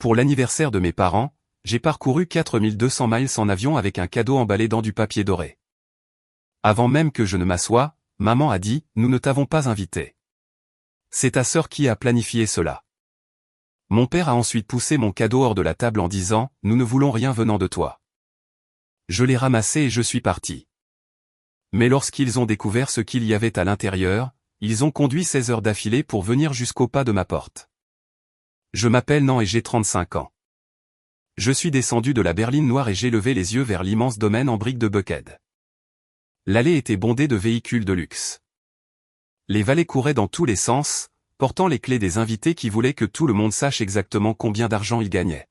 Pour l'anniversaire de mes parents, j'ai parcouru 4200 miles en avion avec un cadeau emballé dans du papier doré. Avant même que je ne m'assoie, maman a dit, nous ne t'avons pas invité. C'est ta sœur qui a planifié cela. Mon père a ensuite poussé mon cadeau hors de la table en disant, nous ne voulons rien venant de toi. Je l'ai ramassé et je suis parti. Mais lorsqu'ils ont découvert ce qu'il y avait à l'intérieur, ils ont conduit 16 heures d'affilée pour venir jusqu'au pas de ma porte. Je m'appelle Nan et j'ai 35 ans. Je suis descendu de la berline noire et j'ai levé les yeux vers l'immense domaine en briques de Buckhead. L'allée était bondée de véhicules de luxe. Les valets couraient dans tous les sens, portant les clés des invités qui voulaient que tout le monde sache exactement combien d'argent ils gagnaient.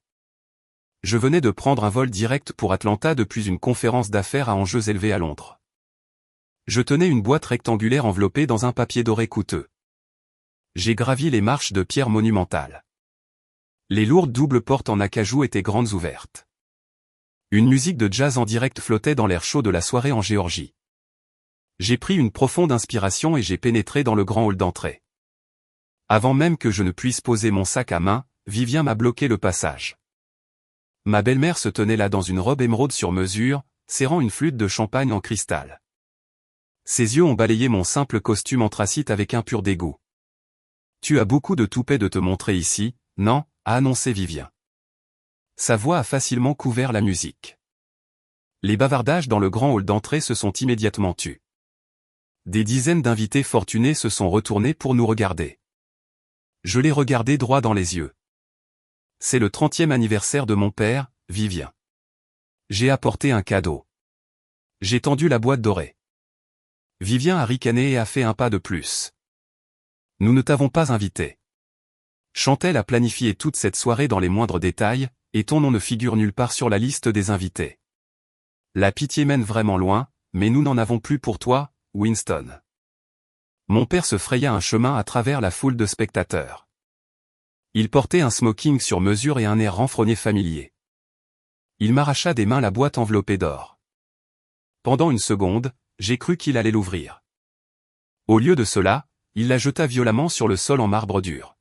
Je venais de prendre un vol direct pour Atlanta depuis une conférence d'affaires à enjeux élevés à Londres. Je tenais une boîte rectangulaire enveloppée dans un papier doré coûteux. J'ai gravi les marches de pierre monumentales. Les lourdes doubles portes en acajou étaient grandes ouvertes. Une musique de jazz en direct flottait dans l'air chaud de la soirée en Géorgie. J'ai pris une profonde inspiration et j'ai pénétré dans le grand hall d'entrée. Avant même que je ne puisse poser mon sac à main, Vivien m'a bloqué le passage. Ma belle-mère se tenait là dans une robe émeraude sur mesure, serrant une flûte de champagne en cristal. Ses yeux ont balayé mon simple costume anthracite avec un pur dégoût. Tu as beaucoup de toupets de te montrer ici, non, a annoncé Vivien. Sa voix a facilement couvert la musique. Les bavardages dans le grand hall d'entrée se sont immédiatement tus. Des dizaines d'invités fortunés se sont retournés pour nous regarder. Je l'ai regardé droit dans les yeux. C'est le 30e anniversaire de mon père, Vivien. J'ai apporté un cadeau. J'ai tendu la boîte dorée. Vivien a ricané et a fait un pas de plus. Nous ne t'avons pas invité. Chantel a planifié toute cette soirée dans les moindres détails, et ton nom ne figure nulle part sur la liste des invités. La pitié mène vraiment loin, mais nous n'en avons plus pour toi, Winston. Mon père se fraya un chemin à travers la foule de spectateurs. Il portait un smoking sur mesure et un air renfrogné familier. Il m'arracha des mains la boîte enveloppée d'or. Pendant une seconde, j'ai cru qu'il allait l'ouvrir. Au lieu de cela, il la jeta violemment sur le sol en marbre dur.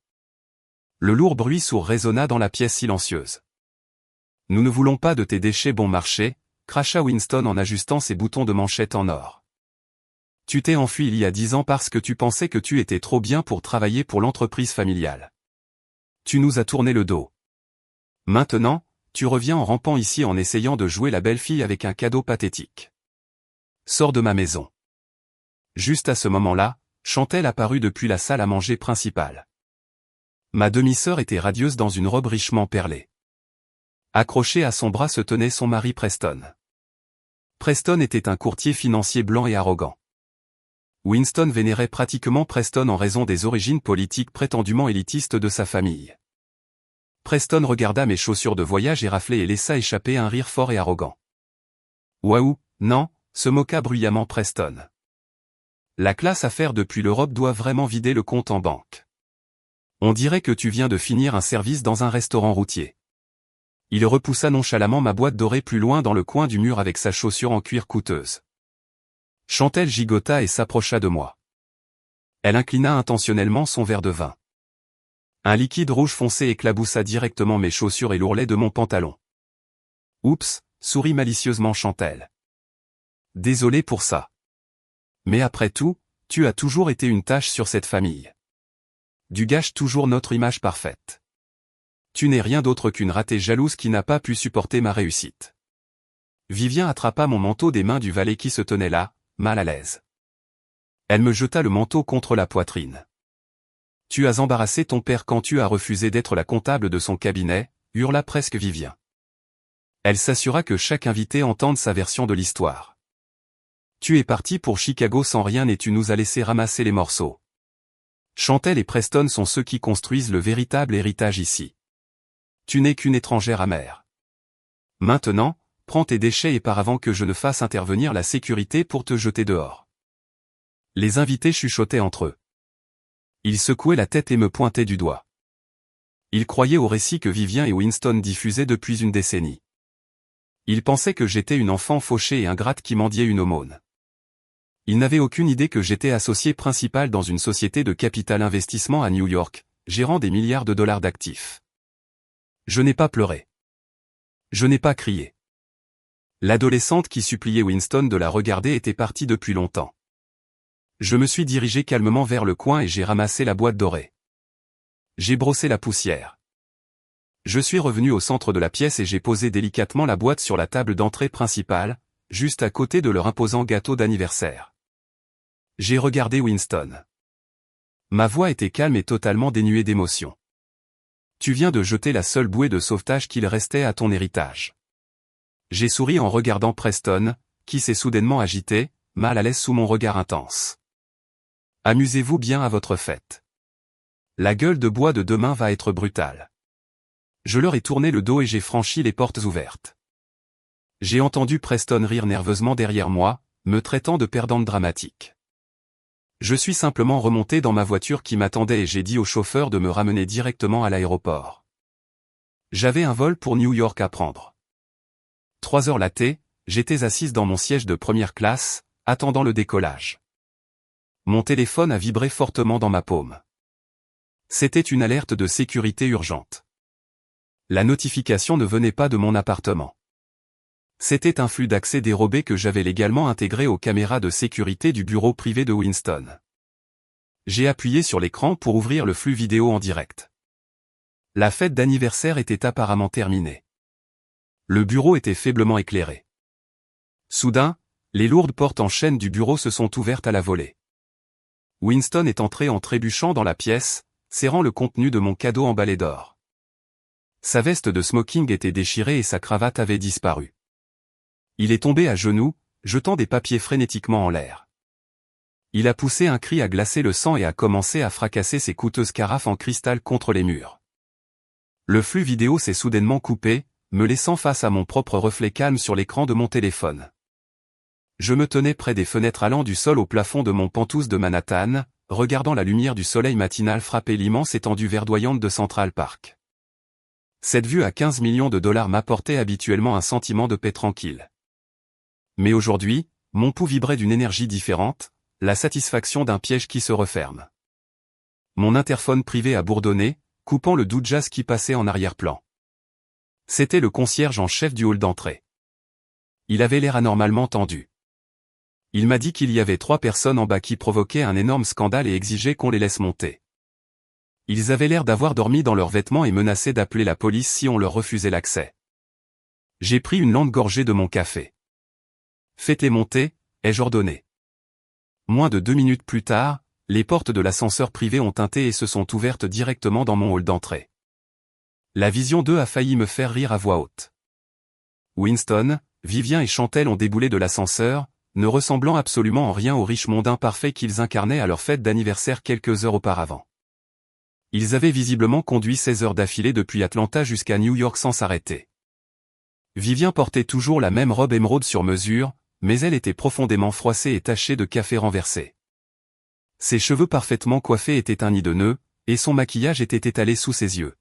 Le lourd bruit sourd résonna dans la pièce silencieuse. Nous ne voulons pas de tes déchets bon marché, cracha Winston en ajustant ses boutons de manchette en or. Tu t'es enfui il y a 10 ans parce que tu pensais que tu étais trop bien pour travailler pour l'entreprise familiale. Tu nous as tourné le dos. Maintenant, tu reviens en rampant ici en essayant de jouer la belle fille avec un cadeau pathétique. Sors de ma maison. Juste à ce moment-là, Chantel apparut depuis la salle à manger principale. Ma demi-sœur était radieuse dans une robe richement perlée. Accroché à son bras se tenait son mari Preston. Preston était un courtier financier blanc et arrogant. Winston vénérait pratiquement Preston en raison des origines politiques prétendument élitistes de sa famille. Preston regarda mes chaussures de voyage éraflées et laissa échapper un rire fort et arrogant. Waouh, non, se moqua bruyamment Preston. La classe à faire depuis l'Europe doit vraiment vider le compte en banque. On dirait que tu viens de finir un service dans un restaurant routier. Il repoussa nonchalamment ma boîte dorée plus loin dans le coin du mur avec sa chaussure en cuir coûteuse. Chantel gigota et s'approcha de moi. Elle inclina intentionnellement son verre de vin. Un liquide rouge foncé éclaboussa directement mes chaussures et l'ourlet de mon pantalon. Oups, sourit malicieusement Chantel. Désolé pour ça. Mais après tout, tu as toujours été une tache sur cette famille. Tu gâches toujours notre image parfaite. Tu n'es rien d'autre qu'une ratée jalouse qui n'a pas pu supporter ma réussite. Vivien attrapa mon manteau des mains du valet qui se tenait là, mal à l'aise. Elle me jeta le manteau contre la poitrine. Tu as embarrassé ton père quand tu as refusé d'être la comptable de son cabinet, hurla presque Vivien. Elle s'assura que chaque invité entende sa version de l'histoire. Tu es parti pour Chicago sans rien et tu nous as laissé ramasser les morceaux. Chantel et Preston sont ceux qui construisent le véritable héritage ici. Tu n'es qu'une étrangère amère. Maintenant, prends tes déchets et pars avant que je ne fasse intervenir la sécurité pour te jeter dehors. Les invités chuchotaient entre eux. Ils secouaient la tête et me pointaient du doigt. Ils croyaient au récit que Vivien et Winston diffusaient depuis une décennie. Ils pensaient que j'étais une enfant fauchée et ingrate qui mendiait une aumône. Ils n'avaient aucune idée que j'étais associé principal dans une société de capital investissement à New York, gérant des milliards de dollars d'actifs. Je n'ai pas pleuré. Je n'ai pas crié. L'adolescente qui suppliait Winston de la regarder était partie depuis longtemps. Je me suis dirigé calmement vers le coin et j'ai ramassé la boîte dorée. J'ai brossé la poussière. Je suis revenu au centre de la pièce et j'ai posé délicatement la boîte sur la table d'entrée principale, juste à côté de leur imposant gâteau d'anniversaire. J'ai regardé Winston. Ma voix était calme et totalement dénuée d'émotion. Tu viens de jeter la seule bouée de sauvetage qu'il restait à ton héritage. J'ai souri en regardant Preston, qui s'est soudainement agité, mal à l'aise sous mon regard intense. Amusez-vous bien à votre fête. La gueule de bois de demain va être brutale. Je leur ai tourné le dos et j'ai franchi les portes ouvertes. J'ai entendu Preston rire nerveusement derrière moi, me traitant de perdante dramatique. Je suis simplement remonté dans ma voiture qui m'attendait et j'ai dit au chauffeur de me ramener directement à l'aéroport. J'avais un vol pour New York à prendre. 3 heures lattées, j'étais assise dans mon siège de première classe, attendant le décollage. Mon téléphone a vibré fortement dans ma paume. C'était une alerte de sécurité urgente. La notification ne venait pas de mon appartement. C'était un flux d'accès dérobé que j'avais légalement intégré aux caméras de sécurité du bureau privé de Winston. J'ai appuyé sur l'écran pour ouvrir le flux vidéo en direct. La fête d'anniversaire était apparemment terminée. Le bureau était faiblement éclairé. Soudain, les lourdes portes en chêne du bureau se sont ouvertes à la volée. Winston est entré en trébuchant dans la pièce, serrant le contenu de mon cadeau emballé d'or. Sa veste de smoking était déchirée et sa cravate avait disparu. Il est tombé à genoux, jetant des papiers frénétiquement en l'air. Il a poussé un cri à glacer le sang et a commencé à fracasser ses coûteuses carafes en cristal contre les murs. Le flux vidéo s'est soudainement coupé, me laissant face à mon propre reflet calme sur l'écran de mon téléphone. Je me tenais près des fenêtres allant du sol au plafond de mon penthouse de Manhattan, regardant la lumière du soleil matinal frapper l'immense étendue verdoyante de Central Park. Cette vue à 15 millions de dollars m'apportait habituellement un sentiment de paix tranquille. Mais aujourd'hui, mon pouls vibrait d'une énergie différente, la satisfaction d'un piège qui se referme. Mon interphone privé a bourdonné, coupant le doux jazz qui passait en arrière-plan. C'était le concierge en chef du hall d'entrée. Il avait l'air anormalement tendu. Il m'a dit qu'il y avait 3 personnes en bas qui provoquaient un énorme scandale et exigeaient qu'on les laisse monter. Ils avaient l'air d'avoir dormi dans leurs vêtements et menaçaient d'appeler la police si on leur refusait l'accès. J'ai pris une lente gorgée de mon café. Faites-les monter, ai-je ordonné. Moins de 2 minutes plus tard, les portes de l'ascenseur privé ont tinté et se sont ouvertes directement dans mon hall d'entrée. La vision d'eux a failli me faire rire à voix haute. Winston, Vivien et Chantelle ont déboulé de l'ascenseur, ne ressemblant absolument en rien aux riches mondains parfaits qu'ils incarnaient à leur fête d'anniversaire quelques heures auparavant. Ils avaient visiblement conduit 16 heures d'affilée depuis Atlanta jusqu'à New York sans s'arrêter. Vivien portait toujours la même robe émeraude sur mesure, mais elle était profondément froissée et tachée de café renversé. Ses cheveux parfaitement coiffés étaient un nid de nœuds, et son maquillage était étalé sous ses yeux.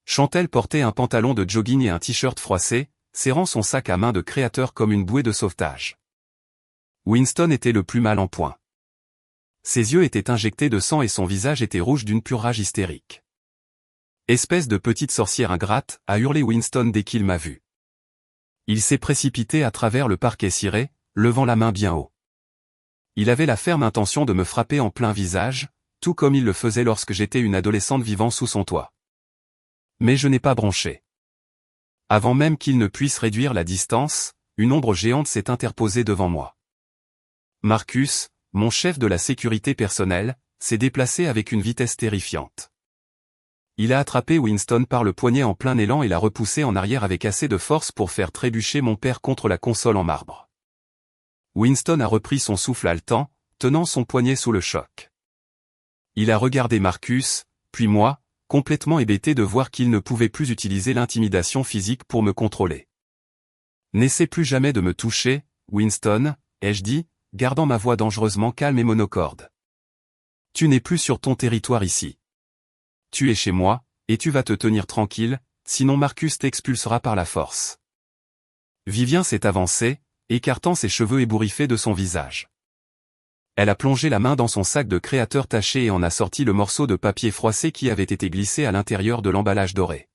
Chantelle portait un pantalon de jogging et un t-shirt froissé, serrant son sac à main de créateur comme une bouée de sauvetage. Winston était le plus mal en point. Ses yeux étaient injectés de sang et son visage était rouge d'une pure rage hystérique. « Espèce de petite sorcière ingrate » a hurlé Winston dès qu'il m'a vu. Il s'est précipité à travers le parquet ciré, levant la main bien haut. Il avait la ferme intention de me frapper en plein visage, tout comme il le faisait lorsque j'étais une adolescente vivant sous son toit. Mais je n'ai pas bronché. Avant même qu'il ne puisse réduire la distance, une ombre géante s'est interposée devant moi. Marcus, mon chef de la sécurité personnelle, s'est déplacé avec une vitesse terrifiante. Il a attrapé Winston par le poignet en plein élan et l'a repoussé en arrière avec assez de force pour faire trébucher mon père contre la console en marbre. Winston a repris son souffle haletant, tenant son poignet sous le choc. Il a regardé Marcus, puis moi, complètement hébété de voir qu'il ne pouvait plus utiliser l'intimidation physique pour me contrôler. « N'essaie plus jamais de me toucher, Winston, ai-je dit, gardant ma voix dangereusement calme et monocorde. Tu n'es plus sur ton territoire ici. Tu es chez moi, et tu vas te tenir tranquille, sinon Marcus t'expulsera par la force. » Vivien s'est avancée, écartant ses cheveux ébouriffés de son visage. Elle a plongé la main dans son sac de créateur taché et en a sorti le morceau de papier froissé qui avait été glissé à l'intérieur de l'emballage doré.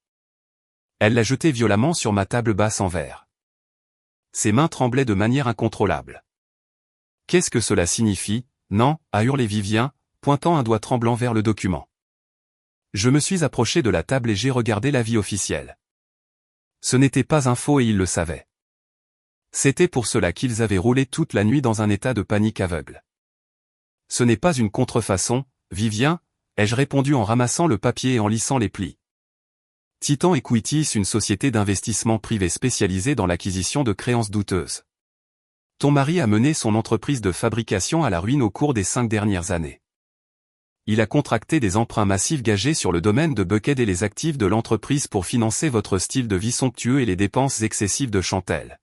Elle l'a jeté violemment sur ma table basse en verre. Ses mains tremblaient de manière incontrôlable. Qu'est-ce que cela signifie, non, a hurlé Vivien, pointant un doigt tremblant vers le document. Je me suis approché de la table et j'ai regardé l'avis officiel. Ce n'était pas un faux et ils le savaient. C'était pour cela qu'ils avaient roulé toute la nuit dans un état de panique aveugle. Ce n'est pas une contrefaçon, Vivien, ai-je répondu en ramassant le papier et en lissant les plis. Titan Equities, une société d'investissement privé spécialisée dans l'acquisition de créances douteuses. Ton mari a mené son entreprise de fabrication à la ruine au cours des 5 dernières années. Il a contracté des emprunts massifs gagés sur le domaine de Buckhead et les actifs de l'entreprise pour financer votre style de vie somptueux et les dépenses excessives de Chantelle.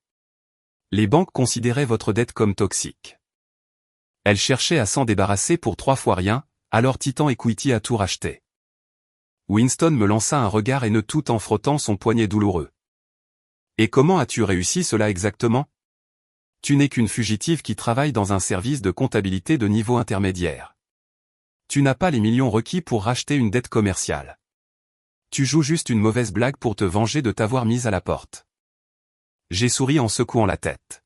Les banques considéraient votre dette comme toxique. Elles cherchaient à s'en débarrasser pour 3 fois rien, alors Titan Equity a tout racheté. Winston me lança un regard haineux tout en frottant son poignet douloureux. Et comment as-tu réussi cela exactement? Tu n'es qu'une fugitive qui travaille dans un service de comptabilité de niveau intermédiaire. Tu n'as pas les millions requis pour racheter une dette commerciale. Tu joues juste une mauvaise blague pour te venger de t'avoir mise à la porte. J'ai souri en secouant la tête.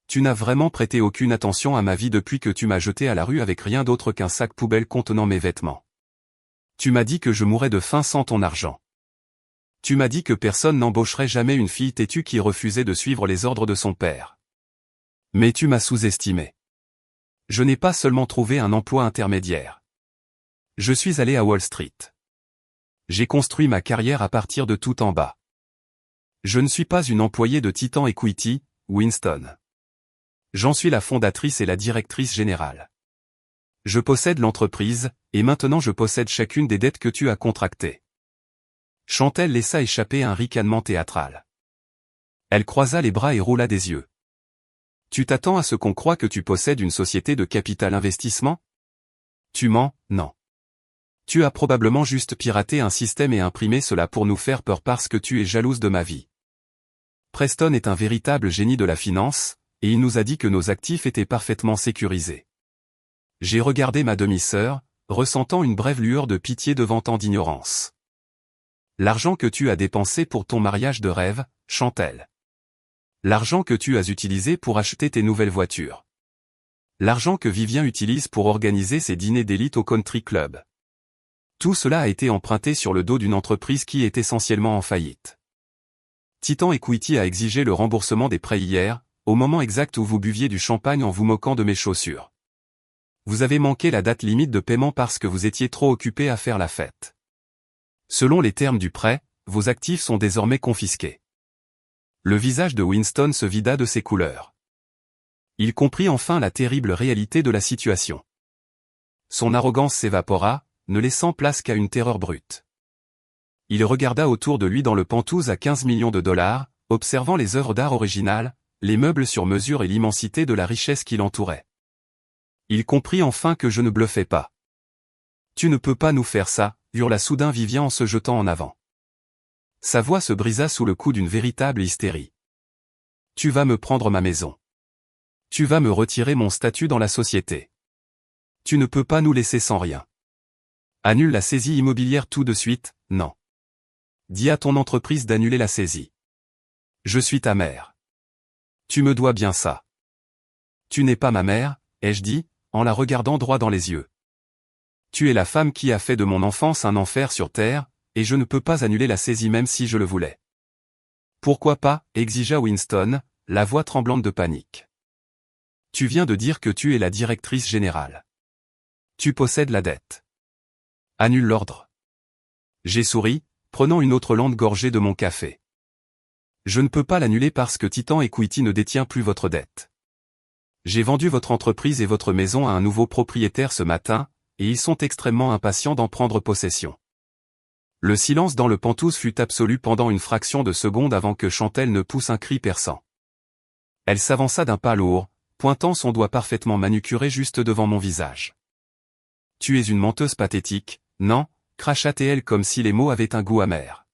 Tu n'as vraiment prêté aucune attention à ma vie depuis que tu m'as jeté à la rue avec rien d'autre qu'un sac poubelle contenant mes vêtements. Tu m'as dit que je mourrais de faim sans ton argent. Tu m'as dit que personne n'embaucherait jamais une fille têtue qui refusait de suivre les ordres de son père. Mais tu m'as sous-estimé. Je n'ai pas seulement trouvé un emploi intermédiaire. Je suis allé à Wall Street. J'ai construit ma carrière à partir de tout en bas. Je ne suis pas une employée de Titan Equity, Winston. J'en suis la fondatrice et la directrice générale. Je possède l'entreprise, et maintenant je possède chacune des dettes que tu as contractées. Chantelle laissa échapper un ricanement théâtral. Elle croisa les bras et roula des yeux. Tu t'attends à ce qu'on croie que tu possèdes une société de capital investissement? Tu mens, non. Tu as probablement juste piraté un système et imprimé cela pour nous faire peur parce que tu es jalouse de ma vie. Preston est un véritable génie de la finance, et il nous a dit que nos actifs étaient parfaitement sécurisés. J'ai regardé ma demi-sœur, ressentant une brève lueur de pitié devant tant d'ignorance. L'argent que tu as dépensé pour ton mariage de rêve, Chantelle. L'argent que tu as utilisé pour acheter tes nouvelles voitures. L'argent que Vivien utilise pour organiser ses dîners d'élite au country club. Tout cela a été emprunté sur le dos d'une entreprise qui est essentiellement en faillite. Titan Equity a exigé le remboursement des prêts hier, au moment exact où vous buviez du champagne en vous moquant de mes chaussures. Vous avez manqué la date limite de paiement parce que vous étiez trop occupé à faire la fête. Selon les termes du prêt, vos actifs sont désormais confisqués. Le visage de Winston se vida de ses couleurs. Il comprit enfin la terrible réalité de la situation. Son arrogance s'évapora, ne laissant place qu'à une terreur brute. Il regarda autour de lui dans le Penthouse à 15 millions de dollars, observant les œuvres d'art originales, les meubles sur mesure et l'immensité de la richesse qui l'entourait. Il comprit enfin que je ne bluffais pas. Tu ne peux pas nous faire ça, hurla soudain Vivien en se jetant en avant. Sa voix se brisa sous le coup d'une véritable hystérie. Tu vas me prendre ma maison. Tu vas me retirer mon statut dans la société. Tu ne peux pas nous laisser sans rien. Annule la saisie immobilière tout de suite, non. Dis à ton entreprise d'annuler la saisie. Je suis ta mère. Tu me dois bien ça. Tu n'es pas ma mère, ai-je dit, en la regardant droit dans les yeux. Tu es la femme qui a fait de mon enfance un enfer sur terre, et je ne peux pas annuler la saisie même si je le voulais. Pourquoi pas, exigea Winston, la voix tremblante de panique. Tu viens de dire que tu es la directrice générale. Tu possèdes la dette. Annule l'ordre. J'ai souri, prenant une autre lente gorgée de mon café. Je ne peux pas l'annuler parce que Titan Equity ne détient plus votre dette. J'ai vendu votre entreprise et votre maison à un nouveau propriétaire ce matin, et ils sont extrêmement impatients d'en prendre possession. Le silence dans le Penthouse fut absolu pendant une fraction de seconde avant que Chantelle ne pousse un cri perçant. Elle s'avança d'un pas lourd, pointant son doigt parfaitement manucuré juste devant mon visage. Tu es une menteuse pathétique, non, cracha-t-elle comme si les mots avaient un goût amer.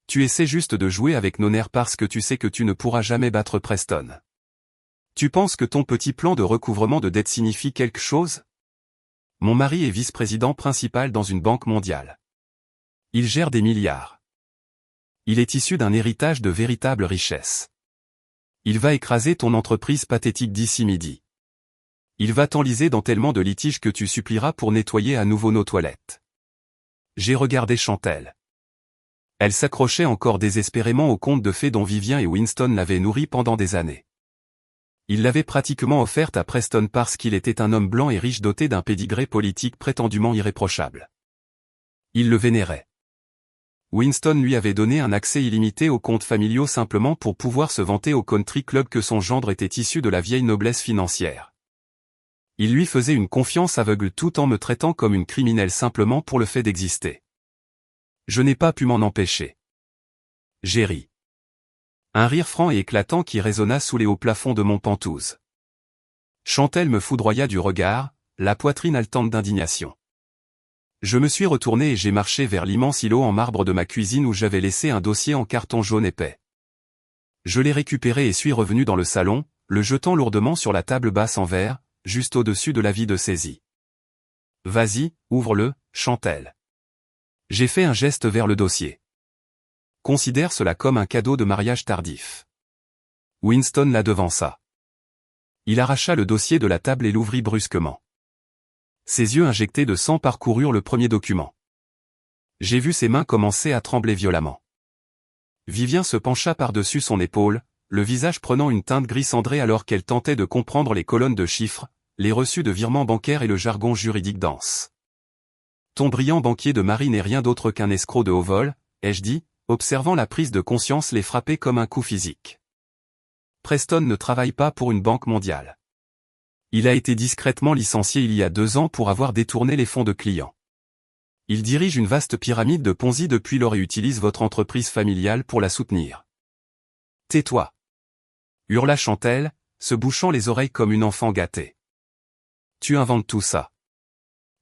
Tu essaies juste de jouer avec nos nerfs parce que tu sais que tu ne pourras jamais battre Preston. Tu penses que ton petit plan de recouvrement de dette signifie quelque chose? Mon mari est vice-président principal dans une banque mondiale. Il gère des milliards. Il est issu d'un héritage de véritable richesse. Il va écraser ton entreprise pathétique d'ici midi. Il va t'enliser dans tellement de litiges que tu supplieras pour nettoyer à nouveau nos toilettes. J'ai regardé Chantelle. Elle s'accrochait encore désespérément au conte de fées dont Vivien et Winston l'avaient nourri pendant des années. Il l'avait pratiquement offerte à Preston parce qu'il était un homme blanc et riche doté d'un pédigré politique prétendument irréprochable. Il le vénérait. Winston lui avait donné un accès illimité aux comptes familiaux simplement pour pouvoir se vanter au country club que son gendre était issu de la vieille noblesse financière. Il lui faisait une confiance aveugle tout en me traitant comme une criminelle simplement pour le fait d'exister. Je n'ai pas pu m'en empêcher. J'ai ri. Un rire franc et éclatant qui résonna sous les hauts plafonds de mon Penthouse. Chantelle me foudroya du regard, la poitrine haletante d'indignation. Je me suis retourné et j'ai marché vers l'immense îlot en marbre de ma cuisine où j'avais laissé un dossier en carton jaune épais. Je l'ai récupéré et suis revenu dans le salon, le jetant lourdement sur la table basse en verre, juste au-dessus de l'avis de saisie. « Vas-y, ouvre-le, Chantelle. » J'ai fait un geste vers le dossier. Considère cela comme un cadeau de mariage tardif. Winston la devança. Il arracha le dossier de la table et l'ouvrit brusquement. Ses yeux injectés de sang parcoururent le premier document. J'ai vu ses mains commencer à trembler violemment. Vivien se pencha par-dessus son épaule, le visage prenant une teinte gris cendré alors qu'elle tentait de comprendre les colonnes de chiffres, les reçus de virements bancaires et le jargon juridique dense. Ton brillant banquier de mari n'est rien d'autre qu'un escroc de haut vol, ai-je dit, observant la prise de conscience les frapper comme un coup physique. Preston ne travaille pas pour une banque mondiale. Il a été discrètement licencié il y a 2 ans pour avoir détourné les fonds de clients. Il dirige une vaste pyramide de Ponzi depuis lors et utilise votre entreprise familiale pour la soutenir. Tais-toi, hurla Chantelle, se bouchant les oreilles comme une enfant gâtée. Tu inventes tout ça.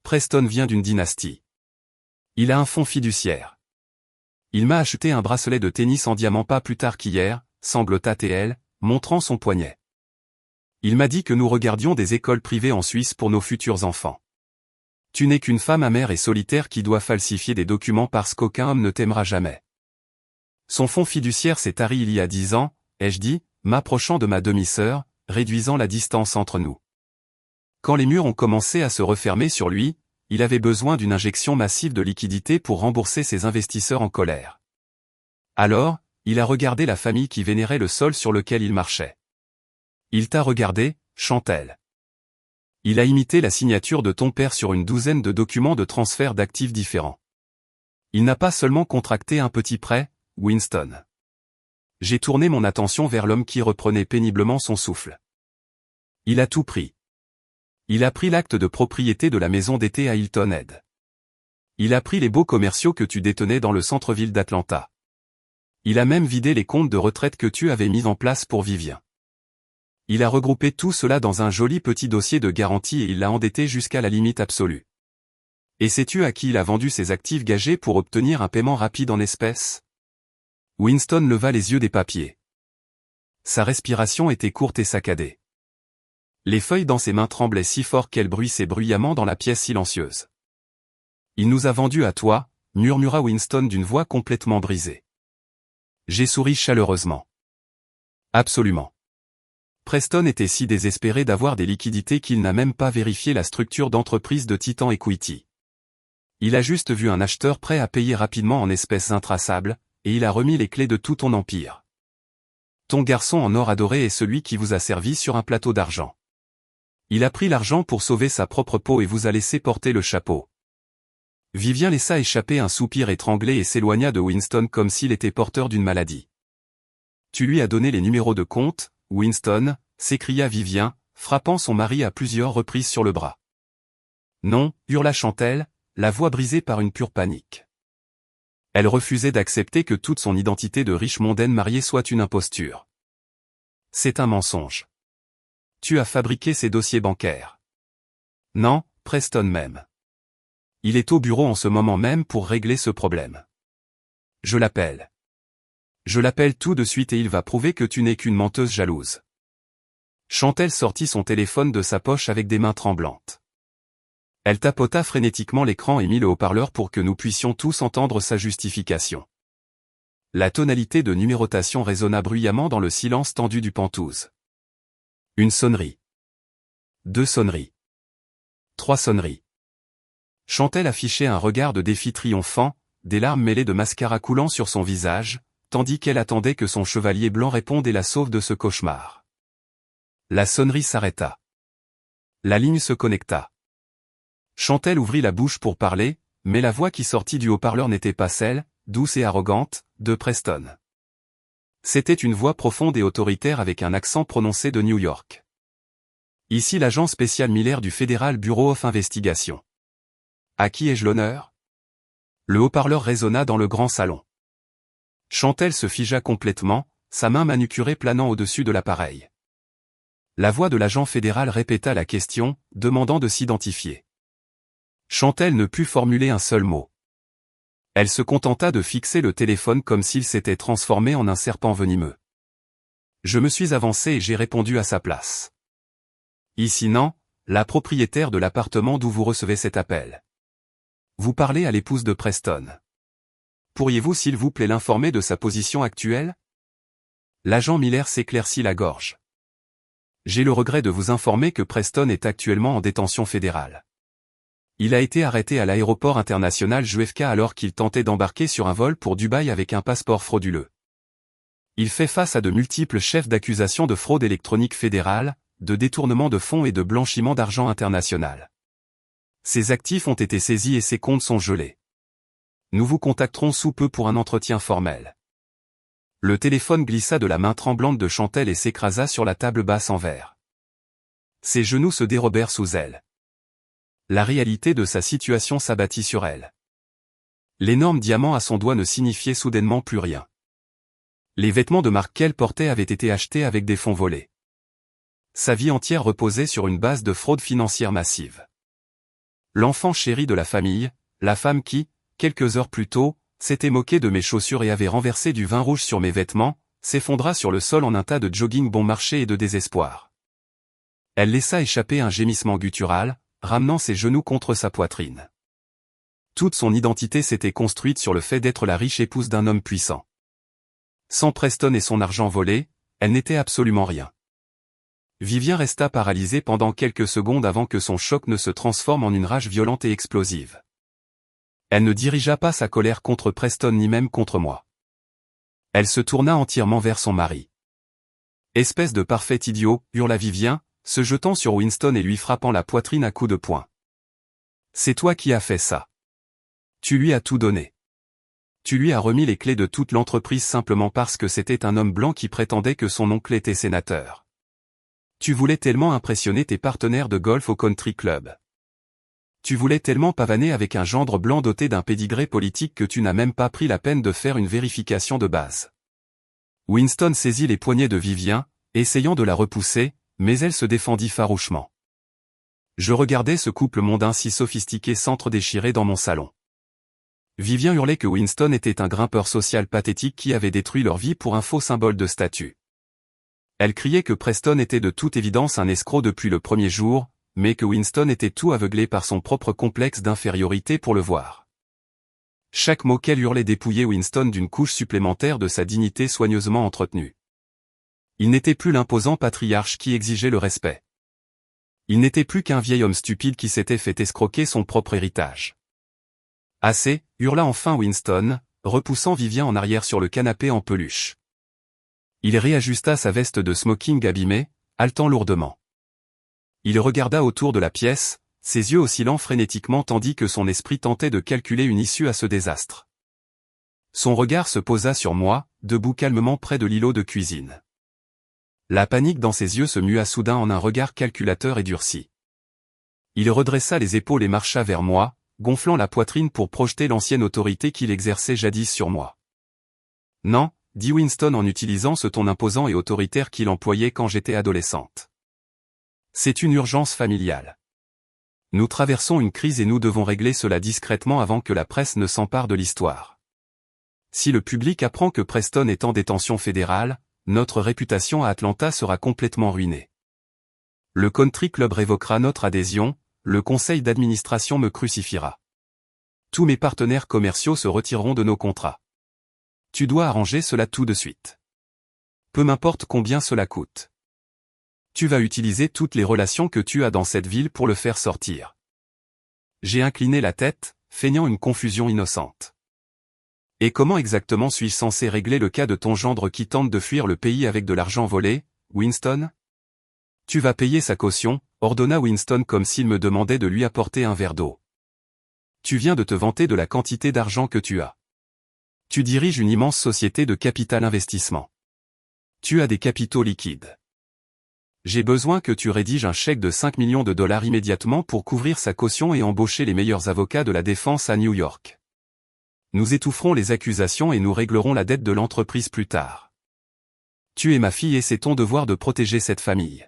Preston vient d'une dynastie. Il a un fonds fiduciaire. Il m'a acheté un bracelet de tennis en diamant pas plus tard qu'hier, sanglota T.L., montrant son poignet. Il m'a dit que nous regardions des écoles privées en Suisse pour nos futurs enfants. Tu n'es qu'une femme amère et solitaire qui doit falsifier des documents parce qu'aucun homme ne t'aimera jamais. Son fonds fiduciaire s'est tari il y a 10 ans, ai-je dit, m'approchant de ma demi-sœur, réduisant la distance entre nous. Quand les murs ont commencé à se refermer sur lui, il avait besoin d'une injection massive de liquidité pour rembourser ses investisseurs en colère. Alors, il a regardé la famille qui vénérait le sol sur lequel il marchait. Il t'a regardé, Chantelle. Il a imité la signature de ton père sur une douzaine de documents de transfert d'actifs différents. Il n'a pas seulement contracté un petit prêt, Winston. J'ai tourné mon attention vers l'homme qui reprenait péniblement son souffle. Il a tout pris. Il a pris l'acte de propriété de la maison d'été à Hilton Head. Il a pris les baux commerciaux que tu détenais dans le centre-ville d'Atlanta. Il a même vidé les comptes de retraite que tu avais mis en place pour Vivien. Il a regroupé tout cela dans un joli petit dossier de garantie et il l'a endetté jusqu'à la limite absolue. Et sais-tu à qui il a vendu ses actifs gagés pour obtenir un paiement rapide en espèces? Winston leva les yeux des papiers. Sa respiration était courte et saccadée. Les feuilles dans ses mains tremblaient si fort qu'elles bruissaient bruyamment dans la pièce silencieuse. Il nous a vendus à toi, murmura Winston d'une voix complètement brisée. J'ai souri chaleureusement. Absolument. Preston était si désespéré d'avoir des liquidités qu'il n'a même pas vérifié la structure d'entreprise de Titan Equity. Il a juste vu un acheteur prêt à payer rapidement en espèces intraçables, et il a remis les clés de tout ton empire. Ton garçon en or adoré est celui qui vous a servi sur un plateau d'argent. Il a pris l'argent pour sauver sa propre peau et vous a laissé porter le chapeau. Vivien laissa échapper un soupir étranglé et s'éloigna de Winston comme s'il était porteur d'une maladie. Tu lui as donné les numéros de compte, Winston, s'écria Vivien, frappant son mari à plusieurs reprises sur le bras. Non, hurla Chantelle, la voix brisée par une pure panique. Elle refusait d'accepter que toute son identité de riche mondaine mariée soit une imposture. C'est un mensonge. Tu as fabriqué ces dossiers bancaires. Non, Preston même. Il est au bureau en ce moment même pour régler ce problème. Je l'appelle. Je l'appelle tout de suite et il va prouver que tu n'es qu'une menteuse jalouse. Chantelle sortit son téléphone de sa poche avec des mains tremblantes. Elle tapota frénétiquement l'écran et mit le haut-parleur pour que nous puissions tous entendre sa justification. La tonalité de numérotation résonna bruyamment dans le silence tendu du Penthouse. Une sonnerie. 2 sonneries. 3 sonneries. Chantelle affichait un regard de défi triomphant, des larmes mêlées de mascara coulant sur son visage, tandis qu'elle attendait que son chevalier blanc réponde et la sauve de ce cauchemar. La sonnerie s'arrêta. La ligne se connecta. Chantelle ouvrit la bouche pour parler, mais la voix qui sortit du haut-parleur n'était pas celle, douce et arrogante, de Preston. C'était une voix profonde et autoritaire avec un accent prononcé de New York. Ici l'agent spécial Miller du Federal Bureau of Investigation. À qui ai-je l'honneur? Le haut-parleur résonna dans le grand salon. Chantelle se figea complètement, sa main manucurée planant au-dessus de l'appareil. La voix de l'agent fédéral répéta la question, demandant de s'identifier. Chantelle ne put formuler un seul mot. Elle se contenta de fixer le téléphone comme s'il s'était transformé en un serpent venimeux. Je me suis avancé et j'ai répondu à sa place. Ici Nan, la propriétaire de l'appartement d'où vous recevez cet appel. Vous parlez à l'épouse de Preston. Pourriez-vous s'il vous plaît l'informer de sa position actuelle? L'agent Miller s'éclaircit la gorge. J'ai le regret de vous informer que Preston est actuellement en détention fédérale. Il a été arrêté à l'aéroport international JFK alors qu'il tentait d'embarquer sur un vol pour Dubaï avec un passeport frauduleux. Il fait face à de multiples chefs d'accusation de fraude électronique fédérale, de détournement de fonds et de blanchiment d'argent international. Ses actifs ont été saisis et ses comptes sont gelés. Nous vous contacterons sous peu pour un entretien formel. Le téléphone glissa de la main tremblante de Chantelle et s'écrasa sur la table basse en verre. Ses genoux se dérobèrent sous elle. La réalité de sa situation s'abattit sur elle. L'énorme diamant à son doigt ne signifiait soudainement plus rien. Les vêtements de marque qu'elle portait avaient été achetés avec des fonds volés. Sa vie entière reposait sur une base de fraude financière massive. L'enfant chéri de la famille, la femme qui, quelques heures plus tôt, s'était moquée de mes chaussures et avait renversé du vin rouge sur mes vêtements, s'effondra sur le sol en un tas de jogging bon marché et de désespoir. Elle laissa échapper un gémissement guttural, ramenant ses genoux contre sa poitrine. Toute son identité s'était construite sur le fait d'être la riche épouse d'un homme puissant. Sans Preston et son argent volé, elle n'était absolument rien. Vivien resta paralysé pendant quelques secondes avant que son choc ne se transforme en une rage violente et explosive. Elle ne dirigea pas sa colère contre Preston ni même contre moi. Elle se tourna entièrement vers son mari. « Espèce de parfait idiot » hurla Vivien, se jetant sur Winston et lui frappant la poitrine à coups de poing. « C'est toi qui as fait ça. Tu lui as tout donné. Tu lui as remis les clés de toute l'entreprise simplement parce que c'était un homme blanc qui prétendait que son oncle était sénateur. Tu voulais tellement impressionner tes partenaires de golf au country club. Tu voulais tellement pavaner avec un gendre blanc doté d'un pédigré politique que tu n'as même pas pris la peine de faire une vérification de base. » Winston saisit les poignets de Vivien, essayant de la repousser, mais elle se défendit farouchement. Je regardais ce couple mondain si sophistiqué s'entre-déchirer dans mon salon. Vivien hurlait que Winston était un grimpeur social pathétique qui avait détruit leur vie pour un faux symbole de statut. Elle criait que Preston était de toute évidence un escroc depuis le premier jour, mais que Winston était tout aveuglé par son propre complexe d'infériorité pour le voir. Chaque mot qu'elle hurlait dépouillait Winston d'une couche supplémentaire de sa dignité soigneusement entretenue. Il n'était plus l'imposant patriarche qui exigeait le respect. Il n'était plus qu'un vieil homme stupide qui s'était fait escroquer son propre héritage. Assez, hurla enfin Winston, repoussant Vivien en arrière sur le canapé en peluche. Il réajusta sa veste de smoking abîmée, haletant lourdement. Il regarda autour de la pièce, ses yeux oscillant frénétiquement tandis que son esprit tentait de calculer une issue à ce désastre. Son regard se posa sur moi, debout calmement près de l'îlot de cuisine. La panique dans ses yeux se mua soudain en un regard calculateur et durci. Il redressa les épaules et marcha vers moi, gonflant la poitrine pour projeter l'ancienne autorité qu'il exerçait jadis sur moi. « Non », dit Winston en utilisant ce ton imposant et autoritaire qu'il employait quand j'étais adolescente. « C'est une urgence familiale. Nous traversons une crise et nous devons régler cela discrètement avant que la presse ne s'empare de l'histoire. Si le public apprend que Preston est en détention fédérale, notre réputation à Atlanta sera complètement ruinée. Le country club révoquera notre adhésion, le conseil d'administration me crucifiera. Tous mes partenaires commerciaux se retireront de nos contrats. Tu dois arranger cela tout de suite. Peu m'importe combien cela coûte. Tu vas utiliser toutes les relations que tu as dans cette ville pour le faire sortir. J'ai incliné la tête, feignant une confusion innocente. Et comment exactement suis-je censé régler le cas de ton gendre qui tente de fuir le pays avec de l'argent volé, Winston? Tu vas payer sa caution, ordonna Winston comme s'il me demandait de lui apporter un verre d'eau. Tu viens de te vanter de la quantité d'argent que tu as. Tu diriges une immense société de capital investissement. Tu as des capitaux liquides. J'ai besoin que tu rédiges un chèque de 5 millions de dollars immédiatement pour couvrir sa caution et embaucher les meilleurs avocats de la défense à New York. Nous étoufferons les accusations et nous réglerons la dette de l'entreprise plus tard. Tu es ma fille et c'est ton devoir de protéger cette famille.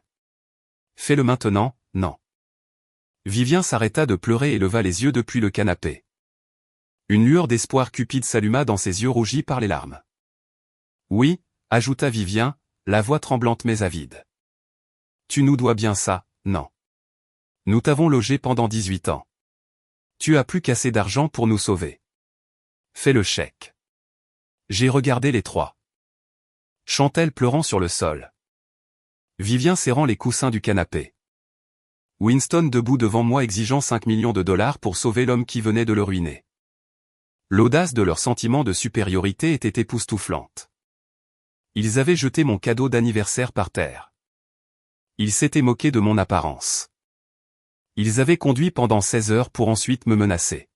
Fais-le maintenant, non. Vivien s'arrêta de pleurer et leva les yeux depuis le canapé. Une lueur d'espoir cupide s'alluma dans ses yeux rougis par les larmes. Oui, ajouta Vivien, la voix tremblante mais avide. Tu nous dois bien ça, non. Nous t'avons logé pendant 18 ans. Tu as plus qu'assez d'argent pour nous sauver. Fais le chèque. J'ai regardé les trois. Chantelle pleurant sur le sol. Vivien serrant les coussins du canapé. Winston debout devant moi exigeant 5 millions de dollars pour sauver l'homme qui venait de le ruiner. L'audace de leur sentiment de supériorité était époustouflante. Ils avaient jeté mon cadeau d'anniversaire par terre. Ils s'étaient moqués de mon apparence. Ils avaient conduit pendant 16 heures pour ensuite me menacer.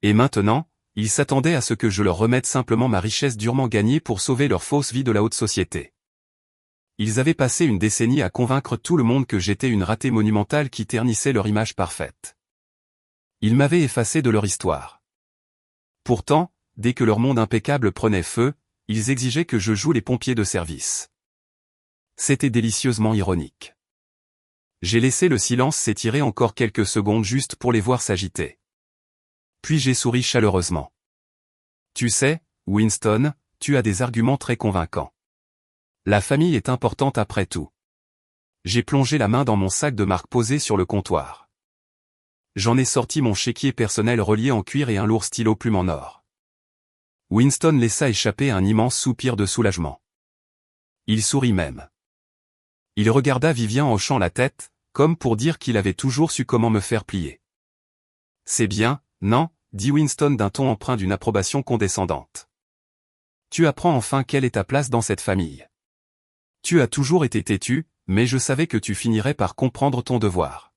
Et maintenant, ils s'attendaient à ce que je leur remette simplement ma richesse durement gagnée pour sauver leur fausse vie de la haute société. Ils avaient passé une décennie à convaincre tout le monde que j'étais une ratée monumentale qui ternissait leur image parfaite. Ils m'avaient effacé de leur histoire. Pourtant, dès que leur monde impeccable prenait feu, ils exigeaient que je joue les pompiers de service. C'était délicieusement ironique. J'ai laissé le silence s'étirer encore quelques secondes juste pour les voir s'agiter. Puis j'ai souri chaleureusement. Tu sais, Winston, tu as des arguments très convaincants. La famille est importante après tout. J'ai plongé la main dans mon sac de marque posé sur le comptoir. J'en ai sorti mon chéquier personnel relié en cuir et un lourd stylo plume en or. Winston laissa échapper un immense soupir de soulagement. Il sourit même. Il regarda Vivien en hochant la tête, comme pour dire qu'il avait toujours su comment me faire plier. C'est bien, non, dit Winston d'un ton empreint d'une approbation condescendante. Tu apprends enfin quelle est ta place dans cette famille. Tu as toujours été têtu, mais je savais que tu finirais par comprendre ton devoir.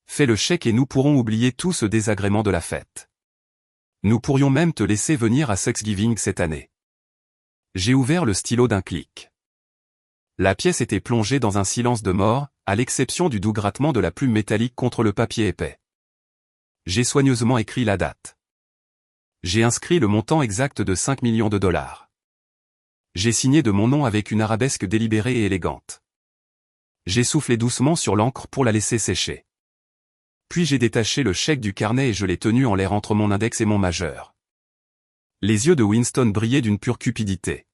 Fais le chèque et nous pourrons oublier tout ce désagrément de la fête. Nous pourrions même te laisser venir à Thanksgiving cette année. J'ai ouvert le stylo d'un clic. La pièce était plongée dans un silence de mort, à l'exception du doux grattement de la plume métallique contre le papier épais. J'ai soigneusement écrit la date. J'ai inscrit le montant exact de 5 millions de dollars. J'ai signé de mon nom avec une arabesque délibérée et élégante. J'ai soufflé doucement sur l'encre pour la laisser sécher. Puis j'ai détaché le chèque du carnet et je l'ai tenu en l'air entre mon index et mon majeur. Les yeux de Winston brillaient d'une pure cupidité.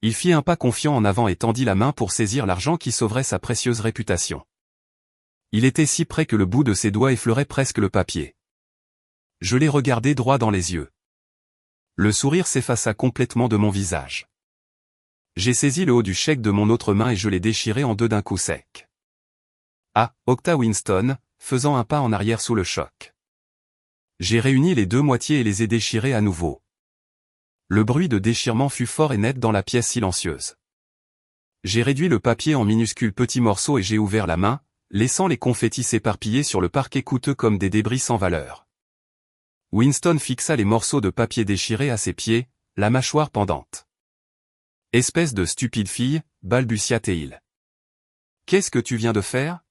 Il fit un pas confiant en avant et tendit la main pour saisir l'argent qui sauverait sa précieuse réputation. Il était si près que le bout de ses doigts effleurait presque le papier. Je l'ai regardé droit dans les yeux. Le sourire s'effaça complètement de mon visage. J'ai saisi le haut du chèque de mon autre main et je l'ai déchiré en deux d'un coup sec. Ah, octa Winston, faisant un pas en arrière sous le choc. J'ai réuni les deux moitiés et les ai déchirées à nouveau. Le bruit de déchirement fut fort et net dans la pièce silencieuse. J'ai réduit le papier en minuscules petits morceaux et j'ai ouvert la main, laissant les confettis s'éparpiller sur le parquet coûteux comme des débris sans valeur. Winston fixa les morceaux de papier déchirés à ses pieds, la mâchoire pendante. Espèce de stupide fille, balbutia-t-il. Qu'est-ce que tu viens de faire?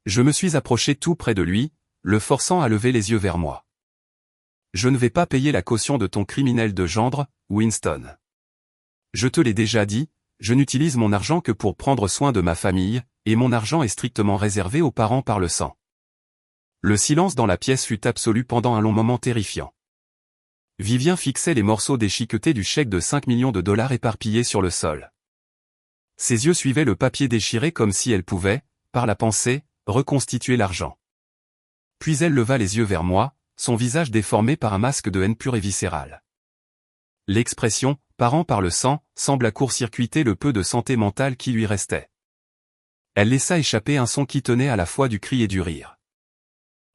Je me suis approché tout près de lui, le forçant à lever les yeux vers moi. Je ne vais pas payer la caution de ton criminel de gendre, Winston. Je te l'ai déjà dit, je n'utilise mon argent que pour prendre soin de ma famille, et mon argent est strictement réservé aux parents par le sang. Le silence dans la pièce fut absolu pendant un long moment terrifiant. Vivien fixait les morceaux déchiquetés du chèque de 5 millions de dollars éparpillés sur le sol. Ses yeux suivaient le papier déchiré comme si elle pouvait, par la pensée, reconstituer l'argent. Puis elle leva les yeux vers moi, son visage déformé par un masque de haine pure et viscérale. L'expression « parent par le sang » semble à court-circuiter le peu de santé mentale qui lui restait. Elle laissa échapper un son qui tenait à la fois du cri et du rire.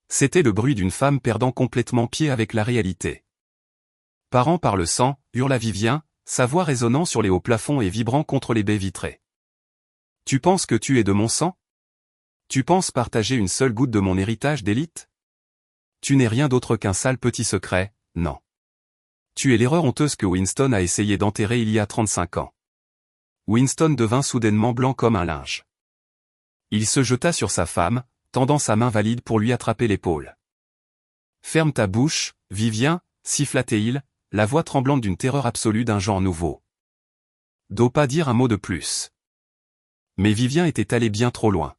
C'était le bruit d'une femme perdant complètement pied avec la réalité. « Parent par le sang » hurla Vivien, sa voix résonnant sur les hauts plafonds et vibrant contre les baies vitrées. « Tu penses que tu es de mon sang ? Tu penses partager une seule goutte de mon héritage d'élite ? Tu n'es rien d'autre qu'un sale petit secret, non. Tu es l'erreur honteuse que Winston a essayé d'enterrer il y a 35 ans. » Winston devint soudainement blanc comme un linge. Il se jeta sur sa femme, tendant sa main valide pour lui attraper l'épaule. « Ferme ta bouche, Vivien, siffla-t-il, la voix tremblante d'une terreur absolue d'un genre nouveau. D'où pas dire un mot de plus. Mais Vivien était allé bien trop loin.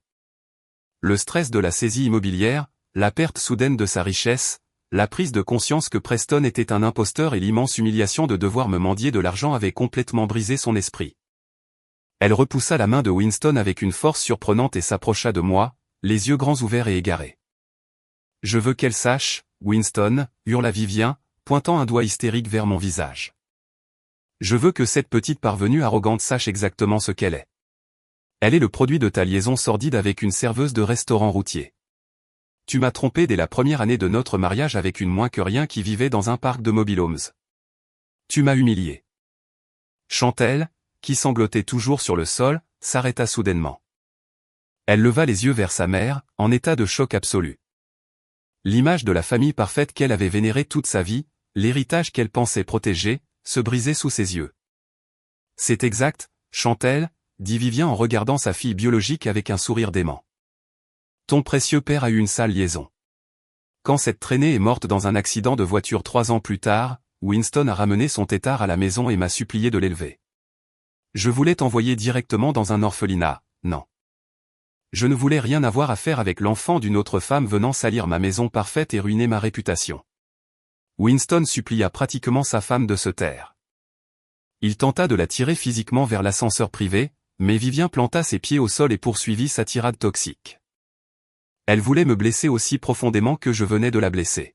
Le stress de la saisie immobilière, la perte soudaine de sa richesse, la prise de conscience que Preston était un imposteur et l'immense humiliation de devoir me mendier de l'argent avaient complètement brisé son esprit. Elle repoussa la main de Winston avec une force surprenante et s'approcha de moi, les yeux grands ouverts et égarés. « Je veux qu'elle sache, Winston, » hurla Vivien, pointant un doigt hystérique vers mon visage. « Je veux que cette petite parvenue arrogante sache exactement ce qu'elle est. Elle est le produit de ta liaison sordide avec une serveuse de restaurant routier. Tu m'as trompé dès la première année de notre mariage avec une moins que rien qui vivait dans un parc de mobil-homes. Tu m'as humilié. » Chantelle, qui sanglotait toujours sur le sol, s'arrêta soudainement. Elle leva les yeux vers sa mère, en état de choc absolu. L'image de la famille parfaite qu'elle avait vénérée toute sa vie, l'héritage qu'elle pensait protéger, se brisait sous ses yeux. « C'est exact, Chantelle, » dit Vivien en regardant sa fille biologique avec un sourire dément. « Ton précieux père a eu une sale liaison. Quand cette traînée est morte dans un accident de voiture 3 ans plus tard, Winston a ramené son tétard à la maison et m'a supplié de l'élever. Je voulais t'envoyer directement dans un orphelinat, non. Je ne voulais rien avoir à faire avec l'enfant d'une autre femme venant salir ma maison parfaite et ruiner ma réputation. » Winston supplia pratiquement sa femme de se taire. Il tenta de la tirer physiquement vers l'ascenseur privé, mais Vivien planta ses pieds au sol et poursuivit sa tirade toxique. Elle voulait me blesser aussi profondément que je venais de la blesser.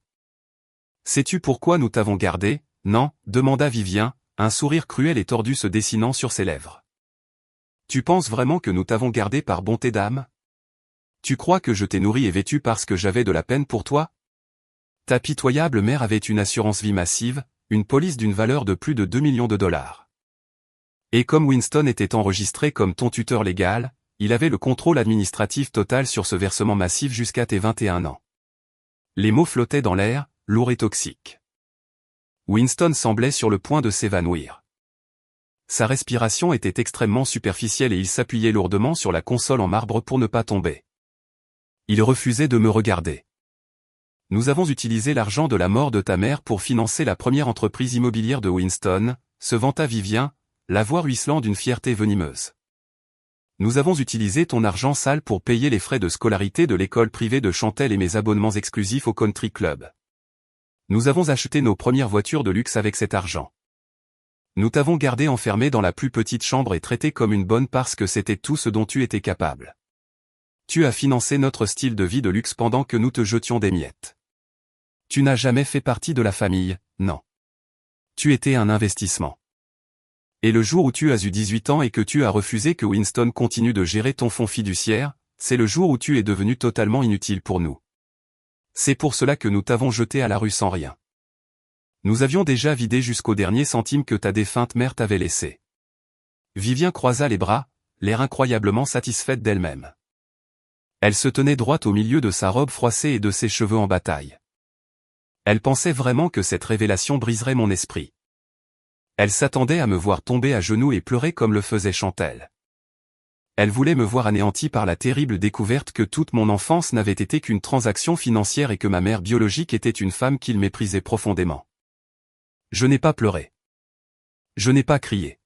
« Sais-tu pourquoi nous t'avons gardé, non ?» demanda Vivien, un sourire cruel et tordu se dessinant sur ses lèvres. « Tu penses vraiment que nous t'avons gardé par bonté d'âme ? Tu crois que je t'ai nourri et vêtu parce que j'avais de la peine pour toi ? Ta pitoyable mère avait une assurance vie massive, une police d'une valeur de plus de 2 millions de dollars. Et comme Winston était enregistré comme ton tuteur légal, il avait le contrôle administratif total sur ce versement massif jusqu'à tes 21 ans. » Les mots flottaient dans l'air, lourds et toxiques. Winston semblait sur le point de s'évanouir. Sa respiration était extrêmement superficielle et il s'appuyait lourdement sur la console en marbre pour ne pas tomber. Il refusait de me regarder. « Nous avons utilisé l'argent de la mort de ta mère pour financer la première entreprise immobilière de Winston, » se vanta Vivien, la voix ruisselant d'une fierté venimeuse. « Nous avons utilisé ton argent sale pour payer les frais de scolarité de l'école privée de Chantelle et mes abonnements exclusifs au country club. Nous avons acheté nos premières voitures de luxe avec cet argent. Nous t'avons gardé enfermé dans la plus petite chambre et traité comme une bonne parce que c'était tout ce dont tu étais capable. Tu as financé notre style de vie de luxe pendant que nous te jetions des miettes. Tu n'as jamais fait partie de la famille, non. Tu étais un investissement. Et le jour où tu as eu 18 ans et que tu as refusé que Winston continue de gérer ton fonds fiduciaire, c'est le jour où tu es devenu totalement inutile pour nous. C'est pour cela que nous t'avons jeté à la rue sans rien. Nous avions déjà vidé jusqu'au dernier centime que ta défunte mère t'avait laissé. » Vivien croisa les bras, l'air incroyablement satisfaite d'elle-même. Elle se tenait droite au milieu de sa robe froissée et de ses cheveux en bataille. Elle pensait vraiment que cette révélation briserait mon esprit. Elle s'attendait à me voir tomber à genoux et pleurer comme le faisait Chantelle. Elle voulait me voir anéanti par la terrible découverte que toute mon enfance n'avait été qu'une transaction financière et que ma mère biologique était une femme qu'il méprisait profondément. Je n'ai pas pleuré. Je n'ai pas crié.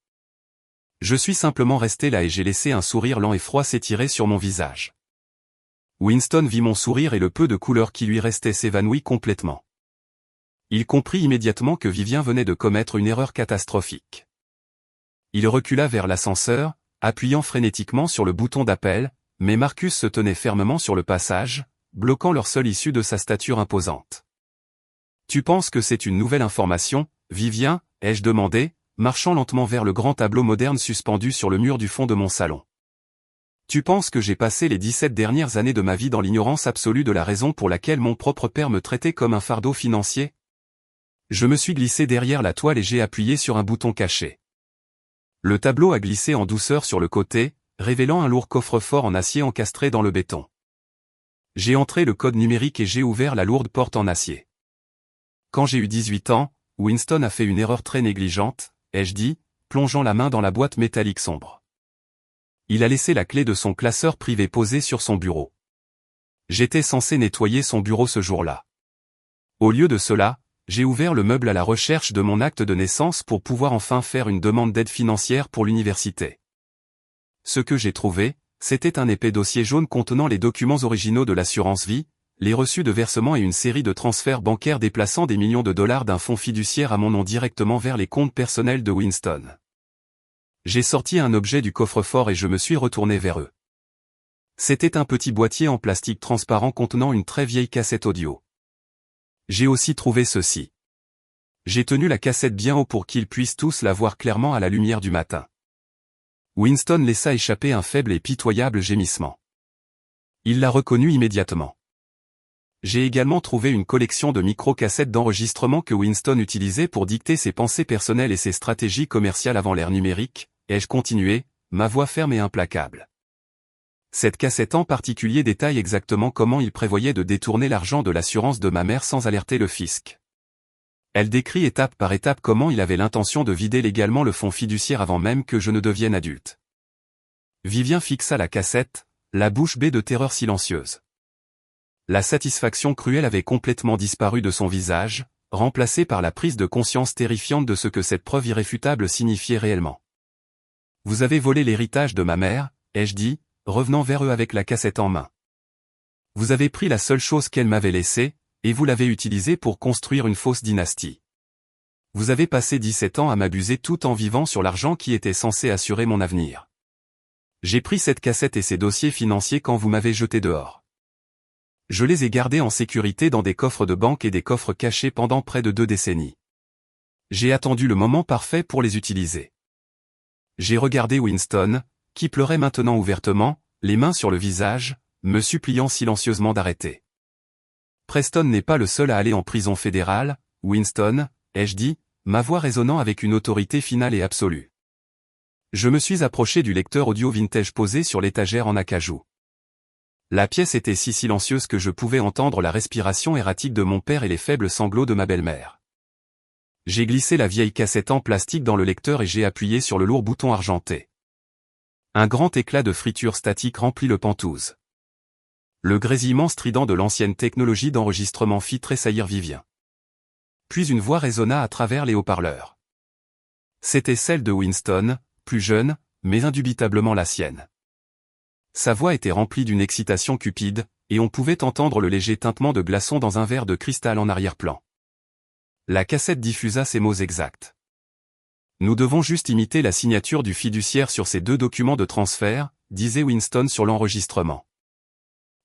Je suis simplement resté là et j'ai laissé un sourire lent et froid s'étirer sur mon visage. Winston vit mon sourire et le peu de couleur qui lui restait s'évanouit complètement. Il comprit immédiatement que Vivien venait de commettre une erreur catastrophique. Il recula vers l'ascenseur, appuyant frénétiquement sur le bouton d'appel, mais Marcus se tenait fermement sur le passage, bloquant leur seule issue de sa stature imposante. « Tu penses que c'est une nouvelle information, Vivien ?» ai-je demandé, marchant lentement vers le grand tableau moderne suspendu sur le mur du fond de mon salon. Tu penses que j'ai passé les 17 dernières années de ma vie dans l'ignorance absolue de la raison pour laquelle mon propre père me traitait comme un fardeau financier? Je me suis glissé derrière la toile et j'ai appuyé sur un bouton caché. Le tableau a glissé en douceur sur le côté, révélant un lourd coffre-fort en acier encastré dans le béton. J'ai entré le code numérique et j'ai ouvert la lourde porte en acier. Quand j'ai eu 18 ans, Winston a fait une erreur très négligente, ai-je dit, plongeant la main dans la boîte métallique sombre. Il a laissé la clé de son classeur privé posée sur son bureau. J'étais censé nettoyer son bureau ce jour-là. Au lieu de cela, j'ai ouvert le meuble à la recherche de mon acte de naissance pour pouvoir enfin faire une demande d'aide financière pour l'université. Ce que j'ai trouvé, c'était un épais dossier jaune contenant les documents originaux de l'assurance vie, les reçus de versement et une série de transferts bancaires déplaçant des millions de dollars d'un fonds fiduciaire à mon nom directement vers les comptes personnels de Winston. J'ai sorti un objet du coffre-fort et je me suis retourné vers eux. C'était un petit boîtier en plastique transparent contenant une très vieille cassette audio. J'ai aussi trouvé ceci. J'ai tenu la cassette bien haut pour qu'ils puissent tous la voir clairement à la lumière du matin. Winston laissa échapper un faible et pitoyable gémissement. Il l'a reconnu immédiatement. J'ai également trouvé une collection de micro-cassettes d'enregistrement que Winston utilisait pour dicter ses pensées personnelles et ses stratégies commerciales avant l'ère numérique, ai-je continué, ma voix ferme et implacable. Cette cassette en particulier détaille exactement comment il prévoyait de détourner l'argent de l'assurance de ma mère sans alerter le fisc. Elle décrit étape par étape comment il avait l'intention de vider légalement le fonds fiduciaire avant même que je ne devienne adulte. Vivien fixa la cassette, la bouche bée de terreur silencieuse. La satisfaction cruelle avait complètement disparu de son visage, remplacée par la prise de conscience terrifiante de ce que cette preuve irréfutable signifiait réellement. Vous avez volé l'héritage de ma mère, ai-je dit, revenant vers eux avec la cassette en main. Vous avez pris la seule chose qu'elle m'avait laissée, et vous l'avez utilisée pour construire une fausse dynastie. Vous avez passé 17 ans à m'abuser tout en vivant sur l'argent qui était censé assurer mon avenir. J'ai pris cette cassette et ces dossiers financiers quand vous m'avez jeté dehors. Je les ai gardés en sécurité dans des coffres de banque et des coffres cachés pendant près de 2 décennies. J'ai attendu le moment parfait pour les utiliser. J'ai regardé Winston, qui pleurait maintenant ouvertement, les mains sur le visage, me suppliant silencieusement d'arrêter. Preston n'est pas le seul à aller en prison fédérale, Winston, ai-je dit, ma voix résonnant avec une autorité finale et absolue. Je me suis approché du lecteur audio vintage posé sur l'étagère en acajou. La pièce était si silencieuse que je pouvais entendre la respiration erratique de mon père et les faibles sanglots de ma belle-mère. J'ai glissé la vieille cassette en plastique dans le lecteur et j'ai appuyé sur le lourd bouton argenté. Un grand éclat de friture statique remplit le pantouse. Le grésillement strident de l'ancienne technologie d'enregistrement fit tressaillir Vivien. Puis une voix résonna à travers les haut-parleurs. C'était celle de Winston, plus jeune, mais indubitablement la sienne. Sa voix était remplie d'une excitation cupide, et on pouvait entendre le léger tintement de glaçons dans un verre de cristal en arrière-plan. La cassette diffusa ces mots exacts. Nous devons juste imiter la signature du fiduciaire sur ces 2 documents de transfert, disait Winston sur l'enregistrement.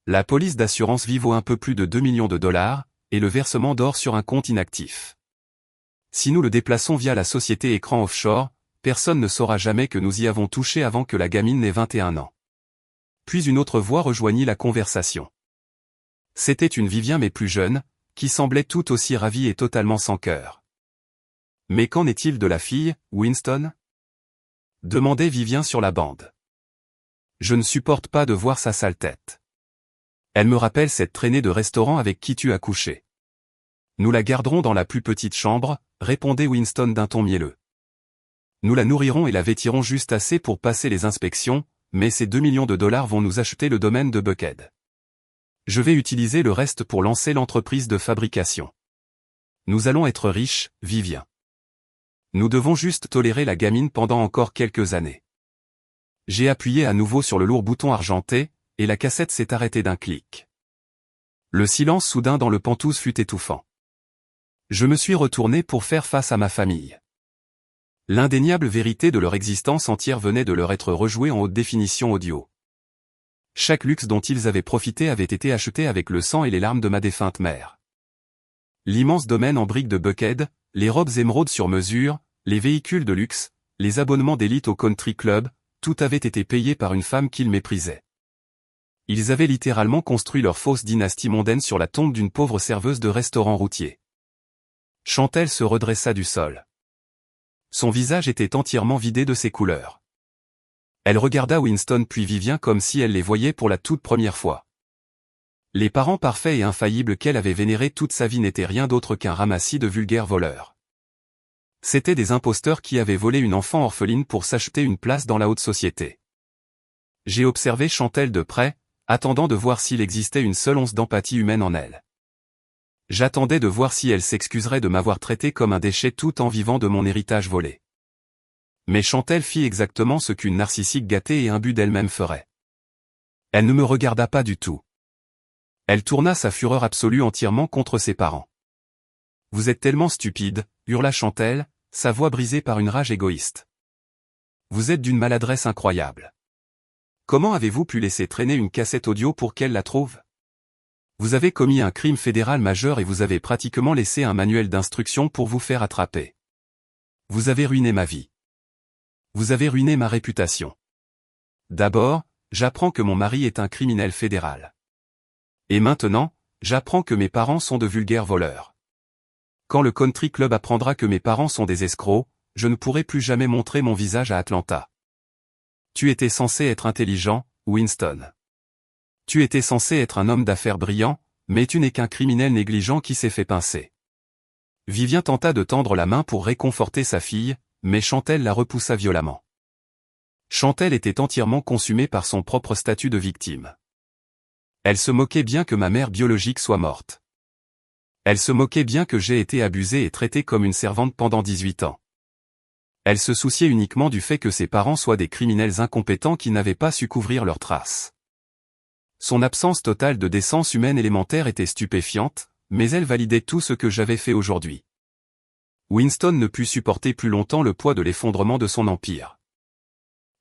La police d'assurance vie vaut un peu plus de 2 millions de dollars, et le versement dort sur un compte inactif. Si nous le déplaçons via la société écran offshore, personne ne saura jamais que nous y avons touché avant que la gamine n'ait 21 ans. Puis une autre voix rejoignit la conversation. C'était une Vivien mais plus jeune, qui semblait tout aussi ravie et totalement sans cœur. Mais qu'en est-il de la fille, Winston? Demandait Vivien sur la bande. Je ne supporte pas de voir sa sale tête. Elle me rappelle cette traînée de restaurant avec qui tu as couché. Nous la garderons dans la plus petite chambre, répondait Winston d'un ton mielleux. Nous la nourrirons et la vêtirons juste assez pour passer les inspections, mais ces 2 millions de dollars vont nous acheter le domaine de Buckhead. Je vais utiliser le reste pour lancer l'entreprise de fabrication. Nous allons être riches, Vivien. Nous devons juste tolérer la gamine pendant encore quelques années. J'ai appuyé à nouveau sur le lourd bouton argenté, et la cassette s'est arrêtée d'un clic. Le silence soudain dans le pantouse fut étouffant. Je me suis retourné pour faire face à ma famille. L'indéniable vérité de leur existence entière venait de leur être rejouée en haute définition audio. Chaque luxe dont ils avaient profité avait été acheté avec le sang et les larmes de ma défunte mère. L'immense domaine en briques de Buckhead, les robes émeraudes sur mesure, les véhicules de luxe, les abonnements d'élite au country club, tout avait été payé par une femme qu'ils méprisaient. Ils avaient littéralement construit leur fausse dynastie mondaine sur la tombe d'une pauvre serveuse de restaurant routier. Chantelle se redressa du sol. Son visage était entièrement vidé de ses couleurs. Elle regarda Winston puis Vivien comme si elle les voyait pour la toute première fois. Les parents parfaits et infaillibles qu'elle avait vénérés toute sa vie n'étaient rien d'autre qu'un ramassis de vulgaires voleurs. C'étaient des imposteurs qui avaient volé une enfant orpheline pour s'acheter une place dans la haute société. J'ai observé Chantelle de près, attendant de voir s'il existait une seule once d'empathie humaine en elle. J'attendais de voir si elle s'excuserait de m'avoir traité comme un déchet tout en vivant de mon héritage volé. Mais Chantelle fit exactement ce qu'une narcissique gâtée et imbue d'elle-même ferait. Elle ne me regarda pas du tout. Elle tourna sa fureur absolue entièrement contre ses parents. « Vous êtes tellement stupide », hurla Chantelle, sa voix brisée par une rage égoïste. « Vous êtes d'une maladresse incroyable. Comment avez-vous pu laisser traîner une cassette audio pour qu'elle la trouve ? Vous avez commis un crime fédéral majeur et vous avez pratiquement laissé un manuel d'instruction pour vous faire attraper. Vous avez ruiné ma vie. Vous avez ruiné ma réputation. D'abord, j'apprends que mon mari est un criminel fédéral. Et maintenant, j'apprends que mes parents sont de vulgaires voleurs. Quand le country club apprendra que mes parents sont des escrocs, je ne pourrai plus jamais montrer mon visage à Atlanta. Tu étais censé être intelligent, Winston. Tu étais censé être un homme d'affaires brillant, mais tu n'es qu'un criminel négligent qui s'est fait pincer. Vivien tenta de tendre la main pour réconforter sa fille, mais Chantelle la repoussa violemment. Chantelle était entièrement consumée par son propre statut de victime. Elle se moquait bien que ma mère biologique soit morte. Elle se moquait bien que j'ai été abusée et traitée comme une servante pendant 18 ans. Elle se souciait uniquement du fait que ses parents soient des criminels incompétents qui n'avaient pas su couvrir leurs traces. Son absence totale de décence humaine élémentaire était stupéfiante, mais elle validait tout ce que j'avais fait aujourd'hui. Winston ne put supporter plus longtemps le poids de l'effondrement de son empire.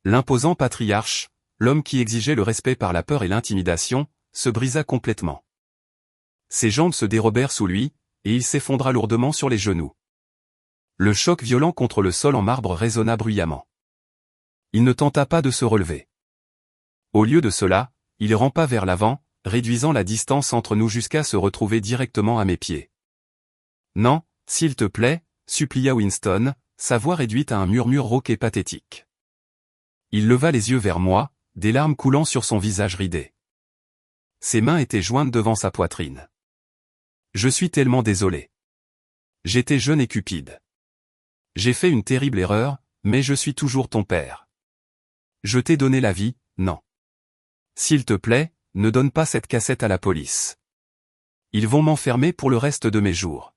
L'imposant patriarche, l'homme qui exigeait le respect par la peur et l'intimidation, se brisa complètement. Ses jambes se dérobèrent sous lui, et il s'effondra lourdement sur les genoux. Le choc violent contre le sol en marbre résonna bruyamment. Il ne tenta pas de se relever. Au lieu de cela, il rampa vers l'avant, réduisant la distance entre nous jusqu'à se retrouver directement à mes pieds. « Non, s'il te plaît », supplia Winston, sa voix réduite à un murmure rauque et pathétique. Il leva les yeux vers moi, des larmes coulant sur son visage ridé. Ses mains étaient jointes devant sa poitrine. « Je suis tellement désolé. J'étais jeune et cupide. J'ai fait une terrible erreur, mais je suis toujours ton père. Je t'ai donné la vie, non. S'il te plaît, ne donne pas cette cassette à la police. Ils vont m'enfermer pour le reste de mes jours.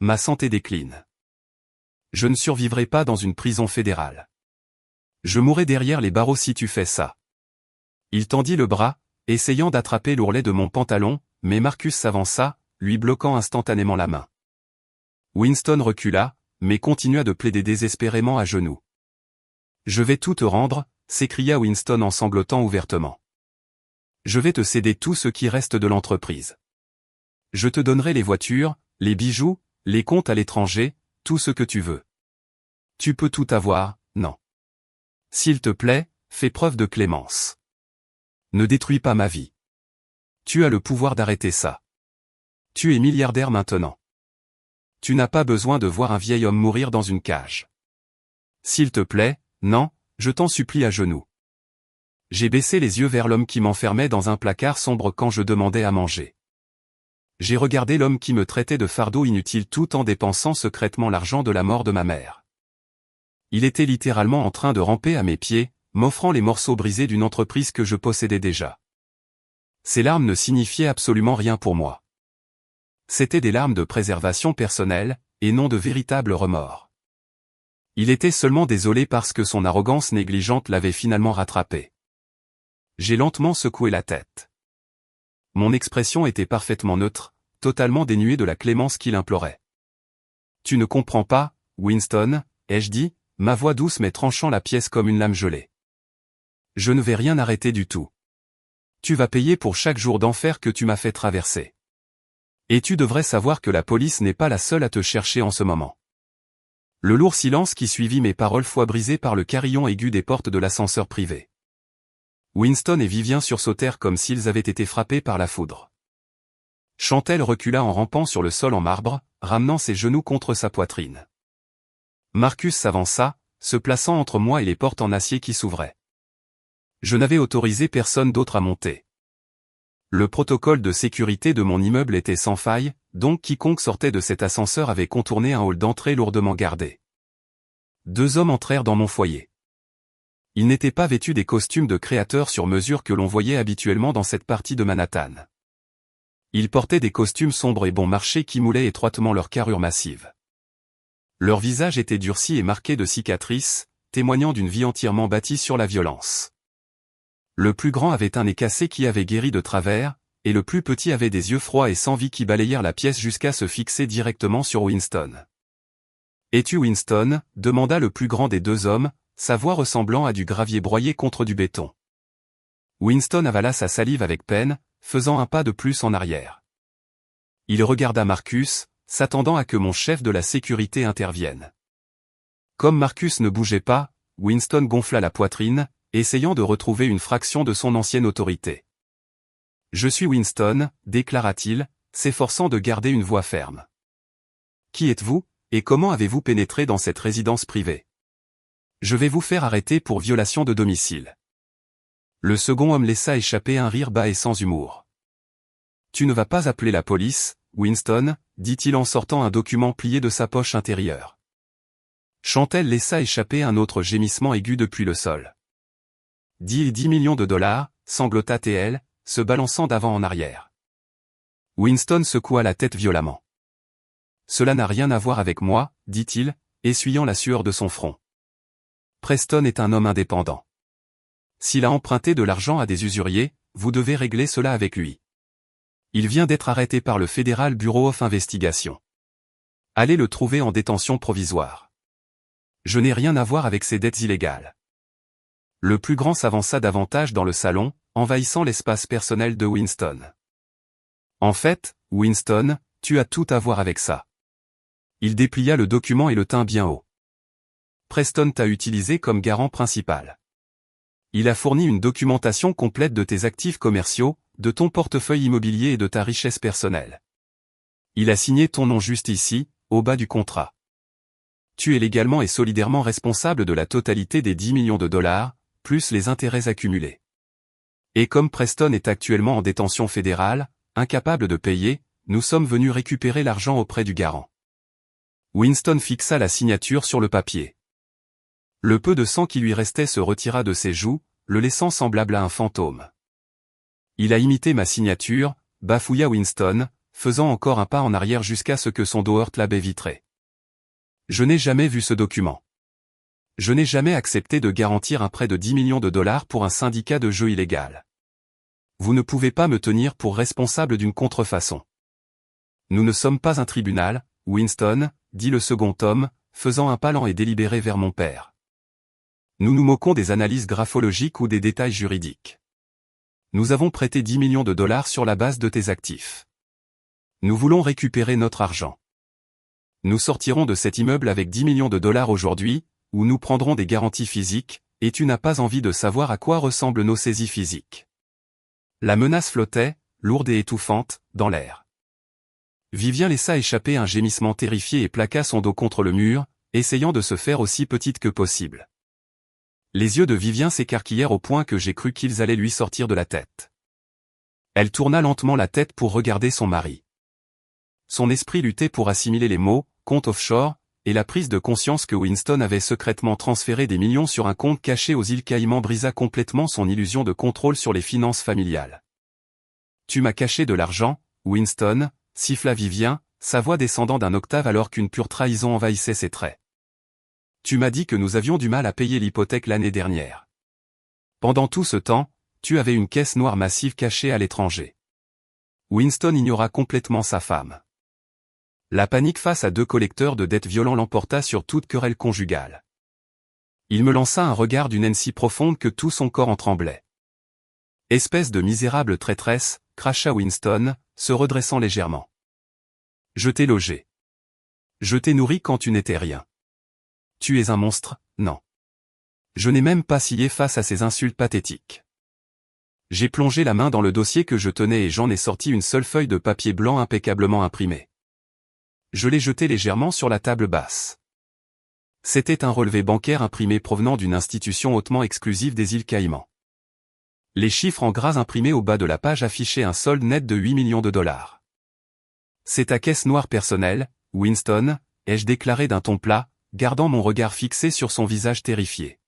Ma santé décline. Je ne survivrai pas dans une prison fédérale. Je mourrai derrière les barreaux si tu fais ça. » Il tendit le bras, essayant d'attraper l'ourlet de mon pantalon, mais Marcus s'avança, lui bloquant instantanément la main. Winston recula, mais continua de plaider désespérément à genoux. « Je vais tout te rendre », s'écria Winston en sanglotant ouvertement. « Je vais te céder tout ce qui reste de l'entreprise. Je te donnerai les voitures, les bijoux, les comptes à l'étranger, tout ce que tu veux. Tu peux tout avoir, non. S'il te plaît, fais preuve de clémence. Ne détruis pas ma vie. Tu as le pouvoir d'arrêter ça. Tu es milliardaire maintenant. Tu n'as pas besoin de voir un vieil homme mourir dans une cage. S'il te plaît, non, je t'en supplie à genoux. » J'ai baissé les yeux vers l'homme qui m'enfermait dans un placard sombre quand je demandais à manger. J'ai regardé l'homme qui me traitait de fardeau inutile tout en dépensant secrètement l'argent de la mort de ma mère. Il était littéralement en train de ramper à mes pieds, m'offrant les morceaux brisés d'une entreprise que je possédais déjà. Ces larmes ne signifiaient absolument rien pour moi. C'étaient des larmes de préservation personnelle, et non de véritables remords. Il était seulement désolé parce que son arrogance négligente l'avait finalement rattrapé. J'ai lentement secoué la tête. Mon expression était parfaitement neutre, totalement dénuée de la clémence qu'il implorait. « Tu ne comprends pas, Winston », ai-je dit, ma voix douce mais tranchant la pièce comme une lame gelée. « Je ne vais rien arrêter du tout. Tu vas payer pour chaque jour d'enfer que tu m'as fait traverser. Et tu devrais savoir que la police n'est pas la seule à te chercher en ce moment. Le lourd silence qui suivit mes paroles fut brisé par le carillon aigu des portes de l'ascenseur privé. Winston et Vivien sursautèrent comme s'ils avaient été frappés par la foudre. Chantelle recula en rampant sur le sol en marbre, ramenant ses genoux contre sa poitrine. Marcus s'avança, se plaçant entre moi et les portes en acier qui s'ouvraient. Je n'avais autorisé personne d'autre à monter. Le protocole de sécurité de mon immeuble était sans faille, donc quiconque sortait de cet ascenseur avait contourné un hall d'entrée lourdement gardé. 2 hommes entrèrent dans mon foyer. Ils n'étaient pas vêtus des costumes de créateurs sur mesure que l'on voyait habituellement dans cette partie de Manhattan. Ils portaient des costumes sombres et bon marché qui moulaient étroitement leur carrure massive. Leur visage était durci et marqué de cicatrices, témoignant d'une vie entièrement bâtie sur la violence. Le plus grand avait un nez cassé qui avait guéri de travers, et le plus petit avait des yeux froids et sans vie qui balayèrent la pièce jusqu'à se fixer directement sur Winston. « Es-tu Winston » demanda le plus grand des 2 hommes, sa voix ressemblant à du gravier broyé contre du béton. Winston avala sa salive avec peine, faisant un pas de plus en arrière. Il regarda Marcus, s'attendant à que mon chef de la sécurité intervienne. Comme Marcus ne bougeait pas, Winston gonfla la poitrine, essayant de retrouver une fraction de son ancienne autorité. « Je suis Winston » déclara-t-il, s'efforçant de garder une voix ferme. « Qui êtes-vous, et comment avez-vous pénétré dans cette résidence privée ? Je vais vous faire arrêter pour violation de domicile. » Le second homme laissa échapper un rire bas et sans humour. « Tu ne vas pas appeler la police, Winston » dit-il en sortant un document plié de sa poche intérieure. Chantelle laissa échapper un autre gémissement aigu depuis le sol. « 10 millions de dollars, sanglota-t-elle, se balançant d'avant en arrière. Winston secoua la tête violemment. « Cela n'a rien à voir avec moi, dit-il, essuyant la sueur de son front. Preston est un homme indépendant. S'il a emprunté de l'argent à des usuriers, vous devez régler cela avec lui. Il vient d'être arrêté par le Federal Bureau of Investigation. Allez le trouver en détention provisoire. Je n'ai rien à voir avec ces dettes illégales. » Le plus grand s'avança davantage dans le salon, envahissant l'espace personnel de Winston. « En fait, Winston, tu as tout à voir avec ça. » Il déplia le document et le tint bien haut. « Preston t'a utilisé comme garant principal. Il a fourni une documentation complète de tes actifs commerciaux, de ton portefeuille immobilier et de ta richesse personnelle. Il a signé ton nom juste ici, au bas du contrat. Tu es légalement et solidairement responsable de la totalité des 10 millions de dollars, plus les intérêts accumulés. Et comme Preston est actuellement en détention fédérale, incapable de payer, nous sommes venus récupérer l'argent auprès du garant. » Winston fixa la signature sur le papier. Le peu de sang qui lui restait se retira de ses joues, le laissant semblable à un fantôme. « Il a imité ma signature » bafouilla Winston, faisant encore un pas en arrière jusqu'à ce que son dos heurte la baie vitrée. « Je n'ai jamais vu ce document. Je n'ai jamais accepté de garantir un prêt de 10 millions de dollars pour un syndicat de jeu illégal. Vous ne pouvez pas me tenir pour responsable d'une contrefaçon. Nous ne sommes pas un tribunal, Winston, dit le second homme, faisant un pas lent et délibéré vers mon père. Nous nous moquons des analyses graphologiques ou des détails juridiques. Nous avons prêté 10 millions de dollars sur la base de tes actifs. Nous voulons récupérer notre argent. Nous sortirons de cet immeuble avec 10 millions de dollars aujourd'hui, ou nous prendrons des garanties physiques, et tu n'as pas envie de savoir à quoi ressemblent nos saisies physiques. » La menace flottait, lourde et étouffante, dans l'air. Vivien laissa échapper un gémissement terrifié et plaqua son dos contre le mur, essayant de se faire aussi petite que possible. Les yeux de Vivien s'écarquillèrent au point que j'ai cru qu'ils allaient lui sortir de la tête. Elle tourna lentement la tête pour regarder son mari. Son esprit luttait pour assimiler les mots « compte offshore » et la prise de conscience que Winston avait secrètement transféré des millions sur un compte caché aux îles Caïmans brisa complètement son illusion de contrôle sur les finances familiales. « Tu m'as caché de l'argent, Winston » siffla Vivien, sa voix descendant d'un octave alors qu'une pure trahison envahissait ses traits. « Tu m'as dit que nous avions du mal à payer l'hypothèque l'année dernière. Pendant tout ce temps, tu avais une caisse noire massive cachée à l'étranger. » Winston ignora complètement sa femme. La panique face à 2 collecteurs de dettes violents l'emporta sur toute querelle conjugale. Il me lança un regard d'une haine si profonde que tout son corps en tremblait. « Espèce de misérable traîtresse » cracha Winston, se redressant légèrement. Je t'ai logé. Je t'ai nourri quand tu n'étais rien. Tu es un monstre, non. Je n'ai même pas scié face à ces insultes pathétiques. J'ai plongé la main dans le dossier que je tenais et j'en ai sorti une seule feuille de papier blanc impeccablement imprimée. Je l'ai jeté légèrement sur la table basse. C'était un relevé bancaire imprimé provenant d'une institution hautement exclusive des îles Caïmans. Les chiffres en gras imprimés au bas de la page affichaient un solde net de 8 millions de dollars. C'est ta caisse noire personnelle, Winston, ai-je déclaré d'un ton plat, gardant mon regard fixé sur son visage terrifié.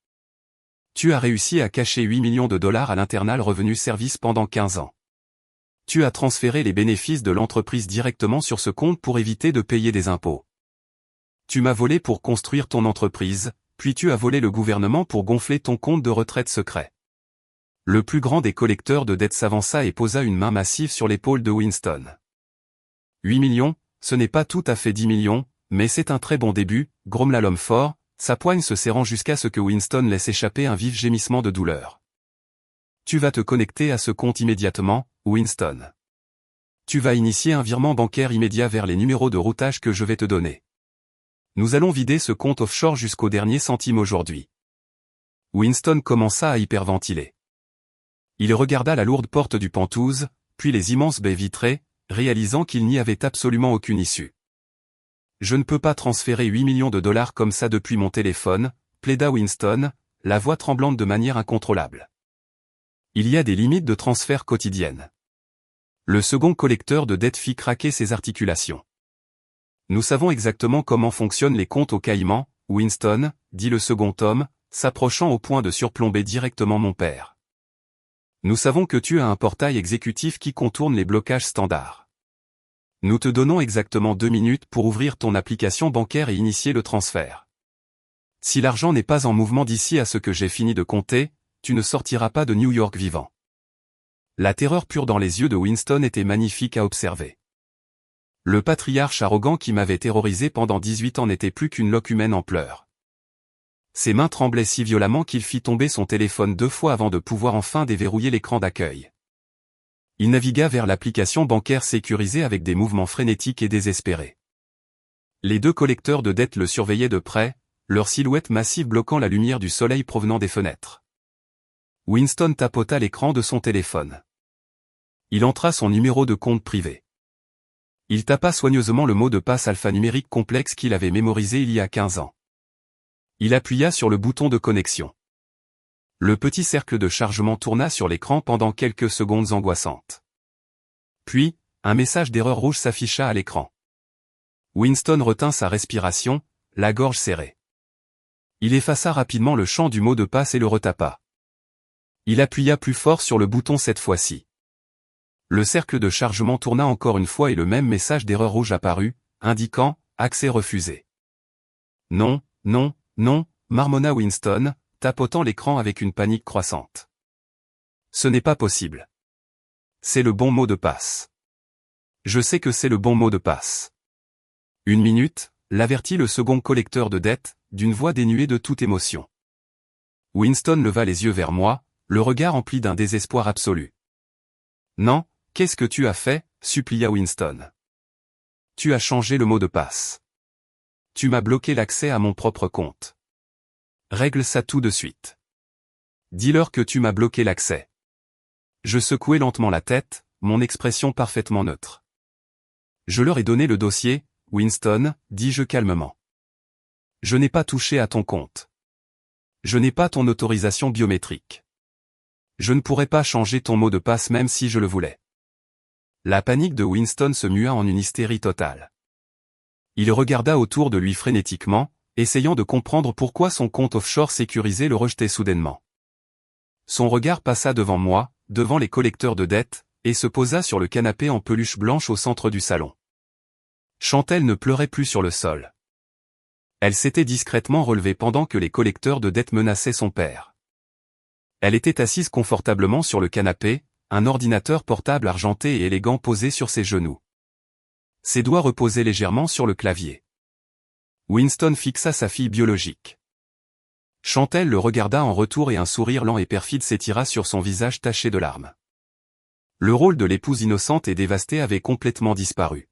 Tu as réussi à cacher 8 millions de dollars à l'Internal Revenue Service pendant 15 ans. Tu as transféré les bénéfices de l'entreprise directement sur ce compte pour éviter de payer des impôts. Tu m'as volé pour construire ton entreprise, puis tu as volé le gouvernement pour gonfler ton compte de retraite secret. Le plus grand des collecteurs de dettes s'avança et posa une main massive sur l'épaule de Winston. 8 millions, ce n'est pas tout à fait 10 millions, mais c'est un très bon début, grommela l'homme fort, sa poigne se serrant jusqu'à ce que Winston laisse échapper un vif gémissement de douleur. Tu vas te connecter à ce compte immédiatement, Winston. Tu vas initier un virement bancaire immédiat vers les numéros de routage que je vais te donner. Nous allons vider ce compte offshore jusqu'au dernier centime aujourd'hui. Winston commença à hyperventiler. Il regarda la lourde porte du Penthouse, puis les immenses baies vitrées, réalisant qu'il n'y avait absolument aucune issue. Je ne peux pas transférer 8 millions de dollars comme ça depuis mon téléphone, plaida Winston, la voix tremblante de manière incontrôlable. Il y a des limites de transfert quotidiennes. Le second collecteur de dettes fit craquer ses articulations. Nous savons exactement comment fonctionnent les comptes aux Caïmans, Winston, dit le second homme, s'approchant au point de surplomber directement mon père. Nous savons que tu as un portail exécutif qui contourne les blocages standards. Nous te donnons exactement 2 minutes pour ouvrir ton application bancaire et initier le transfert. Si l'argent n'est pas en mouvement d'ici à ce que j'ai fini de compter, tu ne sortiras pas de New York vivant. La terreur pure dans les yeux de Winston était magnifique à observer. Le patriarche arrogant qui m'avait terrorisé pendant 18 ans n'était plus qu'une loque humaine en pleurs. Ses mains tremblaient si violemment qu'il fit tomber son téléphone 2 fois avant de pouvoir enfin déverrouiller l'écran d'accueil. Il navigua vers l'application bancaire sécurisée avec des mouvements frénétiques et désespérés. Les 2 collecteurs de dettes le surveillaient de près, leur silhouette massive bloquant la lumière du soleil provenant des fenêtres. Winston tapota l'écran de son téléphone. Il entra son numéro de compte privé. Il tapa soigneusement le mot de passe alphanumérique complexe qu'il avait mémorisé il y a 15 ans. Il appuya sur le bouton de connexion. Le petit cercle de chargement tourna sur l'écran pendant quelques secondes angoissantes. Puis, un message d'erreur rouge s'afficha à l'écran. Winston retint sa respiration, la gorge serrée. Il effaça rapidement le champ du mot de passe et le retapa. Il appuya plus fort sur le bouton cette fois-ci. Le cercle de chargement tourna encore une fois et le même message d'erreur rouge apparut, indiquant « Accès refusé ». Non, non, non, marmonna Winston, tapotant l'écran avec une panique croissante. Ce n'est pas possible. C'est le bon mot de passe. Je sais que c'est le bon mot de passe. 1 minute, l'avertit le second collecteur de dettes, d'une voix dénuée de toute émotion. Winston leva les yeux vers moi, le regard empli d'un désespoir absolu. Non, qu'est-ce que tu as fait, supplia Winston. Tu as changé le mot de passe. Tu m'as bloqué l'accès à mon propre compte. Règle ça tout de suite. Dis-leur que tu m'as bloqué l'accès. Je secouai lentement la tête, mon expression parfaitement neutre. Je leur ai donné le dossier, Winston, dis-je calmement. Je n'ai pas touché à ton compte. Je n'ai pas ton autorisation biométrique. Je ne pourrais pas changer ton mot de passe même si je le voulais. La panique de Winston se mua en une hystérie totale. Il regarda autour de lui frénétiquement, essayant de comprendre pourquoi son compte offshore sécurisé le rejetait soudainement. Son regard passa devant moi, devant les collecteurs de dettes, et se posa sur le canapé en peluche blanche au centre du salon. Chantelle ne pleurait plus sur le sol. Elle s'était discrètement relevée pendant que les collecteurs de dettes menaçaient son père. Elle était assise confortablement sur le canapé, un ordinateur portable argenté et élégant posé sur ses genoux. Ses doigts reposaient légèrement sur le clavier. Winston fixa sa fille biologique. Chantelle le regarda en retour et un sourire lent et perfide s'étira sur son visage taché de larmes. Le rôle de l'épouse innocente et dévastée avait complètement disparu.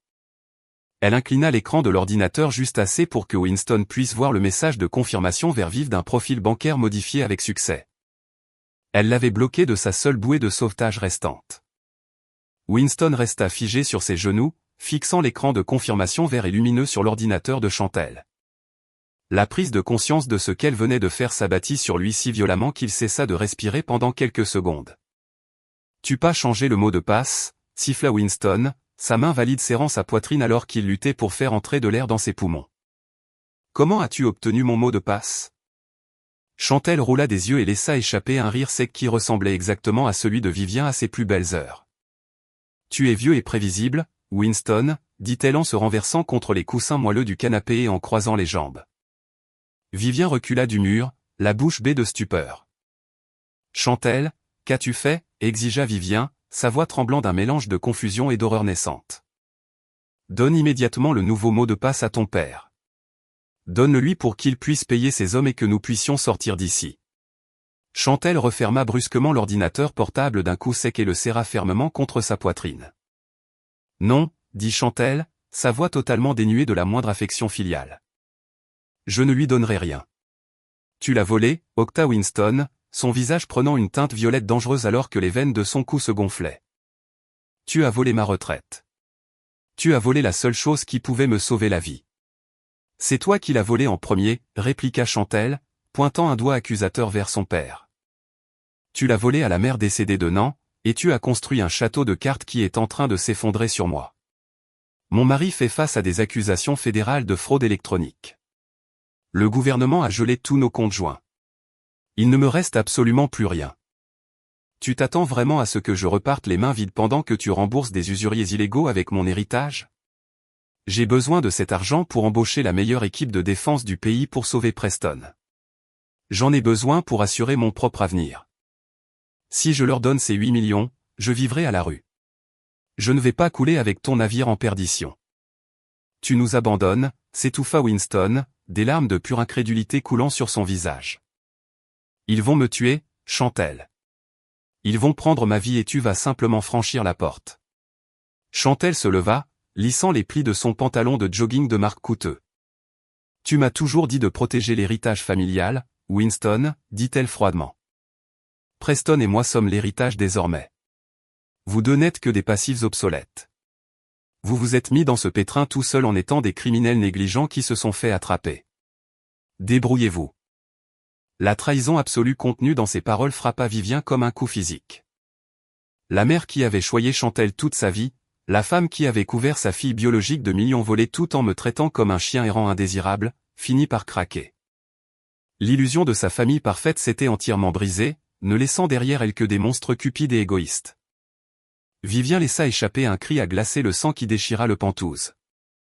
Elle inclina l'écran de l'ordinateur juste assez pour que Winston puisse voir le message de confirmation vers Viv d'un profil bancaire modifié avec succès. Elle l'avait bloqué de sa seule bouée de sauvetage restante. Winston resta figé sur ses genoux, fixant l'écran de confirmation vert et lumineux sur l'ordinateur de Chantelle. La prise de conscience de ce qu'elle venait de faire s'abattit sur lui si violemment qu'il cessa de respirer pendant quelques secondes. « Tu pas changé le mot de passe ?» siffla Winston, sa main valide serrant sa poitrine alors qu'il luttait pour faire entrer de l'air dans ses poumons. « Comment as-tu obtenu mon mot de passe ?» Chantelle roula des yeux et laissa échapper un rire sec qui ressemblait exactement à celui de Vivien à ses plus belles heures. « Tu es vieux et prévisible, Winston, dit-elle en se renversant contre les coussins moelleux du canapé et en croisant les jambes. Vivien recula du mur, la bouche bée de stupeur. « Chantelle, qu'as-tu fait ?» exigea Vivien, sa voix tremblant d'un mélange de confusion et d'horreur naissante. « Donne immédiatement le nouveau mot de passe à ton père. Donne-le-lui pour qu'il puisse payer ses hommes et que nous puissions sortir d'ici. » Chantelle referma brusquement l'ordinateur portable d'un coup sec et le serra fermement contre sa poitrine. « Non, » dit Chantelle, sa voix totalement dénuée de la moindre affection filiale. « Je ne lui donnerai rien. »« Tu l'as volé ?» octa Winston, son visage prenant une teinte violette dangereuse alors que les veines de son cou se gonflaient. « Tu as volé ma retraite. Tu as volé la seule chose qui pouvait me sauver la vie. »« C'est toi qui l'as volé en premier, » répliqua Chantelle, pointant un doigt accusateur vers son père. « Tu l'as volé à la mère décédée de Nan, et tu as construit un château de cartes qui est en train de s'effondrer sur moi. Mon mari fait face à des accusations fédérales de fraude électronique. Le gouvernement a gelé tous nos comptes joints. Il ne me reste absolument plus rien. Tu t'attends vraiment à ce que je reparte les mains vides pendant que tu rembourses des usuriers illégaux avec mon héritage ? J'ai besoin de cet argent pour embaucher la meilleure équipe de défense du pays pour sauver Preston. J'en ai besoin pour assurer mon propre avenir. Si je leur donne ces 8 millions, je vivrai à la rue. Je ne vais pas couler avec ton navire en perdition. Tu nous abandonnes, » s'étouffa Winston, des larmes de pure incrédulité coulant sur son visage. Ils vont me tuer, Chantelle. Ils vont prendre ma vie et tu vas simplement franchir la porte. Chantelle se leva, lissant les plis de son pantalon de jogging de marque coûteux. Tu m'as toujours dit de protéger l'héritage familial, Winston, dit-elle froidement. Preston et moi sommes l'héritage désormais. Vous deux n'êtes que des passifs obsolètes. Vous vous êtes mis dans ce pétrin tout seul en étant des criminels négligents qui se sont fait attraper. Débrouillez-vous. La trahison absolue contenue dans ces paroles frappa Vivien comme un coup physique. La mère qui avait choyé Chantelle toute sa vie, la femme qui avait couvert sa fille biologique de millions volés tout en me traitant comme un chien errant indésirable, finit par craquer. L'illusion de sa famille parfaite s'était entièrement brisée, ne laissant derrière elle que des monstres cupides et égoïstes. Vivien laissa échapper un cri à glacer le sang qui déchira le pantouse.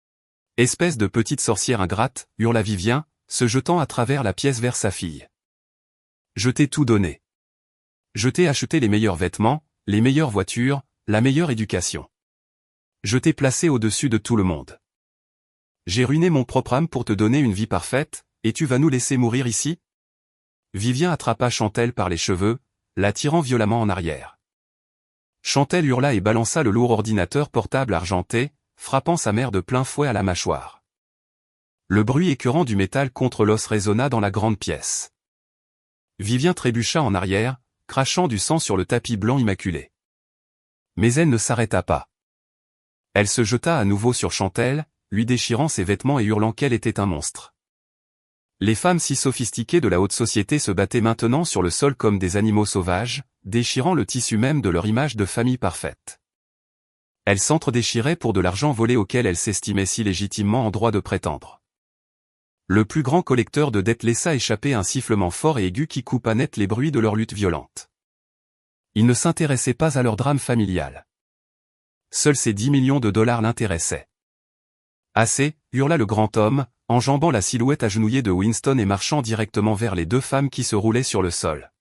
« Espèce de petite sorcière ingrate » hurla Vivien, se jetant à travers la pièce vers sa fille. « Je t'ai tout donné. Je t'ai acheté les meilleurs vêtements, les meilleures voitures, la meilleure éducation. Je t'ai placé au-dessus de tout le monde. J'ai ruiné mon propre âme pour te donner une vie parfaite, et tu vas nous laisser mourir ici ?» Vivien attrapa Chantelle par les cheveux, la tirant violemment en arrière. Chantelle hurla et balança le lourd ordinateur portable argenté, frappant sa mère de plein fouet à la mâchoire. Le bruit écœurant du métal contre l'os résonna dans la grande pièce. Vivien trébucha en arrière, crachant du sang sur le tapis blanc immaculé. Mais elle ne s'arrêta pas. Elle se jeta à nouveau sur Chantelle, lui déchirant ses vêtements et hurlant qu'elle était un monstre. Les femmes si sophistiquées de la haute société se battaient maintenant sur le sol comme des animaux sauvages, déchirant le tissu même de leur image de famille parfaite. Elles s'entre-déchiraient pour de l'argent volé auquel elles s'estimaient si légitimement en droit de prétendre. Le plus grand collecteur de dettes laissa échapper un sifflement fort et aigu qui coupa net les bruits de leur lutte violente. Il ne s'intéressait pas à leur drame familial. Seuls ces 10 millions de dollars l'intéressaient. « Assez » hurla le grand homme, enjambant la silhouette agenouillée de Winston et marchant directement vers les deux femmes qui se roulaient sur le sol.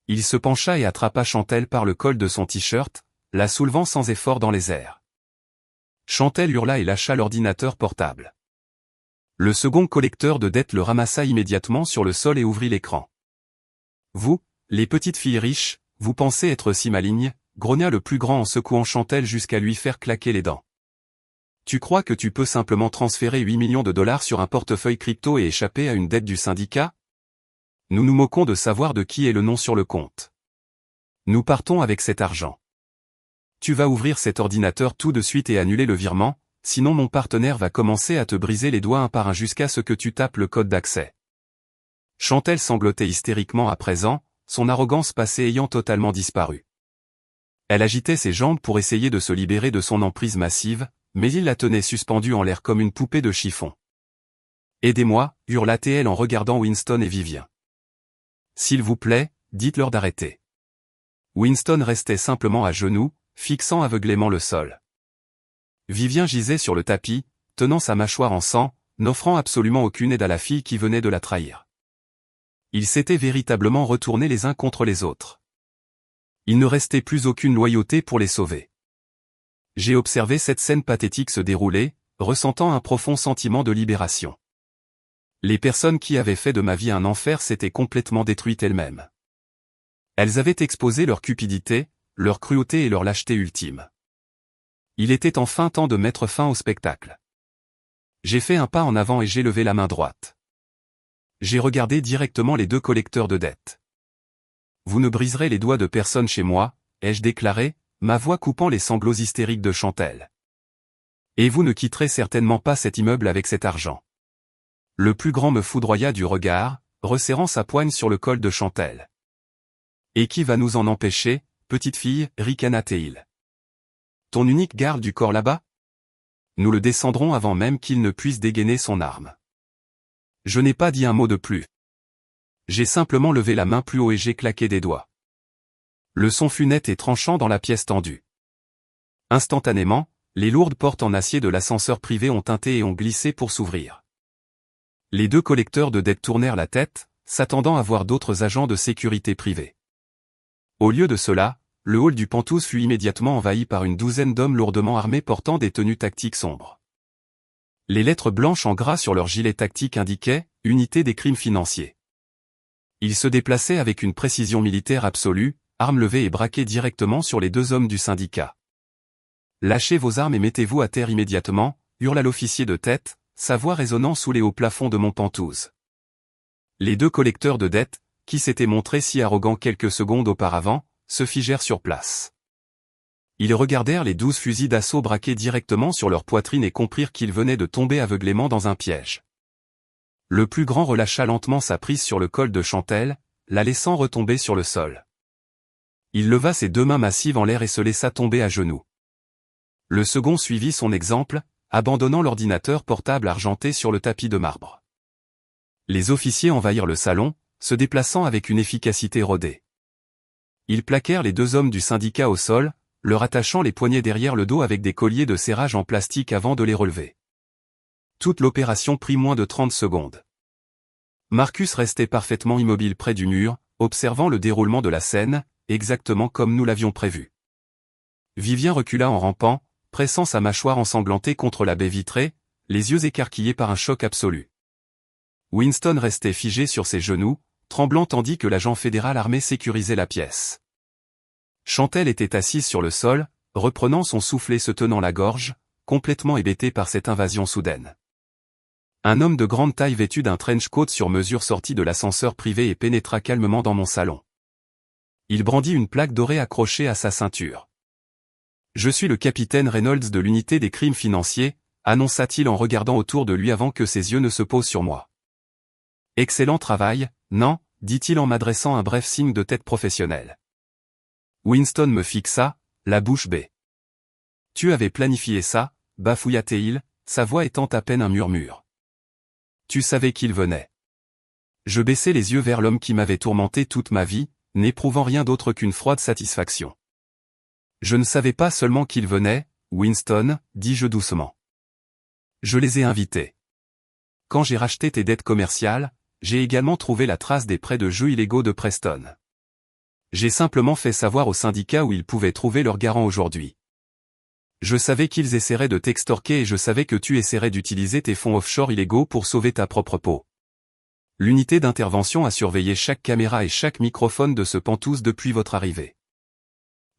Il se pencha et attrapa Chantelle par le col de son t-shirt, la soulevant sans effort dans les airs. Chantelle hurla et lâcha l'ordinateur portable. Le second collecteur de dettes le ramassa immédiatement sur le sol et ouvrit l'écran. « Vous, les petites filles riches, vous pensez être si malignes » grogna le plus grand en secouant Chantelle jusqu'à lui faire claquer les dents. « Tu crois que tu peux simplement transférer 8 millions de dollars sur un portefeuille crypto et échapper à une dette du syndicat? Nous nous moquons de savoir de qui est le nom sur le compte. Nous partons avec cet argent. Tu vas ouvrir cet ordinateur tout de suite et annuler le virement, sinon mon partenaire va commencer à te briser les doigts un par un jusqu'à ce que tu tapes le code d'accès. Chantelle sanglotait hystériquement à présent, son arrogance passée ayant totalement disparu. Elle agitait ses jambes pour essayer de se libérer de son emprise massive, mais il la tenait suspendue en l'air comme une poupée de chiffon. « Aidez-moi » hurla-t-elle en regardant Winston et Vivien. « S'il vous plaît, dites-leur d'arrêter. » Winston restait simplement à genoux, fixant aveuglément le sol. Vivien gisait sur le tapis, tenant sa mâchoire en sang, n'offrant absolument aucune aide à la fille qui venait de la trahir. Ils s'étaient véritablement retournés les uns contre les autres. Il ne restait plus aucune loyauté pour les sauver. J'ai observé cette scène pathétique se dérouler, ressentant un profond sentiment de libération. Les personnes qui avaient fait de ma vie un enfer s'étaient complètement détruites elles-mêmes. Elles avaient exposé leur cupidité, leur cruauté et leur lâcheté ultime. Il était enfin temps de mettre fin au spectacle. J'ai fait un pas en avant et j'ai levé la main droite. J'ai regardé directement les deux collecteurs de dettes. Vous ne briserez les doigts de personne chez moi, ai-je déclaré, ma voix coupant les sanglots hystériques de Chantelle. Et vous ne quitterez certainement pas cet immeuble avec cet argent. Le plus grand me foudroya du regard, resserrant sa poigne sur le col de Chantelle. Et qui va nous en empêcher, petite fille, ricana-t-il. Ton unique garde du corps là-bas? Nous le descendrons avant même qu'il ne puisse dégainer son arme. Je n'ai pas dit un mot de plus. J'ai simplement levé la main plus haut et j'ai claqué des doigts. Le son fut net et tranchant dans la pièce tendue. Instantanément, les lourdes portes en acier de l'ascenseur privé ont tinté et ont glissé pour s'ouvrir. Les deux collecteurs de dettes tournèrent la tête, s'attendant à voir d'autres agents de sécurité privée. Au lieu de cela, le hall du Penthouse fut immédiatement envahi par une douzaine d'hommes lourdement armés portant des tenues tactiques sombres. Les lettres blanches en gras sur leurs gilets tactiques indiquaient « Unité des crimes financiers ». Ils se déplaçaient avec une précision militaire absolue, armes levées et braquées directement sur les deux hommes du syndicat. « Lâchez vos armes et mettez-vous à terre immédiatement », hurla l'officier de tête, sa voix résonnant sous les hauts plafonds de mon Penthouse. Les deux collecteurs de dettes, qui s'étaient montrés si arrogants quelques secondes auparavant, se figèrent sur place. Ils regardèrent les 12 fusils d'assaut braqués directement sur leur poitrine et comprirent qu'ils venaient de tomber aveuglément dans un piège. Le plus grand relâcha lentement sa prise sur le col de Chantelle, la laissant retomber sur le sol. Il leva ses deux mains massives en l'air et se laissa tomber à genoux. Le second suivit son exemple, abandonnant l'ordinateur portable argenté sur le tapis de marbre. Les officiers envahirent le salon, se déplaçant avec une efficacité rodée. Ils plaquèrent les deux hommes du syndicat au sol, leur attachant les poignets derrière le dos avec des colliers de serrage en plastique avant de les relever. Toute l'opération prit moins de 30 secondes. Marcus restait parfaitement immobile près du mur, observant le déroulement de la scène, exactement comme nous l'avions prévu. Vivien recula en rampant, pressant sa mâchoire ensanglantée contre la baie vitrée, les yeux écarquillés par un choc absolu. Winston restait figé sur ses genoux, tremblant tandis que l'agent fédéral armé sécurisait la pièce. Chantelle était assise sur le sol, reprenant son souffle et se tenant la gorge, complètement hébétée par cette invasion soudaine. Un homme de grande taille vêtu d'un trench coat sur mesure sortit de l'ascenseur privé et pénétra calmement dans mon salon. Il brandit une plaque dorée accrochée à sa ceinture. « Je suis le capitaine Reynolds de l'unité des crimes financiers », annonça-t-il en regardant autour de lui avant que ses yeux ne se posent sur moi. « Excellent travail, non ?» dit-il en m'adressant un bref signe de tête professionnel. Winston me fixa, la bouche bée. « Tu avais planifié ça ?» bafouilla-t-il, sa voix étant à peine un murmure. « Tu savais qu'il venait. » Je baissai les yeux vers l'homme qui m'avait tourmenté toute ma vie, n'éprouvant rien d'autre qu'une froide satisfaction. « Je ne savais pas seulement qu'il venait, Winston, dis-je doucement. Je les ai invités. Quand j'ai racheté tes dettes commerciales, j'ai également trouvé la trace des prêts de jeux illégaux de Preston. J'ai simplement fait savoir au syndicat où ils pouvaient trouver leur garant aujourd'hui. Je savais qu'ils essaieraient de t'extorquer et je savais que tu essaierais d'utiliser tes fonds offshore illégaux pour sauver ta propre peau. L'unité d'intervention a surveillé chaque caméra et chaque microphone de ce Penthouse depuis votre arrivée.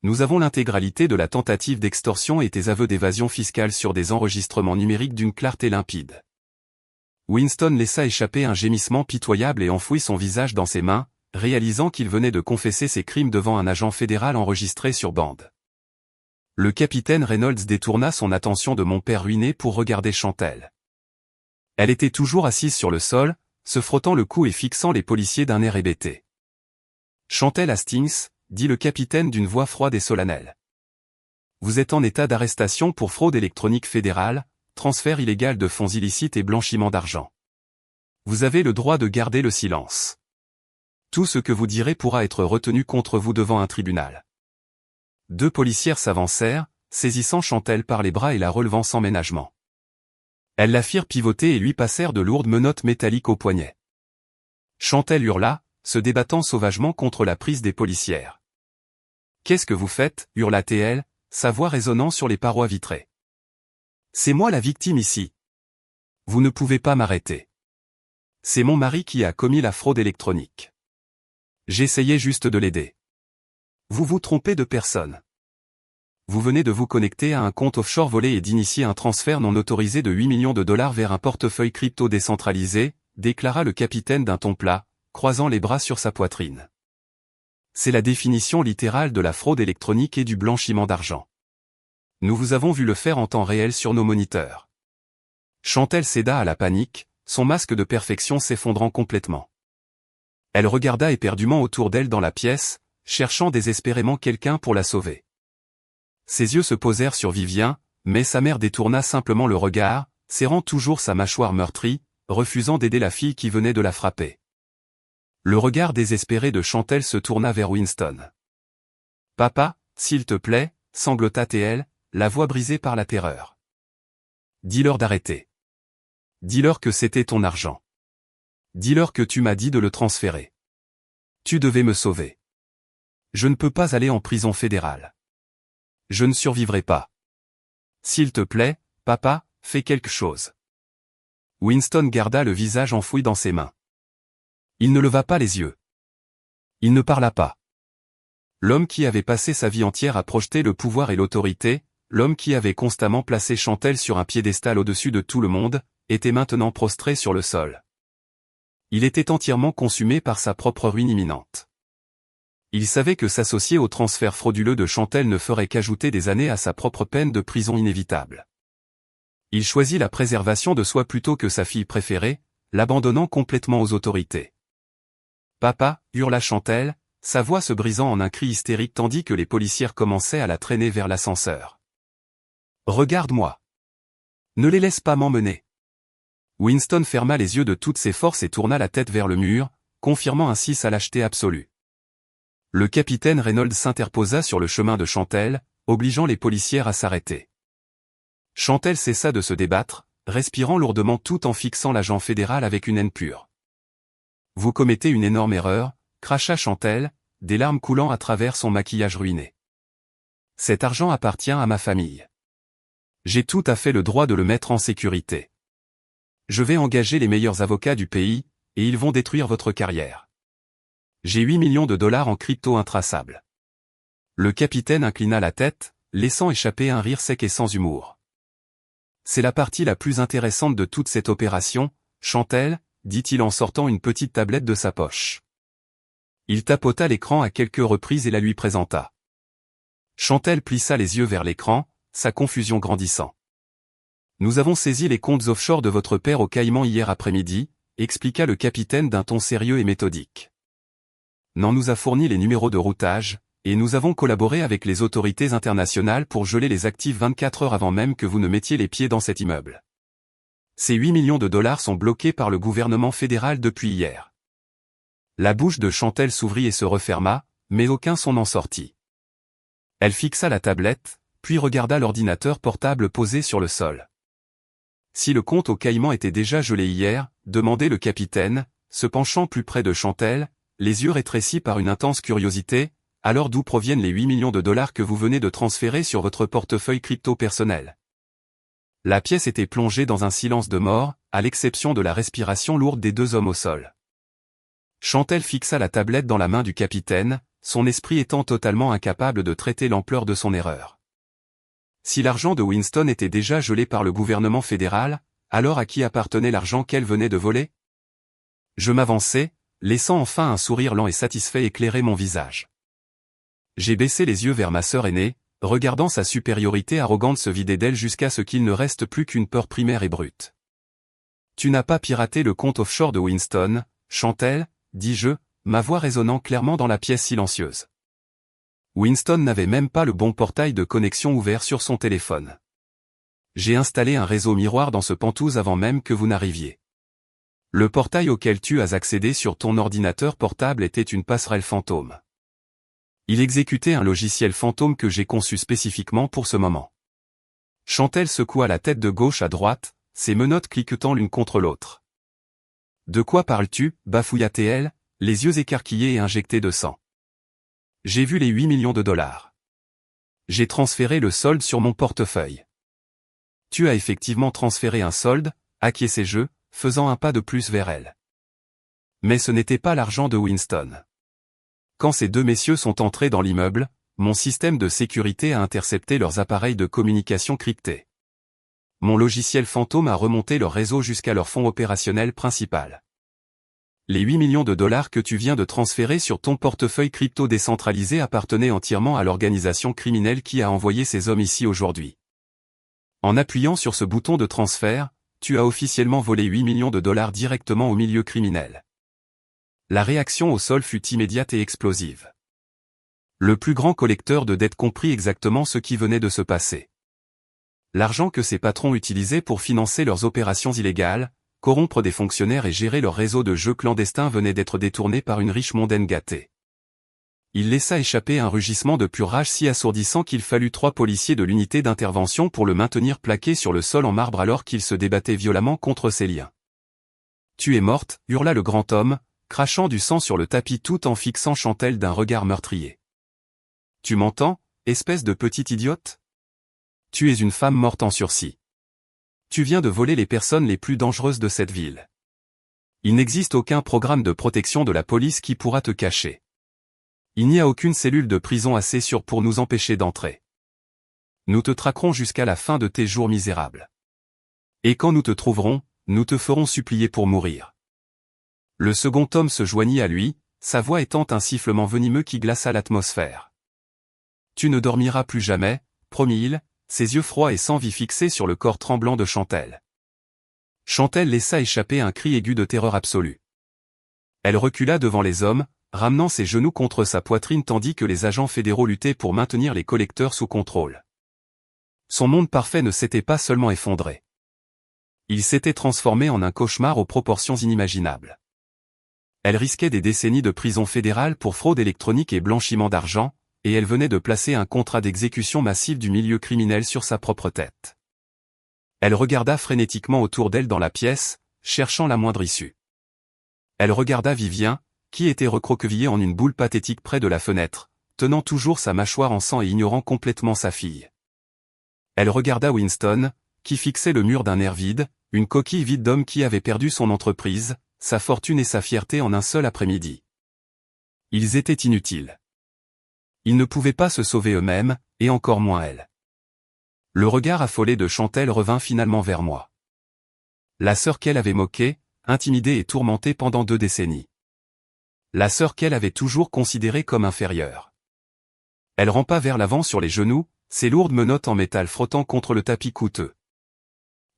Nous avons l'intégralité de la tentative d'extorsion et tes aveux d'évasion fiscale sur des enregistrements numériques d'une clarté limpide. Winston laissa échapper un gémissement pitoyable et enfouit son visage dans ses mains, réalisant qu'il venait de confesser ses crimes devant un agent fédéral enregistré sur bande. Le capitaine Reynolds détourna son attention de mon père ruiné pour regarder Chantelle. Elle était toujours assise sur le sol, se frottant le cou et fixant les policiers d'un air hébété. « Chantelle Hastings », dit le capitaine d'une voix froide et solennelle. « Vous êtes en état d'arrestation pour fraude électronique fédérale, transfert illégal de fonds illicites et blanchiment d'argent. Vous avez le droit de garder le silence. Tout ce que vous direz pourra être retenu contre vous devant un tribunal. » Deux policières s'avancèrent, saisissant Chantelle par les bras et la relevant sans ménagement. Elles la firent pivoter et lui passèrent de lourdes menottes métalliques au poignet. Chantelle hurla, se débattant sauvagement contre la prise des policières. « Qu'est-ce que vous faites » hurla-t-elle, sa voix résonnant sur les parois vitrées. « C'est moi la victime ici. Vous ne pouvez pas m'arrêter. C'est mon mari qui a commis la fraude électronique. J'essayais juste de l'aider. Vous vous trompez de personne. Vous venez de vous connecter à un compte offshore volé et d'initier un transfert non autorisé de 8 millions de dollars vers un portefeuille crypto décentralisé, déclara le capitaine d'un ton plat, croisant les bras sur sa poitrine. C'est la définition littérale de la fraude électronique et du blanchiment d'argent. Nous vous avons vu le faire en temps réel sur nos moniteurs. Chantelle céda à la panique, son masque de perfection s'effondrant complètement. Elle regarda éperdument autour d'elle dans la pièce, cherchant désespérément quelqu'un pour la sauver. Ses yeux se posèrent sur Vivien, mais sa mère détourna simplement le regard, serrant toujours sa mâchoire meurtrie, refusant d'aider la fille qui venait de la frapper. Le regard désespéré de Chantelle se tourna vers Winston. « Papa, s'il te plaît » sanglota-t-elle, la voix brisée par la terreur. « Dis-leur d'arrêter. Dis-leur que c'était ton argent. Dis-leur que tu m'as dit de le transférer. Tu devais me sauver. Je ne peux pas aller en prison fédérale. Je ne survivrai pas. S'il te plaît, papa, fais quelque chose. » Winston garda le visage enfoui dans ses mains. Il ne leva pas les yeux. Il ne parla pas. L'homme qui avait passé sa vie entière à projeter le pouvoir et l'autorité, l'homme qui avait constamment placé Chantelle sur un piédestal au-dessus de tout le monde, était maintenant prostré sur le sol. Il était entièrement consumé par sa propre ruine imminente. Il savait que s'associer au transfert frauduleux de Chantelle ne ferait qu'ajouter des années à sa propre peine de prison inévitable. Il choisit la préservation de soi plutôt que sa fille préférée, l'abandonnant complètement aux autorités. « Papa » hurla Chantelle, sa voix se brisant en un cri hystérique tandis que les policières commençaient à la traîner vers l'ascenseur. « Regarde-moi. Ne les laisse pas m'emmener. » Winston ferma les yeux de toutes ses forces et tourna la tête vers le mur, confirmant ainsi sa lâcheté absolue. Le capitaine Reynolds s'interposa sur le chemin de Chantelle, obligeant les policières à s'arrêter. Chantelle cessa de se débattre, respirant lourdement tout en fixant l'agent fédéral avec une haine pure. « Vous commettez une énorme erreur » cracha Chantelle, des larmes coulant à travers son maquillage ruiné. « Cet argent appartient à ma famille. J'ai tout à fait le droit de le mettre en sécurité. Je vais engager les meilleurs avocats du pays, et ils vont détruire votre carrière. J'ai 8 millions de dollars en crypto intraçable. » Le capitaine inclina la tête, laissant échapper un rire sec et sans humour. « C'est la partie la plus intéressante de toute cette opération, Chantelle, » dit-il en sortant une petite tablette de sa poche. Il tapota l'écran à quelques reprises et la lui présenta. Chantelle plissa les yeux vers l'écran, sa confusion grandissant. « Nous avons saisi les comptes offshore de votre père au Caïmans hier après-midi, » expliqua le capitaine d'un ton sérieux et méthodique. Nan nous a fourni les numéros de routage, et nous avons collaboré avec les autorités internationales pour geler les actifs 24 heures avant même que vous ne mettiez les pieds dans cet immeuble. Ces 8 millions de dollars sont bloqués par le gouvernement fédéral depuis hier. La bouche de Chantelle s'ouvrit et se referma, mais aucun son n'en sortit. Elle fixa la tablette, puis regarda l'ordinateur portable posé sur le sol. Si le compte au Caïmans était déjà gelé hier, demandait le capitaine, se penchant plus près de Chantelle, les yeux rétrécis par une intense curiosité, alors d'où proviennent les 8 millions de dollars que vous venez de transférer sur votre portefeuille crypto personnel? La pièce était plongée dans un silence de mort, à l'exception de la respiration lourde des deux hommes au sol. Chantelle fixa la tablette dans la main du capitaine, son esprit étant totalement incapable de traiter l'ampleur de son erreur. Si l'argent de Winston était déjà gelé par le gouvernement fédéral, alors à qui appartenait l'argent qu'elle venait de voler? Je m'avançai, laissant enfin un sourire lent et satisfait éclairer mon visage. J'ai baissé les yeux vers ma sœur aînée, regardant sa supériorité arrogante se vider d'elle jusqu'à ce qu'il ne reste plus qu'une peur primaire et brute. « Tu n'as pas piraté le compte offshore de Winston, Chantelle ?» dis-je, ma voix résonnant clairement dans la pièce silencieuse. Winston n'avait même pas le bon portail de connexion ouvert sur son téléphone. J'ai installé un réseau miroir dans ce Penthouse avant même que vous n'arriviez. Le portail auquel tu as accédé sur ton ordinateur portable était une passerelle fantôme. Il exécutait un logiciel fantôme que j'ai conçu spécifiquement pour ce moment. Chantelle secoua la tête de gauche à droite, ses menottes cliquetant l'une contre l'autre. « De quoi parles-tu » bafouilla-t-elle, les yeux écarquillés et injectés de sang. J'ai vu les 8 millions de dollars. J'ai transféré le solde sur mon portefeuille. Tu as effectivement transféré un solde, acquiesçai-je, faisant un pas de plus vers elle. Mais ce n'était pas l'argent de Winston. Quand ces deux messieurs sont entrés dans l'immeuble, mon système de sécurité a intercepté leurs appareils de communication cryptés. Mon logiciel fantôme a remonté leur réseau jusqu'à leur fonds opérationnel principal. Les 8 millions de dollars que tu viens de transférer sur ton portefeuille crypto décentralisé appartenaient entièrement à l'organisation criminelle qui a envoyé ces hommes ici aujourd'hui. En appuyant sur ce bouton de transfert, tu as officiellement volé 8 millions de dollars directement au milieu criminel. La réaction au sol fut immédiate et explosive. Le plus grand collecteur de dettes comprit exactement ce qui venait de se passer. L'argent que ses patrons utilisaient pour financer leurs opérations illégales, corrompre des fonctionnaires et gérer leur réseau de jeux clandestins venait d'être détourné par une riche mondaine gâtée. Il laissa échapper un rugissement de pure rage si assourdissant qu'il fallut 3 policiers de l'unité d'intervention pour le maintenir plaqué sur le sol en marbre alors qu'il se débattait violemment contre ses liens. « Tu es morte » hurla le grand homme, crachant du sang sur le tapis tout en fixant Chantelle d'un regard meurtrier. « Tu m'entends, espèce de petite idiote ? Tu es une femme morte en sursis. Tu viens de voler les personnes les plus dangereuses de cette ville. Il n'existe aucun programme de protection de la police qui pourra te cacher. Il n'y a aucune cellule de prison assez sûre pour nous empêcher d'entrer. Nous te traquerons jusqu'à la fin de tes jours misérables. Et quand nous te trouverons, nous te ferons supplier pour mourir. » Le second homme se joignit à lui, sa voix étant un sifflement venimeux qui glaça l'atmosphère. « Tu ne dormiras plus jamais, promit-il, ses yeux froids et sans vie fixés sur le corps tremblant de Chantelle. Chantelle laissa échapper un cri aigu de terreur absolue. Elle recula devant les hommes, ramenant ses genoux contre sa poitrine tandis que les agents fédéraux luttaient pour maintenir les collecteurs sous contrôle. Son monde parfait ne s'était pas seulement effondré. Il s'était transformé en un cauchemar aux proportions inimaginables. Elle risquait des décennies de prison fédérale pour fraude électronique et blanchiment d'argent, et elle venait de placer un contrat d'exécution massive du milieu criminel sur sa propre tête. Elle regarda frénétiquement autour d'elle dans la pièce, cherchant la moindre issue. Elle regarda Vivien, qui était recroquevillé en une boule pathétique près de la fenêtre, tenant toujours sa mâchoire en sang et ignorant complètement sa fille. Elle regarda Winston, qui fixait le mur d'un air vide, une coquille vide d'homme qui avait perdu son entreprise, sa fortune et sa fierté en un seul après-midi. Ils étaient inutiles. Ils ne pouvaient pas se sauver eux-mêmes, et encore moins elle. Le regard affolé de Chantelle revint finalement vers moi. La sœur qu'elle avait moquée, intimidée et tourmentée pendant 2 décennies. La sœur qu'elle avait toujours considérée comme inférieure. Elle rampa vers l'avant sur les genoux, ses lourdes menottes en métal frottant contre le tapis coûteux.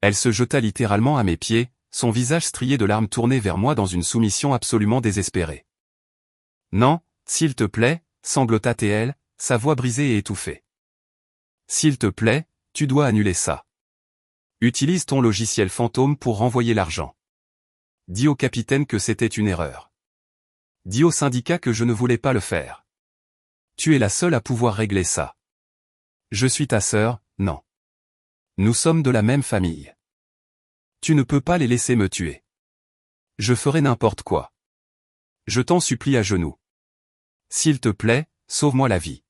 Elle se jeta littéralement à mes pieds, son visage strié de larmes tourné vers moi dans une soumission absolument désespérée. « Non, s'il te plaît » sanglota-t-elle, sa voix brisée et étouffée. « S'il te plaît, tu dois annuler ça. Utilise ton logiciel fantôme pour renvoyer l'argent. Dis au capitaine que c'était une erreur. Dis au syndicat que je ne voulais pas le faire. Tu es la seule à pouvoir régler ça. Je suis ta sœur, non. Nous sommes de la même famille. Tu ne peux pas les laisser me tuer. Je ferai n'importe quoi. Je t'en supplie à genoux. S'il te plaît, sauve-moi la vie.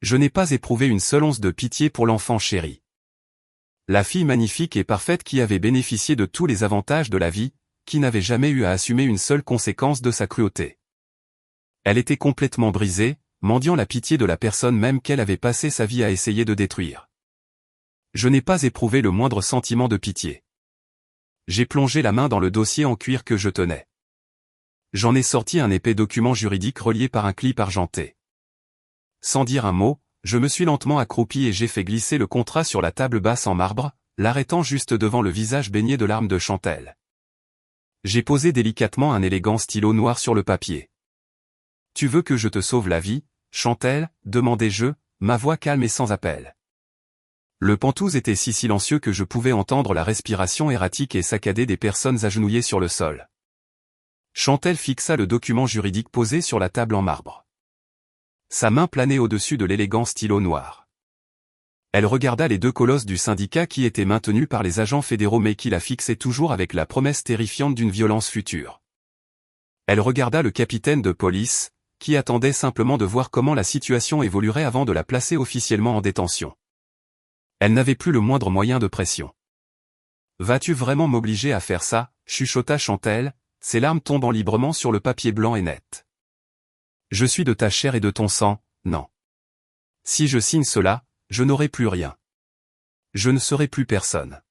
Je n'ai pas éprouvé une seule once de pitié pour l'enfant chéri. La fille magnifique et parfaite qui avait bénéficié de tous les avantages de la vie, qui n'avait jamais eu à assumer une seule conséquence de sa cruauté. Elle était complètement brisée, mendiant la pitié de la personne même qu'elle avait passé sa vie à essayer de détruire. Je n'ai pas éprouvé le moindre sentiment de pitié. J'ai plongé la main dans le dossier en cuir que je tenais. J'en ai sorti un épais document juridique relié par un clip argenté. Sans dire un mot, je me suis lentement accroupi et j'ai fait glisser le contrat sur la table basse en marbre, l'arrêtant juste devant le visage baigné de larmes de Chantelle. J'ai posé délicatement un élégant stylo noir sur le papier. « Tu veux que je te sauve la vie, Chantelle ?» demandai-je, ma voix calme et sans appel. Le Pentouse était si silencieux que je pouvais entendre la respiration erratique et saccadée des personnes agenouillées sur le sol. Chantelle fixa le document juridique posé sur la table en marbre. Sa main planait au-dessus de l'élégant stylo noir. Elle regarda les deux colosses du syndicat qui étaient maintenus par les agents fédéraux mais qui la fixaient toujours avec la promesse terrifiante d'une violence future. Elle regarda le capitaine de police, qui attendait simplement de voir comment la situation évoluerait avant de la placer officiellement en détention. Elle n'avait plus le moindre moyen de pression. « Vas-tu vraiment m'obliger à faire ça ?» chuchota Chantelle, ses larmes tombant librement sur le papier blanc et net. « Je suis de ta chair et de ton sang, non. Si je signe cela, je n'aurai plus rien. Je ne serai plus personne. »«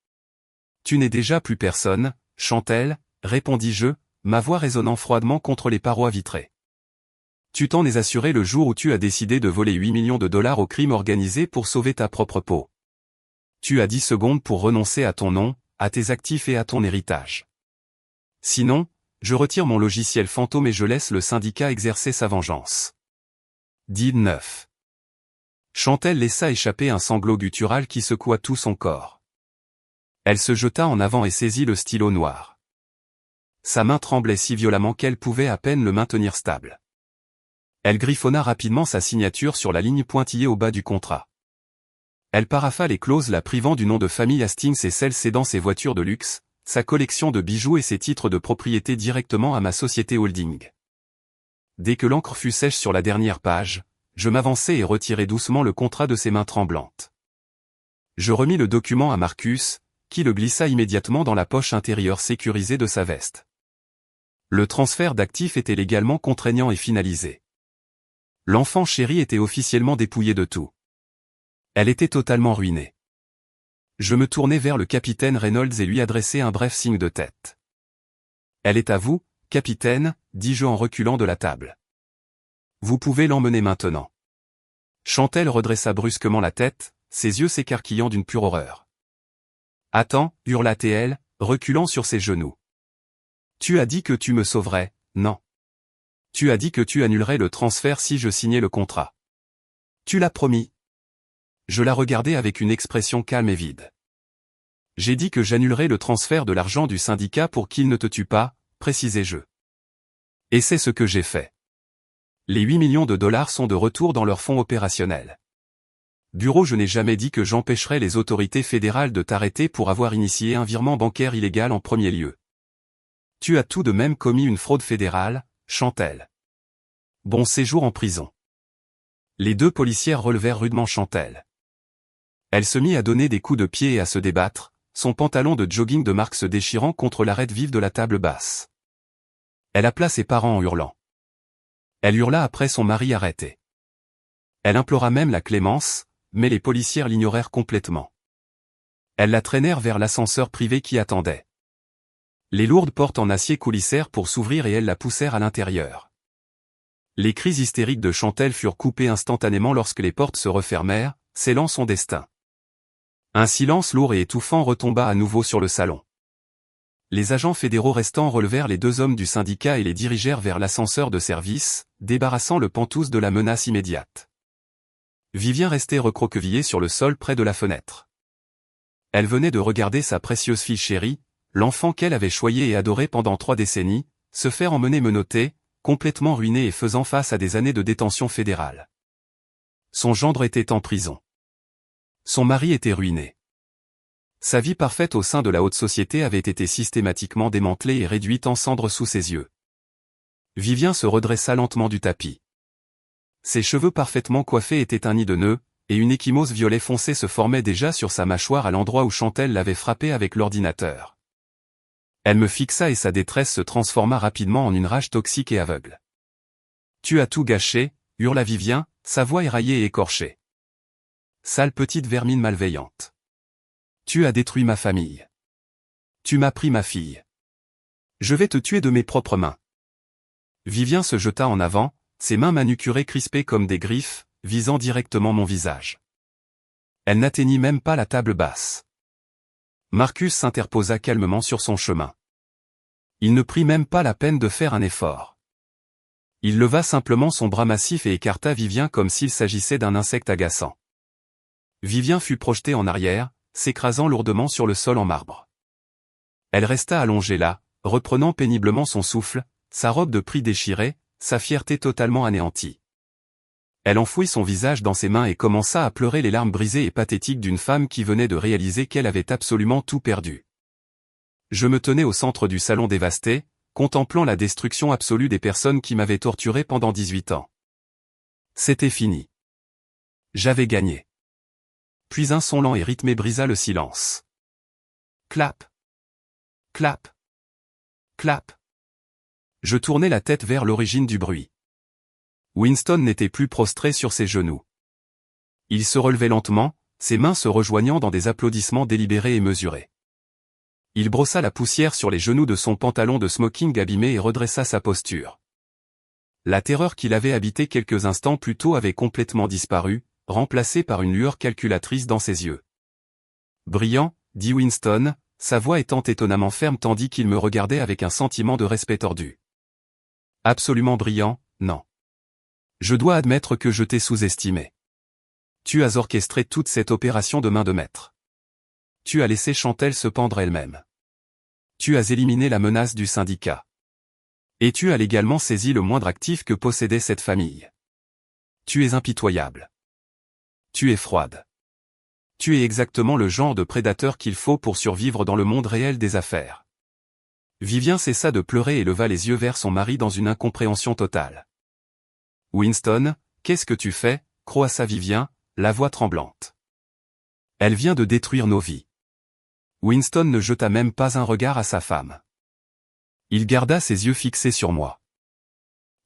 Tu n'es déjà plus personne, Chantelle, » répondis-je, ma voix résonnant froidement contre les parois vitrées. « Tu t'en es assuré le jour où tu as décidé de voler 8 millions de dollars au crime organisé pour sauver ta propre peau. Tu as 10 secondes pour renoncer à ton nom, à tes actifs et à ton héritage. Sinon, je retire mon logiciel fantôme et je laisse le syndicat exercer sa vengeance. » 9. Chantelle laissa échapper un sanglot guttural qui secoua tout son corps. Elle se jeta en avant et saisit le stylo noir. Sa main tremblait si violemment qu'elle pouvait à peine le maintenir stable. Elle griffonna rapidement sa signature sur la ligne pointillée au bas du contrat. Elle parapha les clauses la privant du nom de famille Hastings et celle cédant ses voitures de luxe, sa collection de bijoux et ses titres de propriété directement à ma société holding. Dès que l'encre fut sèche sur la dernière page, je m'avançai et retirai doucement le contrat de ses mains tremblantes. Je remis le document à Marcus, qui le glissa immédiatement dans la poche intérieure sécurisée de sa veste. Le transfert d'actifs était légalement contraignant et finalisé. L'enfant chéri était officiellement dépouillé de tout. Elle était totalement ruinée. Je me tournai vers le capitaine Reynolds et lui adressai un bref signe de tête. « Elle est à vous, capitaine, » dis-je en reculant de la table. « Vous pouvez l'emmener maintenant. » Chantelle redressa brusquement la tête, ses yeux s'écarquillant d'une pure horreur. « Attends, » hurla-t-elle, reculant sur ses genoux. « Tu as dit que tu me sauverais, non. Tu as dit que tu annulerais le transfert si je signais le contrat. Tu l'as promis. » Je la regardai avec une expression calme et vide. « J'ai dit que j'annulerais le transfert de l'argent du syndicat pour qu'il ne te tue pas, » précisai-je. Et c'est ce que j'ai fait. Les 8 millions de dollars sont de retour dans leur fonds opérationnel. Bureau, je n'ai jamais dit que j'empêcherais les autorités fédérales de t'arrêter pour avoir initié un virement bancaire illégal en premier lieu. Tu as tout de même commis une fraude fédérale, Chantelle. Bon séjour en prison. Les deux policières relevèrent rudement Chantelle. Elle se mit à donner des coups de pied et à se débattre, son pantalon de jogging de marque se déchirant contre l'arête vive de la table basse. Elle appela ses parents en hurlant. Elle hurla après son mari arrêté. Elle implora même la clémence, mais les policières l'ignorèrent complètement. Elles la traînèrent vers l'ascenseur privé qui attendait. Les lourdes portes en acier coulissèrent pour s'ouvrir et elles la poussèrent à l'intérieur. Les cris hystériques de Chantelle furent coupés instantanément lorsque les portes se refermèrent, scellant son destin. Un silence lourd et étouffant retomba à nouveau sur le salon. Les agents fédéraux restants relevèrent les deux hommes du syndicat et les dirigèrent vers l'ascenseur de service, débarrassant le Pentouse de la menace immédiate. Vivien restait recroquevillée sur le sol près de la fenêtre. Elle venait de regarder sa précieuse fille chérie, l'enfant qu'elle avait choyé et adoré pendant 3 décennies, se faire emmener menottée, complètement ruinée et faisant face à des années de détention fédérale. Son gendre était en prison. Son mari était ruiné. Sa vie parfaite au sein de la haute société avait été systématiquement démantelée et réduite en cendres sous ses yeux. Vivien se redressa lentement du tapis. Ses cheveux parfaitement coiffés étaient un nid de nœuds, et une ecchymose violet foncé se formait déjà sur sa mâchoire à l'endroit où Chantelle l'avait frappé avec l'ordinateur. Elle me fixa et sa détresse se transforma rapidement en une rage toxique et aveugle. Tu as tout gâché, hurla Vivien, sa voix éraillée et écorchée. Sale petite vermine malveillante. Tu as détruit ma famille. Tu m'as pris ma fille. Je vais te tuer de mes propres mains. Vivien se jeta en avant, ses mains manucurées crispées comme des griffes, visant directement mon visage. Elle n'atteignit même pas la table basse. Marcus s'interposa calmement sur son chemin. Il ne prit même pas la peine de faire un effort. Il leva simplement son bras massif et écarta Vivien comme s'il s'agissait d'un insecte agaçant. Vivien fut projetée en arrière, s'écrasant lourdement sur le sol en marbre. Elle resta allongée là, reprenant péniblement son souffle, sa robe de prix déchirée, sa fierté totalement anéantie. Elle enfouit son visage dans ses mains et commença à pleurer les larmes brisées et pathétiques d'une femme qui venait de réaliser qu'elle avait absolument tout perdu. Je me tenais au centre du salon dévasté, contemplant la destruction absolue des personnes qui m'avaient torturé pendant 18 ans. C'était fini. J'avais gagné. Puis un son lent et rythmé brisa le silence. Clap. Clap. Clap. Je tournai la tête vers l'origine du bruit. Winston n'était plus prostré sur ses genoux. Il se relevait lentement, ses mains se rejoignant dans des applaudissements délibérés et mesurés. Il brossa la poussière sur les genoux de son pantalon de smoking abîmé et redressa sa posture. La terreur qu'il avait habité quelques instants plus tôt avait complètement disparu, remplacée par une lueur calculatrice dans ses yeux. Brillant, dit Winston, sa voix étant étonnamment ferme tandis qu'il me regardait avec un sentiment de respect tordu. Absolument brillant, non. Je dois admettre que je t'ai sous-estimé. Tu as orchestré toute cette opération de main de maître. Tu as laissé Chantelle se pendre elle-même. Tu as éliminé la menace du syndicat. Et tu as légalement saisi le moindre actif que possédait cette famille. Tu es impitoyable. Tu es froide. Tu es exactement le genre de prédateur qu'il faut pour survivre dans le monde réel des affaires. Vivien cessa de pleurer et leva les yeux vers son mari dans une incompréhension totale. Winston, qu'est-ce que tu fais, croassa Vivien, la voix tremblante. Elle vient de détruire nos vies. Winston ne jeta même pas un regard à sa femme. Il garda ses yeux fixés sur moi.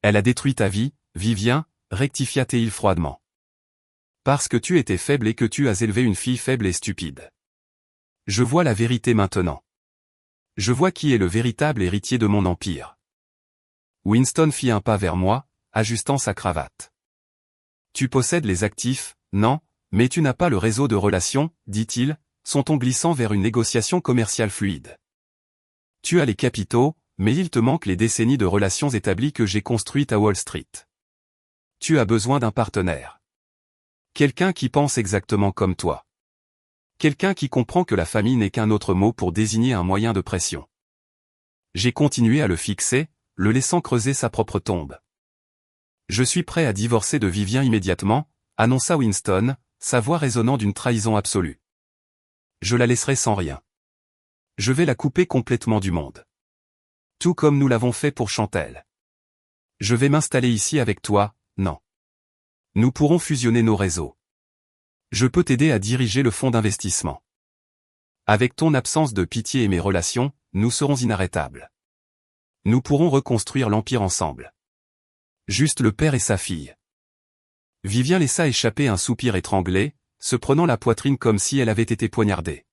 Elle a détruit ta vie, Vivien, rectifia-t-il froidement. Parce que tu étais faible et que tu as élevé une fille faible et stupide. Je vois la vérité maintenant. Je vois qui est le véritable héritier de mon empire. Winston fit un pas vers moi, ajustant sa cravate. Tu possèdes les actifs, non, mais tu n'as pas le réseau de relations, dit-il, son ton glissant vers une négociation commerciale fluide. Tu as les capitaux, mais il te manque les décennies de relations établies que j'ai construites à Wall Street. Tu as besoin d'un partenaire. Quelqu'un qui pense exactement comme toi. Quelqu'un qui comprend que la famille n'est qu'un autre mot pour désigner un moyen de pression. J'ai continué à le fixer, le laissant creuser sa propre tombe. Je suis prêt à divorcer de Vivien immédiatement, annonça Winston, sa voix résonnant d'une trahison absolue. Je la laisserai sans rien. Je vais la couper complètement du monde. Tout comme nous l'avons fait pour Chantelle. Je vais m'installer ici avec toi, non. Nous pourrons fusionner nos réseaux. Je peux t'aider à diriger le fonds d'investissement. Avec ton absence de pitié et mes relations, nous serons inarrêtables. Nous pourrons reconstruire l'empire ensemble. Juste le père et sa fille. Vivien laissa échapper un soupir étranglé, se prenant la poitrine comme si elle avait été poignardée.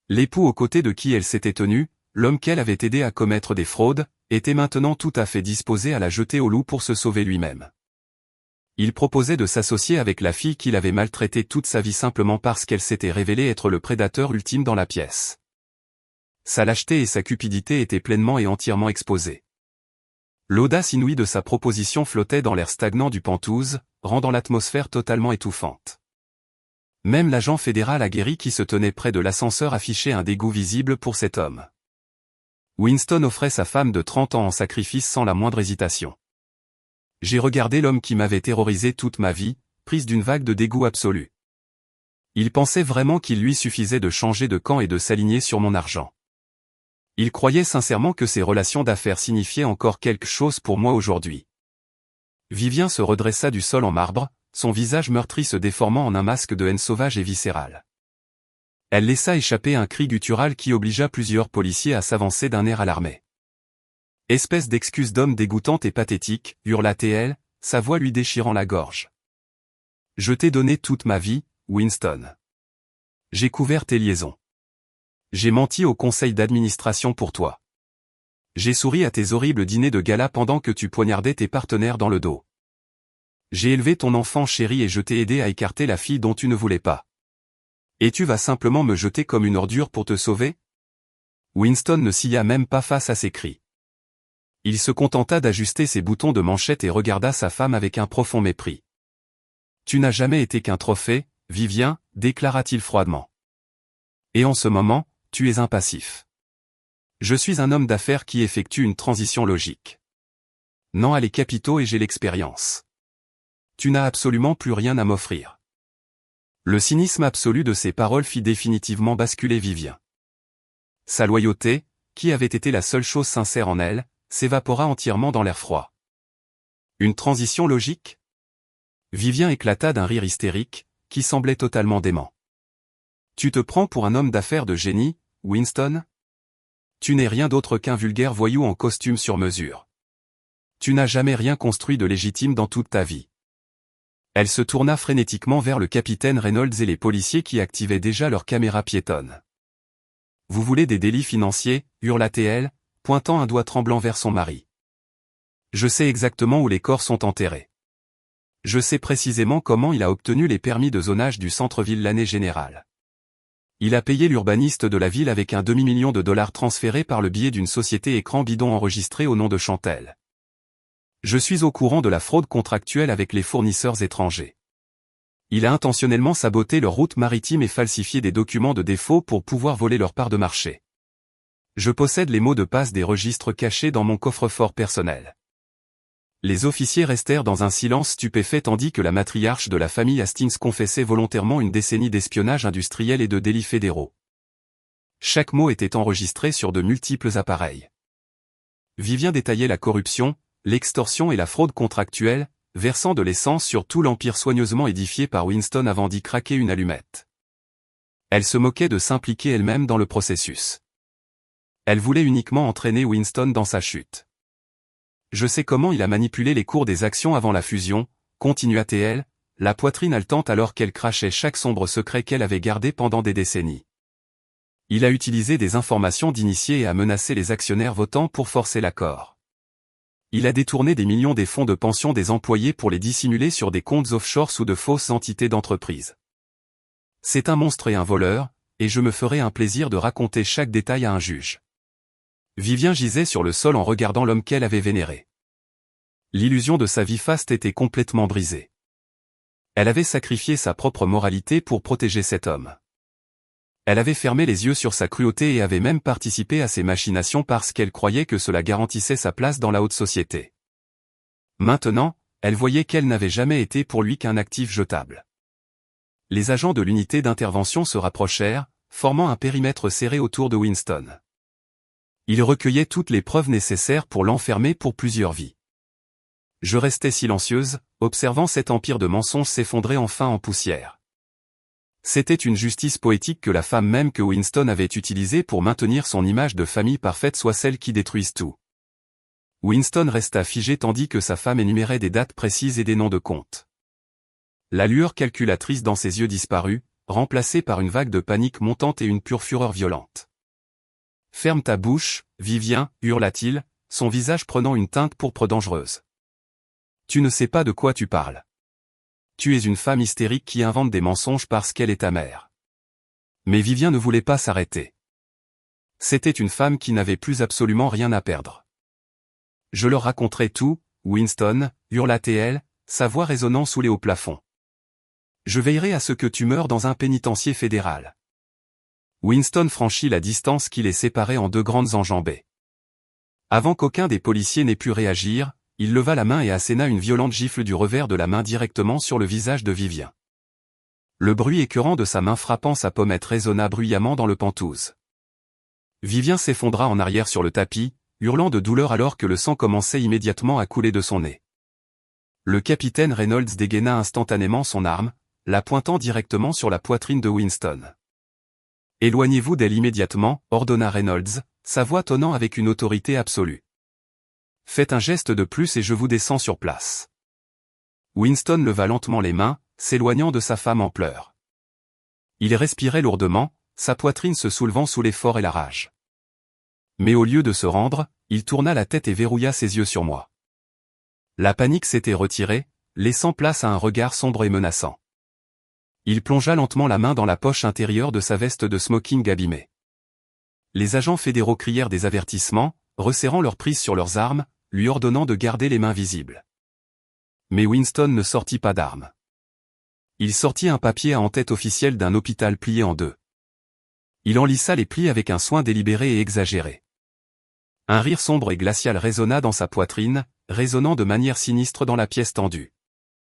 L'époux aux côtés de qui elle s'était tenue, l'homme qu'elle avait aidé à commettre des fraudes, était maintenant tout à fait disposé à la jeter au loup pour se sauver lui-même. Il proposait de s'associer avec la fille qu'il avait maltraitée toute sa vie simplement parce qu'elle s'était révélée être le prédateur ultime dans la pièce. Sa lâcheté et sa cupidité étaient pleinement et entièrement exposées. L'audace inouïe de sa proposition flottait dans l'air stagnant du Penthouse, rendant l'atmosphère totalement étouffante. Même l'agent fédéral aguerri qui se tenait près de l'ascenseur affichait un dégoût visible pour cet homme. Winston offrait sa femme de 30 ans en sacrifice sans la moindre hésitation. J'ai regardé l'homme qui m'avait terrorisé toute ma vie, prise d'une vague de dégoût absolu. Il pensait vraiment qu'il lui suffisait de changer de camp et de s'aligner sur mon argent. Il croyait sincèrement que ces relations d'affaires signifiaient encore quelque chose pour moi aujourd'hui. Vivien se redressa du sol en marbre, son visage meurtri se déformant en un masque de haine sauvage et viscérale. Elle laissa échapper un cri guttural qui obligea plusieurs policiers à s'avancer d'un air alarmé. Espèce d'excuse d'homme dégoûtante et pathétique, hurla-t-elle, sa voix lui déchirant la gorge. Je t'ai donné toute ma vie, Winston. J'ai couvert tes liaisons. J'ai menti au conseil d'administration pour toi. J'ai souri à tes horribles dîners de gala pendant que tu poignardais tes partenaires dans le dos. J'ai élevé ton enfant chéri et je t'ai aidé à écarter la fille dont tu ne voulais pas. Et tu vas simplement me jeter comme une ordure pour te sauver? Winston ne scia même pas face à ses cris. Il se contenta d'ajuster ses boutons de manchette et regarda sa femme avec un profond mépris. Tu n'as jamais été qu'un trophée, Vivien, déclara-t-il froidement. Et en ce moment, tu es un passif. Je suis un homme d'affaires qui effectue une transition logique. Non à les capitaux et j'ai l'expérience. Tu n'as absolument plus rien à m'offrir. Le cynisme absolu de ces paroles fit définitivement basculer Vivien. Sa loyauté, qui avait été la seule chose sincère en elle, s'évapora entièrement dans l'air froid. Une transition logique? Vivien éclata d'un rire hystérique, qui semblait totalement dément. Tu te prends pour un homme d'affaires de génie, Winston? Tu n'es rien d'autre qu'un vulgaire voyou en costume sur mesure. Tu n'as jamais rien construit de légitime dans toute ta vie. Elle se tourna frénétiquement vers le capitaine Reynolds et les policiers qui activaient déjà leurs caméras piétonnes. Vous voulez des délits financiers, hurla-t-elle, pointant un doigt tremblant vers son mari. Je sais exactement où les corps sont enterrés. Je sais précisément comment il a obtenu les permis de zonage du centre-ville l'année générale. Il a payé l'urbaniste de la ville avec un demi-million de dollars transférés par le biais d'une société écran bidon enregistrée au nom de Chantel. Je suis au courant de la fraude contractuelle avec les fournisseurs étrangers. Il a intentionnellement saboté leur route maritime et falsifié des documents de défaut pour pouvoir voler leur part de marché. Je possède les mots de passe des registres cachés dans mon coffre-fort personnel. Les officiers restèrent dans un silence stupéfait tandis que la matriarche de la famille Hastings confessait volontairement une décennie d'espionnage industriel et de délits fédéraux. Chaque mot était enregistré sur de multiples appareils. Vivien détaillait la corruption, l'extorsion et la fraude contractuelle, versant de l'essence sur tout l'empire soigneusement édifié par Winston avant d'y craquer une allumette. Elle se moquait de s'impliquer elle-même dans le processus. Elle voulait uniquement entraîner Winston dans sa chute. Je sais comment il a manipulé les cours des actions avant la fusion, continua-t-elle, la poitrine haletante alors qu'elle crachait chaque sombre secret qu'elle avait gardé pendant des décennies. Il a utilisé des informations d'initiés et a menacé les actionnaires votants pour forcer l'accord. Il a détourné des millions des fonds de pension des employés pour les dissimuler sur des comptes offshore sous de fausses entités d'entreprise. C'est un monstre et un voleur, et je me ferai un plaisir de raconter chaque détail à un juge. Vivien gisait sur le sol en regardant l'homme qu'elle avait vénéré. L'illusion de sa vie faste était complètement brisée. Elle avait sacrifié sa propre moralité pour protéger cet homme. Elle avait fermé les yeux sur sa cruauté et avait même participé à ses machinations parce qu'elle croyait que cela garantissait sa place dans la haute société. Maintenant, elle voyait qu'elle n'avait jamais été pour lui qu'un actif jetable. Les agents de l'unité d'intervention se rapprochèrent, formant un périmètre serré autour de Winston. Ils recueillaient toutes les preuves nécessaires pour l'enfermer pour plusieurs vies. Je restais silencieuse, observant cet empire de mensonges s'effondrer enfin en poussière. C'était une justice poétique que la femme même que Winston avait utilisée pour maintenir son image de famille parfaite soit celle qui détruise tout. Winston resta figé tandis que sa femme énumérait des dates précises et des noms de comptes. La lueur calculatrice dans ses yeux disparut, remplacée par une vague de panique montante et une pure fureur violente. « Ferme ta bouche, Vivien, hurla-t-il, son visage prenant une teinte pourpre dangereuse. Tu ne sais pas de quoi tu parles. Tu es une femme hystérique qui invente des mensonges parce qu'elle est ta mère. » Mais Vivien ne voulait pas s'arrêter. C'était une femme qui n'avait plus absolument rien à perdre. « Je leur raconterai tout, Winston, hurla-t-elle, sa voix résonnant sous les hauts plafonds. Je veillerai à ce que tu meures dans un pénitencier fédéral. Winston franchit la distance qui les séparait en deux grandes enjambées. Avant qu'aucun des policiers n'ait pu réagir, il leva la main et asséna une violente gifle du revers de la main directement sur le visage de Vivien. Le bruit écœurant de sa main frappant sa pommette résonna bruyamment dans le pantouse. Vivien s'effondra en arrière sur le tapis, hurlant de douleur alors que le sang commençait immédiatement à couler de son nez. Le capitaine Reynolds dégaina instantanément son arme, la pointant directement sur la poitrine de Winston. « Éloignez-vous d'elle immédiatement, ordonna Reynolds, sa voix tonnant avec une autorité absolue. Faites un geste de plus et je vous descends sur place. Winston leva lentement les mains, s'éloignant de sa femme en pleurs. Il respirait lourdement, sa poitrine se soulevant sous l'effort et la rage. Mais au lieu de se rendre, il tourna la tête et verrouilla ses yeux sur moi. La panique s'était retirée, laissant place à un regard sombre et menaçant. Il plongea lentement la main dans la poche intérieure de sa veste de smoking abîmée. Les agents fédéraux crièrent des avertissements, resserrant leur prise sur leurs armes, lui ordonnant de garder les mains visibles. Mais Winston ne sortit pas d'armes. Il sortit un papier à en-tête officiel d'un hôpital plié en deux. Il en lissa les plis avec un soin délibéré et exagéré. Un rire sombre et glacial résonna dans sa poitrine, résonnant de manière sinistre dans la pièce tendue.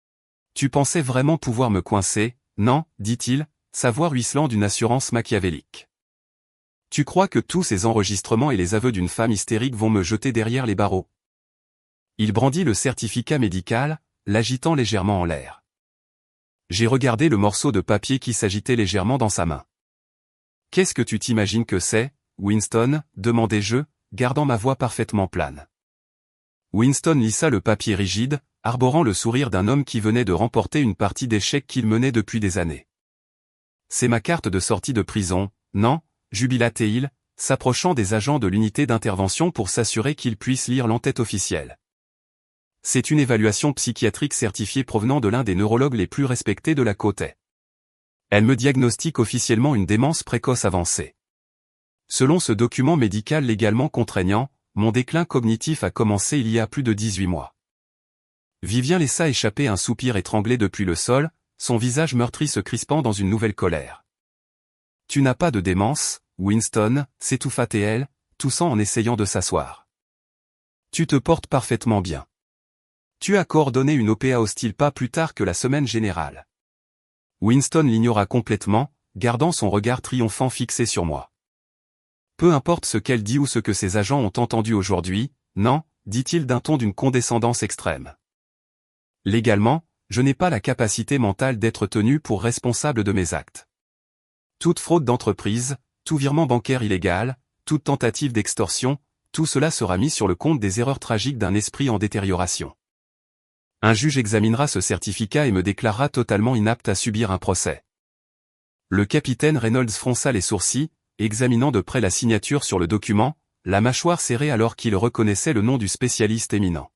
« Tu pensais vraiment pouvoir me coincer, non ?» dit-il, sa voix ruisselant d'une assurance machiavélique. « Tu crois que tous ces enregistrements et les aveux d'une femme hystérique vont me jeter derrière les barreaux ?» Il brandit le certificat médical, l'agitant légèrement en l'air. J'ai regardé le morceau de papier qui s'agitait légèrement dans sa main. « Qu'est-ce que tu t'imagines que c'est, Winston ?» demandai-je, gardant ma voix parfaitement plane. Winston lissa le papier rigide, arborant le sourire d'un homme qui venait de remporter une partie d'échecs qu'il menait depuis des années. « C'est ma carte de sortie de prison, non ?» jubila-t-il, s'approchant des agents de l'unité d'intervention pour s'assurer qu'ils puissent lire l'entête officielle. C'est une évaluation psychiatrique certifiée provenant de l'un des neurologues les plus respectés de la côte Est. Elle me diagnostique officiellement une démence précoce avancée. Selon ce document médical légalement contraignant, mon déclin cognitif a commencé il y a plus de 18 mois. Vivien laissa échapper un soupir étranglé depuis le sol, son visage meurtri se crispant dans une nouvelle colère. « Tu n'as pas de démence, Winston » s'étouffa-t-elle, toussant en essayant de s'asseoir. « Tu te portes parfaitement bien. Tu as coordonné une OPA hostile pas plus tard que la semaine générale. » Winston l'ignora complètement, gardant son regard triomphant fixé sur moi. Peu importe ce qu'elle dit ou ce que ses agents ont entendu aujourd'hui, non, dit-il d'un ton d'une condescendance extrême. Légalement, je n'ai pas la capacité mentale d'être tenu pour responsable de mes actes. Toute fraude d'entreprise, tout virement bancaire illégal, toute tentative d'extorsion, tout cela sera mis sur le compte des erreurs tragiques d'un esprit en détérioration. Un juge examinera ce certificat et me déclarera totalement inapte à subir un procès. Le capitaine Reynolds fronça les sourcils, examinant de près la signature sur le document, la mâchoire serrée alors qu'il reconnaissait le nom du spécialiste éminent.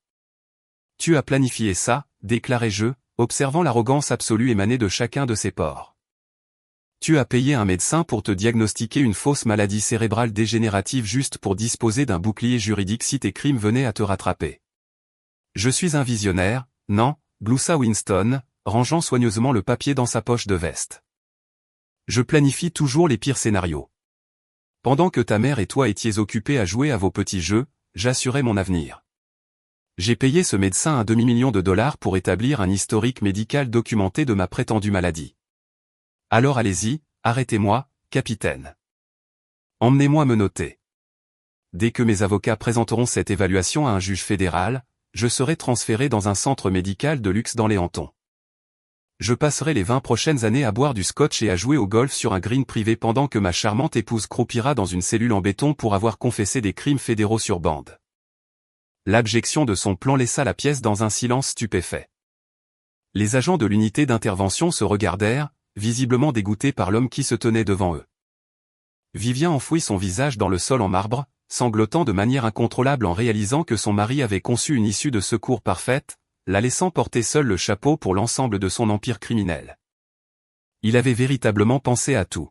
« Tu as planifié ça » déclarai-je, observant l'arrogance absolue émanée de chacun de ses pores. « Tu as payé un médecin pour te diagnostiquer une fausse maladie cérébrale dégénérative juste pour disposer d'un bouclier juridique si tes crimes venaient à te rattraper. »« Je suis un visionnaire, non ?» gloussa Winston, rangeant soigneusement le papier dans sa poche de veste. « Je planifie toujours les pires scénarios. Pendant que ta mère et toi étiez occupés à jouer à vos petits jeux, j'assurais mon avenir. J'ai payé ce médecin $1 demi-million pour établir un historique médical documenté de ma prétendue maladie. Alors allez-y, arrêtez-moi, capitaine. Emmenez-moi me noter. Dès que mes avocats présenteront cette évaluation à un juge fédéral, je serai transféré dans un centre médical de luxe dans les Hamptons. Je passerai les 20 prochaines années à boire du scotch et à jouer au golf sur un green privé pendant que ma charmante épouse croupira dans une cellule en béton pour avoir confessé des crimes fédéraux sur bande. » L'abjection de son plan laissa la pièce dans un silence stupéfait. Les agents de l'unité d'intervention se regardèrent, visiblement dégoûtés par l'homme qui se tenait devant eux. Vivien enfouit son visage dans le sol en marbre, sanglotant de manière incontrôlable en réalisant que son mari avait conçu une issue de secours parfaite, la laissant porter seul le chapeau pour l'ensemble de son empire criminel. Il avait véritablement pensé à tout.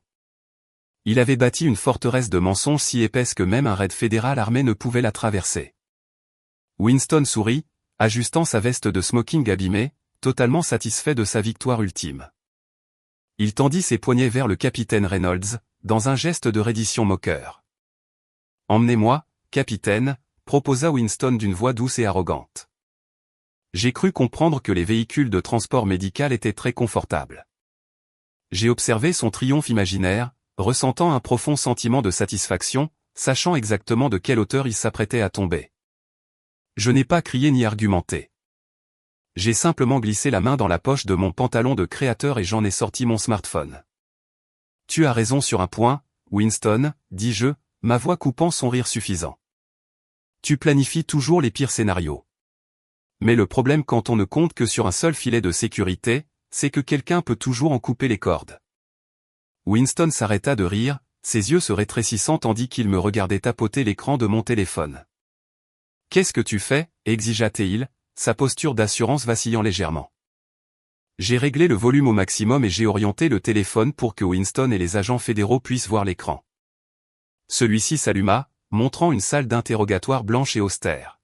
Il avait bâti une forteresse de mensonges si épaisse que même un raid fédéral armé ne pouvait la traverser. Winston sourit, ajustant sa veste de smoking abîmée, totalement satisfait de sa victoire ultime. Il tendit ses poignets vers le capitaine Reynolds, dans un geste de reddition moqueur. « Emmenez-moi, capitaine », proposa Winston d'une voix douce et arrogante. J'ai cru comprendre que les véhicules de transport médical étaient très confortables. J'ai observé son triomphe imaginaire, ressentant un profond sentiment de satisfaction, sachant exactement de quelle hauteur il s'apprêtait à tomber. Je n'ai pas crié ni argumenté. J'ai simplement glissé la main dans la poche de mon pantalon de créateur et j'en ai sorti mon smartphone. « Tu as raison sur un point, Winston » dis-je, ma voix coupant son rire suffisant. Tu planifies toujours les pires scénarios. Mais le problème quand on ne compte que sur un seul filet de sécurité, c'est que quelqu'un peut toujours en couper les cordes. Winston s'arrêta de rire, ses yeux se rétrécissant tandis qu'il me regardait tapoter l'écran de mon téléphone. « Qu'est-ce que tu fais » exigea-t-il, sa posture d'assurance vacillant légèrement. J'ai réglé le volume au maximum et j'ai orienté le téléphone pour que Winston et les agents fédéraux puissent voir l'écran. Celui-ci s'alluma, montrant une salle d'interrogatoire blanche et austère.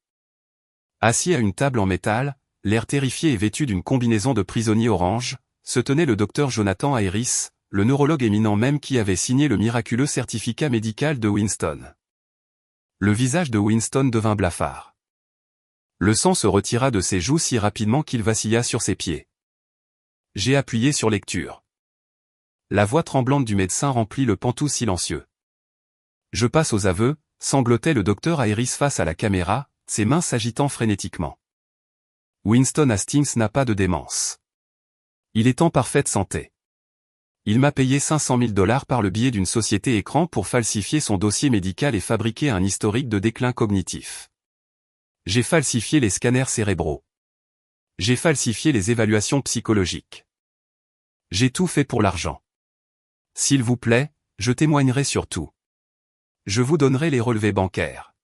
Assis à une table en métal, l'air terrifié et vêtu d'une combinaison de prisonnier orange, se tenait le docteur Jonathan Harris, le neurologue éminent même qui avait signé le miraculeux certificat médical de Winston. Le visage de Winston devint blafard. Le sang se retira de ses joues si rapidement qu'il vacilla sur ses pieds. J'ai appuyé sur lecture. La voix tremblante du médecin remplit le pantoux silencieux. Je passe aux aveux, sanglotait le docteur Harris face à la caméra, ses mains s'agitant frénétiquement. Winston Hastings n'a pas de démence. Il est en parfaite santé. Il m'a payé 500 000 $ par le biais d'une société écran pour falsifier son dossier médical et fabriquer un historique de déclin cognitif. J'ai falsifié les scanners cérébraux. J'ai falsifié les évaluations psychologiques. J'ai tout fait pour l'argent. S'il vous plaît, je témoignerai sur tout. Je vous donnerai les relevés bancaires.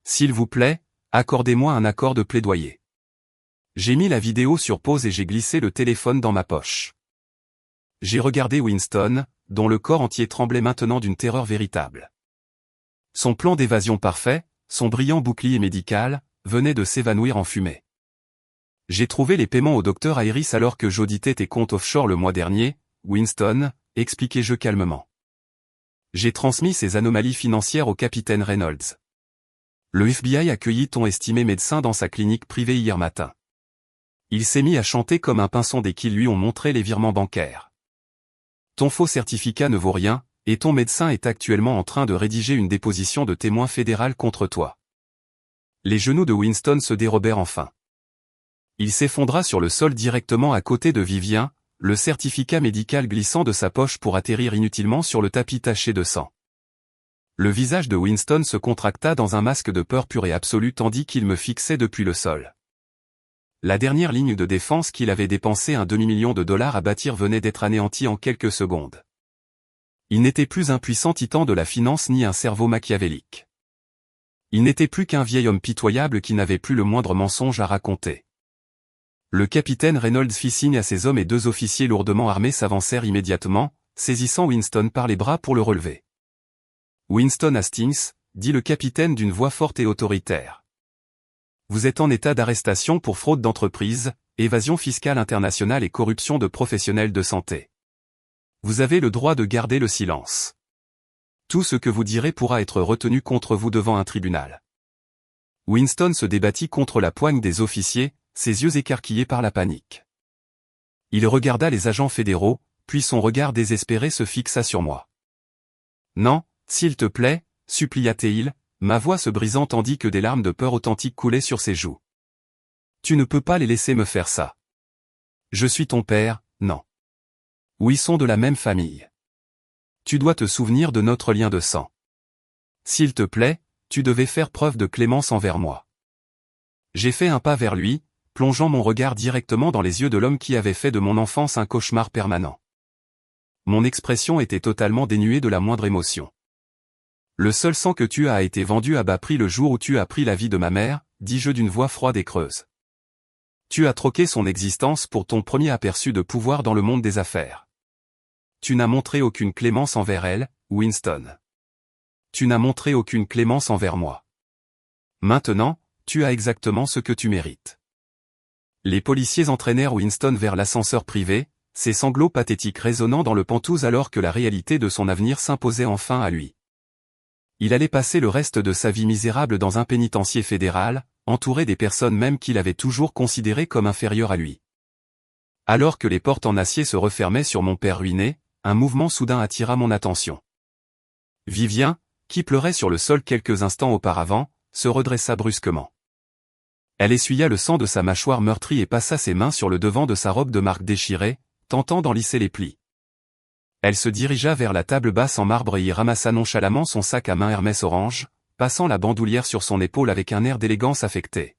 S'il vous plaît, accordez-moi un accord de plaidoyer. J'ai mis la vidéo sur pause et j'ai glissé le téléphone dans ma poche. J'ai regardé Winston, dont le corps entier tremblait maintenant d'une terreur véritable. Son plan d'évasion parfait, son brillant bouclier médical, venait de s'évanouir en fumée. J'ai trouvé les paiements au docteur Harris alors que j'auditais tes comptes offshore le mois dernier, Winston, expliquai-je calmement. J'ai transmis ces anomalies financières au capitaine Reynolds. Le FBI accueillit ton estimé médecin dans sa clinique privée hier matin. Il s'est mis à chanter comme un pinson dès qu'ils lui ont montré les virements bancaires. Ton faux certificat ne vaut rien, et ton médecin est actuellement en train de rédiger une déposition de témoin fédéral contre toi. Les genoux de Winston se dérobèrent enfin. Il s'effondra sur le sol directement à côté de Vivien, le certificat médical glissant de sa poche pour atterrir inutilement sur le tapis taché de sang. Le visage de Winston se contracta dans un masque de peur pure et absolue tandis qu'il me fixait depuis le sol. La dernière ligne de défense qu'il avait dépensé $1 demi-million à bâtir venait d'être anéantie en quelques secondes. Il n'était plus un puissant titan de la finance ni un cerveau machiavélique. Il n'était plus qu'un vieil homme pitoyable qui n'avait plus le moindre mensonge à raconter. Le capitaine Reynolds fit signe à ses hommes et 2 officiers lourdement armés s'avancèrent immédiatement, saisissant Winston par les bras pour le relever. « Winston Hastings », dit le capitaine d'une voix forte et autoritaire. Vous êtes en état d'arrestation pour fraude d'entreprise, évasion fiscale internationale et corruption de professionnels de santé. Vous avez le droit de garder le silence. Tout ce que vous direz pourra être retenu contre vous devant un tribunal. Winston se débattit contre la poigne des officiers, ses yeux écarquillés par la panique. Il regarda les agents fédéraux, puis son regard désespéré se fixa sur moi. « Non, s'il te plaît » supplia-t-il, ma voix se brisant tandis que des larmes de peur authentiques coulaient sur ses joues. « Tu ne peux pas les laisser me faire ça. Je suis ton père, non. Ou ils sont de la même famille. Tu dois te souvenir de notre lien de sang. S'il te plaît, tu devais faire preuve de clémence envers moi. » J'ai fait un pas vers lui, plongeant mon regard directement dans les yeux de l'homme qui avait fait de mon enfance un cauchemar permanent. Mon expression était totalement dénuée de la moindre émotion. Le seul sang que tu as a été vendu à bas prix le jour où tu as pris la vie de ma mère, dis-je d'une voix froide et creuse. Tu as troqué son existence pour ton premier aperçu de pouvoir dans le monde des affaires. Tu n'as montré aucune clémence envers elle, Winston. Tu n'as montré aucune clémence envers moi. Maintenant, tu as exactement ce que tu mérites. Les policiers entraînèrent Winston vers l'ascenseur privé, ses sanglots pathétiques résonnant dans le pantouse alors que la réalité de son avenir s'imposait enfin à lui. Il allait passer le reste de sa vie misérable dans un pénitencier fédéral, entouré des personnes même qu'il avait toujours considérées comme inférieures à lui. Alors que les portes en acier se refermaient sur mon père ruiné, un mouvement soudain attira mon attention. Vivien, qui pleurait sur le sol quelques instants auparavant, se redressa brusquement. Elle essuya le sang de sa mâchoire meurtrie et passa ses mains sur le devant de sa robe de marque déchirée, tentant d'en lisser les plis. Elle se dirigea vers la table basse en marbre et y ramassa nonchalamment son sac à main Hermès orange, passant la bandoulière sur son épaule avec un air d'élégance affectée.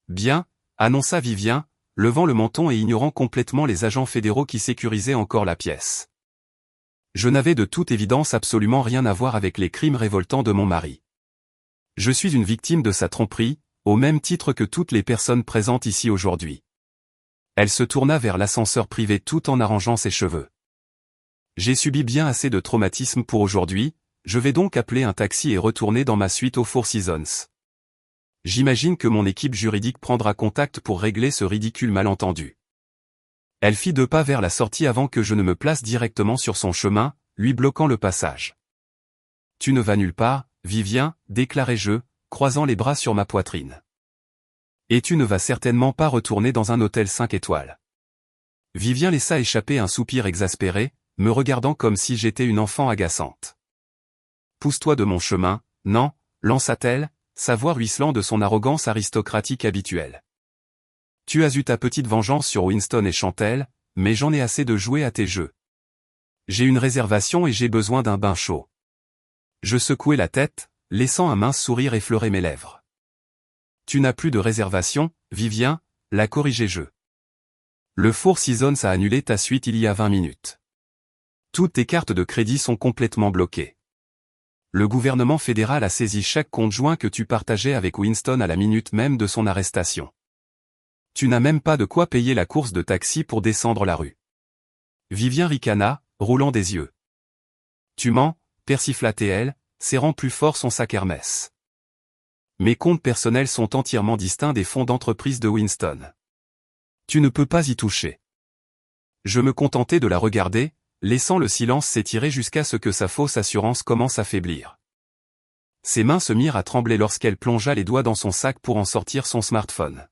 Bien, annonça Vivien, levant le menton et ignorant complètement les agents fédéraux qui sécurisaient encore la pièce. Je n'avais de toute évidence absolument rien à voir avec les crimes révoltants de mon mari. Je suis une victime de sa tromperie, au même titre que toutes les personnes présentes ici aujourd'hui. Elle se tourna vers l'ascenseur privé tout en arrangeant ses cheveux. J'ai subi bien assez de traumatisme pour aujourd'hui, je vais donc appeler un taxi et retourner dans ma suite au Four Seasons. J'imagine que mon équipe juridique prendra contact pour régler ce ridicule malentendu. Elle fit 2 pas vers la sortie avant que je ne me place directement sur son chemin, lui bloquant le passage. Tu ne vas nulle part, Vivien, déclarai-je, croisant les bras sur ma poitrine. Et tu ne vas certainement pas retourner dans un hôtel 5 étoiles. Vivien laissa échapper un soupir exaspéré, me regardant comme si j'étais une enfant agaçante. Pousse-toi de mon chemin, non, lança-t-elle, sa voix ruisselant de son arrogance aristocratique habituelle. Tu as eu ta petite vengeance sur Winston et Chantelle, mais j'en ai assez de jouer à tes jeux. J'ai une réservation et j'ai besoin d'un bain chaud. Je secouai la tête, laissant un mince sourire effleurer mes lèvres. Tu n'as plus de réservation, Vivien, la corrigeai-je. Le Four Seasons a annulé ta suite il y a 20 minutes. Toutes tes cartes de crédit sont complètement bloquées. Le gouvernement fédéral a saisi chaque compte joint que tu partageais avec Winston à la minute même de son arrestation. Tu n'as même pas de quoi payer la course de taxi pour descendre la rue. Vivien ricana, roulant des yeux. Tu mens, persifla-t-elle, serrant plus fort son sac Hermès. Mes comptes personnels sont entièrement distincts des fonds d'entreprise de Winston. Tu ne peux pas y toucher. Je me contentais de la regarder, laissant le silence s'étirer jusqu'à ce que sa fausse assurance commence à faiblir. Ses mains se mirent à trembler lorsqu'elle plongea les doigts dans son sac pour en sortir son smartphone.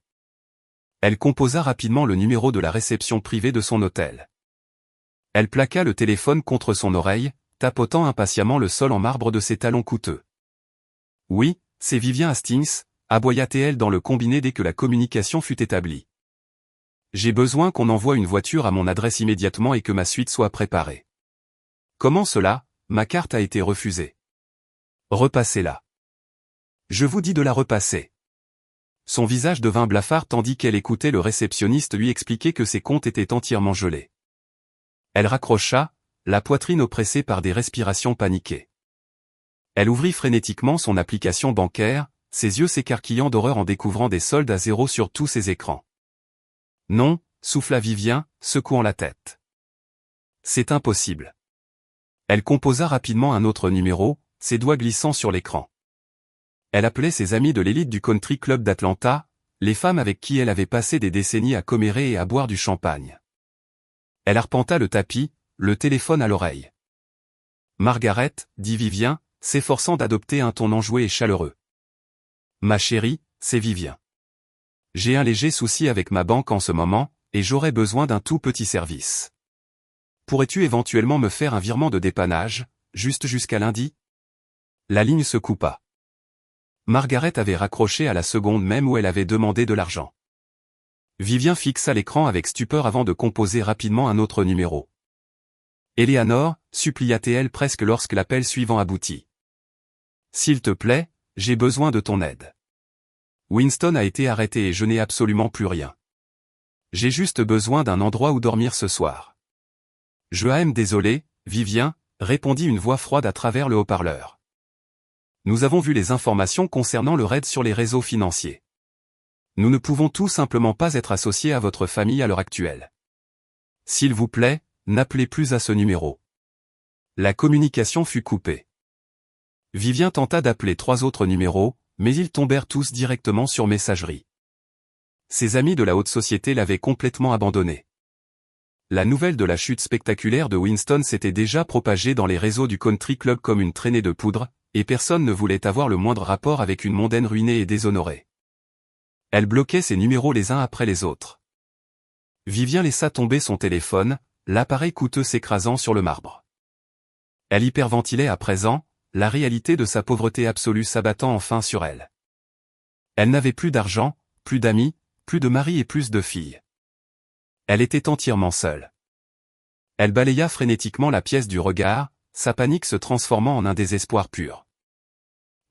Elle composa rapidement le numéro de la réception privée de son hôtel. Elle plaqua le téléphone contre son oreille, tapotant impatiemment le sol en marbre de ses talons coûteux. Oui, c'est Vivien Hastings, aboya-t-elle dans le combiné dès que la communication fut établie. J'ai besoin qu'on envoie une voiture à mon adresse immédiatement et que ma suite soit préparée. Comment cela, ma carte a été refusée. Repassez-la. Je vous dis de la repasser. Son visage devint blafard tandis qu'elle écoutait le réceptionniste lui expliquer que ses comptes étaient entièrement gelés. Elle raccrocha, la poitrine oppressée par des respirations paniquées. Elle ouvrit frénétiquement son application bancaire, ses yeux s'écarquillant d'horreur en découvrant des soldes à 0 sur tous ses écrans. Non, souffla Vivien, secouant la tête. C'est impossible. Elle composa rapidement un autre numéro, ses doigts glissant sur l'écran. Elle appelait ses amis de l'élite du country club d'Atlanta, les femmes avec qui elle avait passé des décennies à commérer et à boire du champagne. Elle arpenta le tapis, le téléphone à l'oreille. Margaret, dit Vivien, s'efforçant d'adopter un ton enjoué et chaleureux. Ma chérie, c'est Vivien. J'ai un léger souci avec ma banque en ce moment, et j'aurais besoin d'un tout petit service. Pourrais-tu éventuellement me faire un virement de dépannage, juste jusqu'à lundi? La ligne se coupa. Margaret avait raccroché à la seconde même où elle avait demandé de l'argent. Vivien fixa l'écran avec stupeur avant de composer rapidement un autre numéro. Eleanor, supplia-t-elle presque lorsque l'appel suivant aboutit. S'il te plaît, j'ai besoin de ton aide. Winston a été arrêté et je n'ai absolument plus rien. J'ai juste besoin d'un endroit où dormir ce soir. Je am désolé, Vivien, répondit une voix froide à travers le haut-parleur. Nous avons vu les informations concernant le raid sur les réseaux financiers. Nous ne pouvons tout simplement pas être associés à votre famille à l'heure actuelle. S'il vous plaît, n'appelez plus à ce numéro. La communication fut coupée. Vivien tenta d'appeler 3 autres numéros, mais ils tombèrent tous directement sur messagerie. Ses amis de la haute société l'avaient complètement abandonné. La nouvelle de la chute spectaculaire de Winston s'était déjà propagée dans les réseaux du country club comme une traînée de poudre, et personne ne voulait avoir le moindre rapport avec une mondaine ruinée et déshonorée. Elle bloquait ses numéros les uns après les autres. Vivien laissa tomber son téléphone, l'appareil coûteux s'écrasant sur le marbre. Elle hyperventilait à présent, la réalité de sa pauvreté absolue s'abattant enfin sur elle. Elle n'avait plus d'argent, plus d'amis, plus de mari et plus de filles. Elle était entièrement seule. Elle balaya frénétiquement la pièce du regard, sa panique se transformant en un désespoir pur.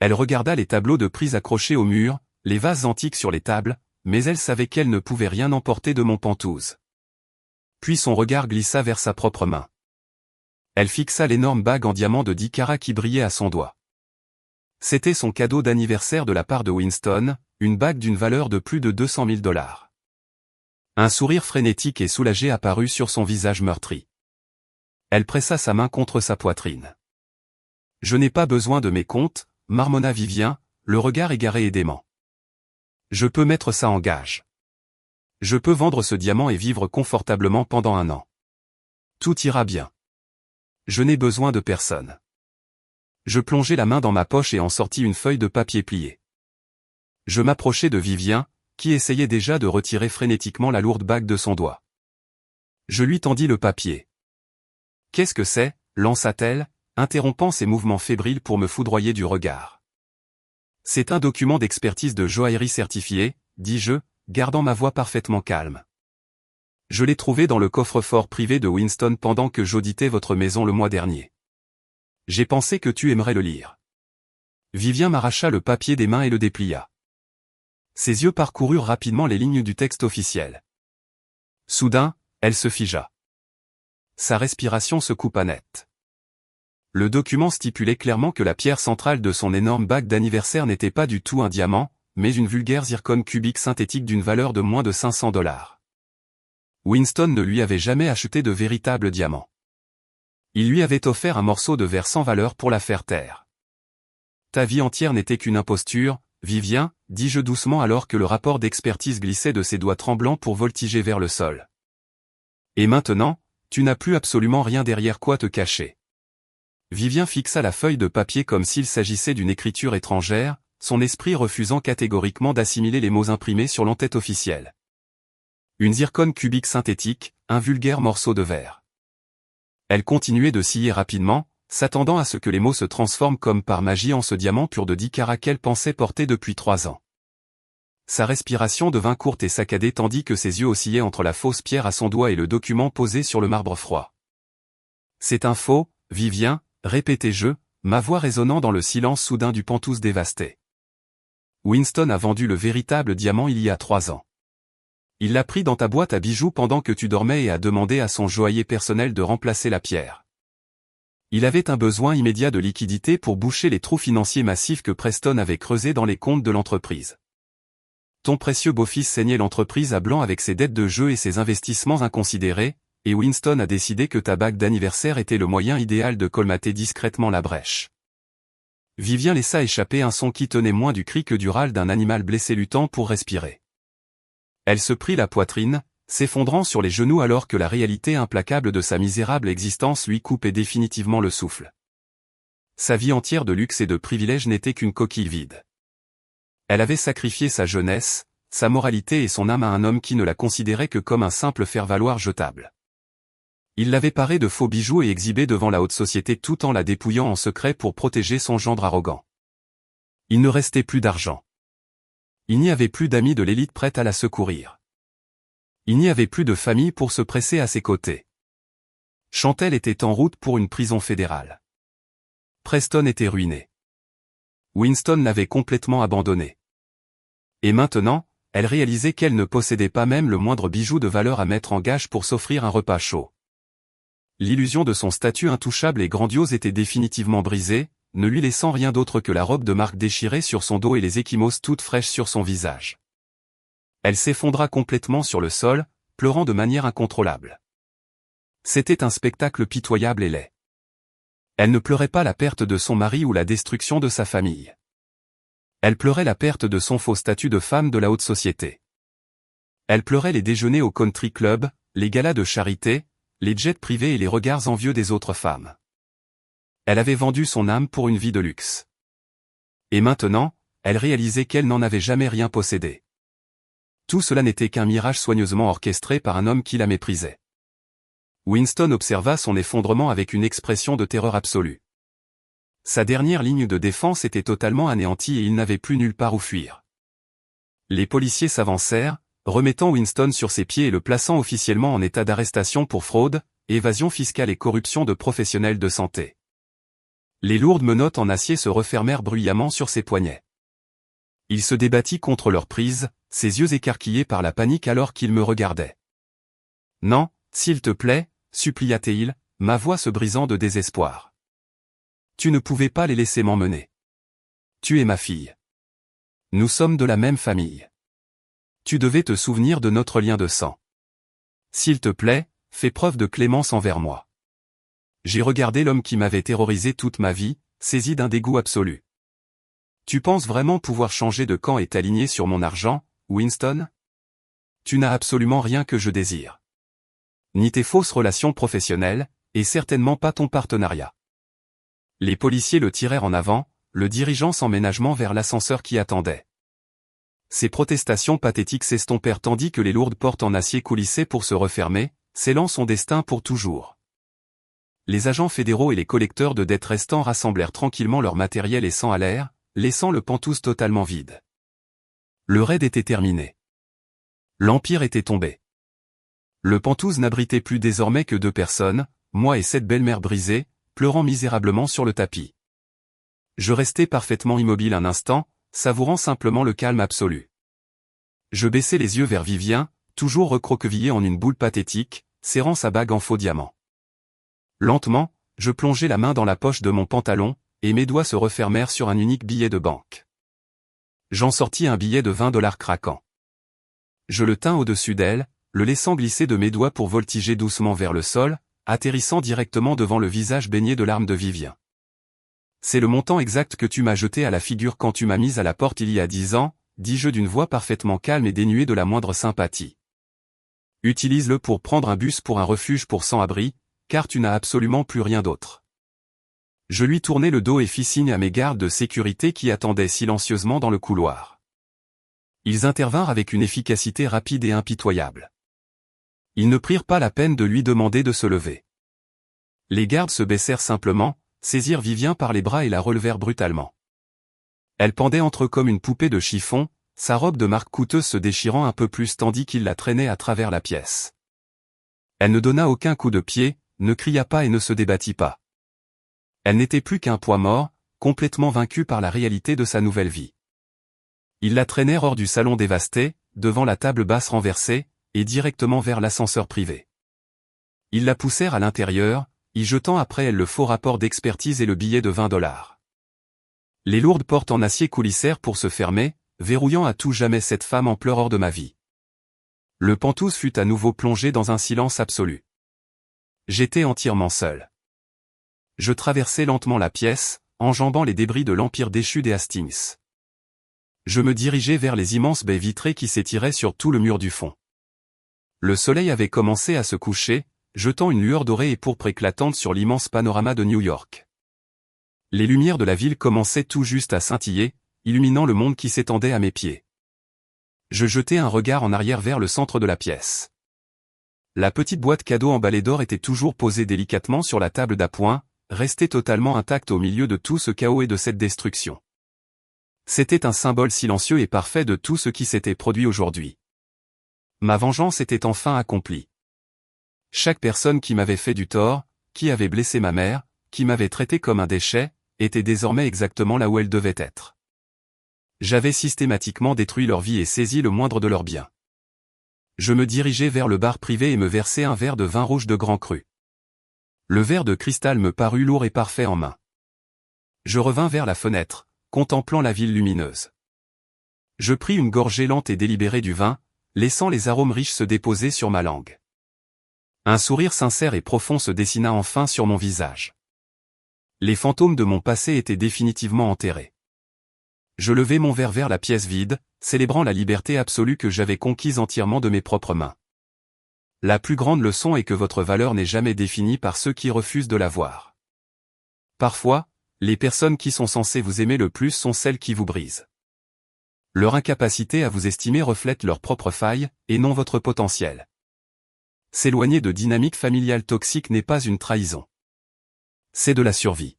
Elle regarda les tableaux de prise accrochés au mur, les vases antiques sur les tables, mais elle savait qu'elle ne pouvait rien emporter de Montpentouse. Puis son regard glissa vers sa propre main. Elle fixa l'énorme bague en diamant de 10 carats qui brillait à son doigt. C'était son cadeau d'anniversaire de la part de Winston, une bague d'une valeur de plus de 200 000 $. Un sourire frénétique et soulagé apparut sur son visage meurtri. Elle pressa sa main contre sa poitrine. « Je n'ai pas besoin de mes comptes, » marmonna Vivien, le regard égaré et dément. « Je peux mettre ça en gage. Je peux vendre ce diamant et vivre confortablement pendant 1 an. Tout ira bien. Je n'ai besoin de personne. » Je plongeai la main dans ma poche et en sortis une feuille de papier pliée. Je m'approchai de Vivien, qui essayait déjà de retirer frénétiquement la lourde bague de son doigt. Je lui tendis le papier. « Qu'est-ce que c'est » lança-t-elle, interrompant ses mouvements fébriles pour me foudroyer du regard. « C'est un document d'expertise de joaillerie certifié, » dis-je, gardant ma voix parfaitement calme. « Je l'ai trouvé dans le coffre-fort privé de Winston pendant que j'auditais votre maison le mois dernier. J'ai pensé que tu aimerais le lire. » Vivien m'arracha le papier des mains et le déplia. Ses yeux parcoururent rapidement les lignes du texte officiel. Soudain, elle se figea. Sa respiration se coupa net. Le document stipulait clairement que la pierre centrale de son énorme bague d'anniversaire n'était pas du tout un diamant, mais une vulgaire zircone cubique synthétique d'une valeur de moins de 500 $. Winston ne lui avait jamais acheté de véritable diamant. Il lui avait offert un morceau de verre sans valeur pour la faire taire. « Ta vie entière n'était qu'une imposture, Vivien, » dis-je doucement alors que le rapport d'expertise glissait de ses doigts tremblants pour voltiger vers le sol. « Et maintenant, tu n'as plus absolument rien derrière quoi te cacher. » Vivien fixa la feuille de papier comme s'il s'agissait d'une écriture étrangère, son esprit refusant catégoriquement d'assimiler les mots imprimés sur l'entête officielle. Une zircone cubique synthétique, un vulgaire morceau de verre. Elle continuait de scier rapidement, s'attendant à ce que les mots se transforment comme par magie en ce diamant pur de 10 carats qu'elle pensait porter depuis 3 ans. Sa respiration devint courte et saccadée tandis que ses yeux oscillaient entre la fausse pierre à son doigt et le document posé sur le marbre froid. « C'est un faux, Vivien, » répétai-je, ma voix résonnant dans le silence soudain du Pentouse dévasté. Winston a vendu le véritable diamant il y a 3 ans. Il l'a pris dans ta boîte à bijoux pendant que tu dormais et a demandé à son joaillier personnel de remplacer la pierre. Il avait un besoin immédiat de liquidité pour boucher les trous financiers massifs que Preston avait creusés dans les comptes de l'entreprise. Ton précieux beau-fils saignait l'entreprise à blanc avec ses dettes de jeu et ses investissements inconsidérés, et Winston a décidé que ta bague d'anniversaire était le moyen idéal de colmater discrètement la brèche. Vivien laissa échapper un son qui tenait moins du cri que du râle d'un animal blessé luttant pour respirer. Elle se prit la poitrine, s'effondrant sur les genoux alors que la réalité implacable de sa misérable existence lui coupait définitivement le souffle. Sa vie entière de luxe et de privilèges n'était qu'une coquille vide. Elle avait sacrifié sa jeunesse, sa moralité et son âme à un homme qui ne la considérait que comme un simple faire-valoir jetable. Il l'avait parée de faux bijoux et exhibée devant la haute société tout en la dépouillant en secret pour protéger son gendre arrogant. Il ne restait plus d'argent. Il n'y avait plus d'amis de l'élite prête à la secourir. Il n'y avait plus de famille pour se presser à ses côtés. Chantelle était en route pour une prison fédérale. Preston était ruiné. Winston l'avait complètement abandonnée. Et maintenant, elle réalisait qu'elle ne possédait pas même le moindre bijou de valeur à mettre en gage pour s'offrir un repas chaud. L'illusion de son statut intouchable et grandiose était définitivement brisée, ne lui laissant rien d'autre que la robe de marque déchirée sur son dos et les ecchymoses toutes fraîches sur son visage. Elle s'effondra complètement sur le sol, pleurant de manière incontrôlable. C'était un spectacle pitoyable et laid. Elle ne pleurait pas la perte de son mari ou la destruction de sa famille. Elle pleurait la perte de son faux statut de femme de la haute société. Elle pleurait les déjeuners au country club, les galas de charité, les jets privés et les regards envieux des autres femmes. Elle avait vendu son âme pour une vie de luxe. Et maintenant, elle réalisait qu'elle n'en avait jamais rien possédé. Tout cela n'était qu'un mirage soigneusement orchestré par un homme qui la méprisait. Winston observa son effondrement avec une expression de terreur absolue. Sa dernière ligne de défense était totalement anéantie et il n'avait plus nulle part où fuir. Les policiers s'avancèrent, remettant Winston sur ses pieds et le plaçant officiellement en état d'arrestation pour fraude, évasion fiscale et corruption de professionnels de santé. Les lourdes menottes en acier se refermèrent bruyamment sur ses poignets. Il se débattit contre leur prise, ses yeux écarquillés par la panique alors qu'il me regardait. « Non, s'il te plaît, supplia-t-il, ma voix se brisant de désespoir. Tu ne pouvais pas les laisser m'emmener. Tu es ma fille. Nous sommes de la même famille. Tu devais te souvenir de notre lien de sang. S'il te plaît, fais preuve de clémence envers moi. » J'ai regardé l'homme qui m'avait terrorisé toute ma vie, saisi d'un dégoût absolu. « Tu penses vraiment pouvoir changer de camp et t'aligner sur mon argent, Winston? Tu n'as absolument rien que je désire. Ni tes fausses relations professionnelles, et certainement pas ton partenariat. » Les policiers le tirèrent en avant, le dirigeant sans ménagement vers l'ascenseur qui attendait. Ses protestations pathétiques s'estompèrent tandis que les lourdes portes en acier coulissaient pour se refermer, scellant son destin pour toujours. Les agents fédéraux et les collecteurs de dettes restants rassemblèrent tranquillement leur matériel et sang à l'air, laissant le Pentouse totalement vide. Le raid était terminé. L'Empire était tombé. Le Pentouse n'abritait plus désormais que 2 personnes, moi et cette belle-mère brisée, pleurant misérablement sur le tapis. Je restai parfaitement immobile un instant, savourant simplement le calme absolu. Je baissai les yeux vers Vivien, toujours recroquevillé en une boule pathétique, serrant sa bague en faux diamant. Lentement, je plongeai la main dans la poche de mon pantalon, et mes doigts se refermèrent sur un unique billet de banque. J'en sortis un billet de $20 craquant. Je le tins au-dessus d'elle, le laissant glisser de mes doigts pour voltiger doucement vers le sol, atterrissant directement devant le visage baigné de larmes de Vivien. « C'est le montant exact que tu m'as jeté à la figure quand tu m'as mise à la porte il y a 10 ans, dis-je d'une voix parfaitement calme et dénuée de la moindre sympathie. Utilise-le pour prendre un bus pour un refuge pour sans-abri, car tu n'as absolument plus rien d'autre. » Je lui tournai le dos et fis signe à mes gardes de sécurité qui attendaient silencieusement dans le couloir. Ils intervinrent avec une efficacité rapide et impitoyable. Ils ne prirent pas la peine de lui demander de se lever. Les gardes se baissèrent simplement, saisirent Vivien par les bras et la relevèrent brutalement. Elle pendait entre eux comme une poupée de chiffon, sa robe de marque coûteuse se déchirant un peu plus tandis qu'il la traînait à travers la pièce. Elle ne donna aucun coup de pied, ne cria pas et ne se débattit pas. Elle n'était plus qu'un poids mort, complètement vaincue par la réalité de sa nouvelle vie. Ils la traînèrent hors du salon dévasté, devant la table basse renversée, et directement vers l'ascenseur privé. Ils la poussèrent à l'intérieur, y jetant après elle le faux rapport d'expertise et le billet de $20. Les lourdes portes en acier coulissèrent pour se fermer, verrouillant à tout jamais cette femme en pleurs hors de ma vie. Le Pentouse fut à nouveau plongé dans un silence absolu. J'étais entièrement seul. Je traversai lentement la pièce, enjambant les débris de l'empire déchu des Hastings. Je me dirigeai vers les immenses baies vitrées qui s'étiraient sur tout le mur du fond. Le soleil avait commencé à se coucher, jetant une lueur dorée et pourpre éclatante sur l'immense panorama de New York. Les lumières de la ville commençaient tout juste à scintiller, illuminant le monde qui s'étendait à mes pieds. Je jetai un regard en arrière vers le centre de la pièce. La petite boîte cadeau emballée d'or était toujours posée délicatement sur la table d'appoint, restée totalement intacte au milieu de tout ce chaos et de cette destruction. C'était un symbole silencieux et parfait de tout ce qui s'était produit aujourd'hui. Ma vengeance était enfin accomplie. Chaque personne qui m'avait fait du tort, qui avait blessé ma mère, qui m'avait traité comme un déchet, était désormais exactement là où elle devait être. J'avais systématiquement détruit leur vie et saisi le moindre de leurs biens. Je me dirigeai vers le bar privé et me versai un verre de vin rouge de grand cru. Le verre de cristal me parut lourd et parfait en main. Je revins vers la fenêtre, contemplant la ville lumineuse. Je pris une gorgée lente et délibérée du vin, laissant les arômes riches se déposer sur ma langue. Un sourire sincère et profond se dessina enfin sur mon visage. Les fantômes de mon passé étaient définitivement enterrés. Je levai mon verre vers la pièce vide, célébrant la liberté absolue que j'avais conquise entièrement de mes propres mains. La plus grande leçon est que votre valeur n'est jamais définie par ceux qui refusent de la voir. Parfois, les personnes qui sont censées vous aimer le plus sont celles qui vous brisent. Leur incapacité à vous estimer reflète leurs propres failles, et non votre potentiel. S'éloigner de dynamiques familiales toxiques n'est pas une trahison. C'est de la survie.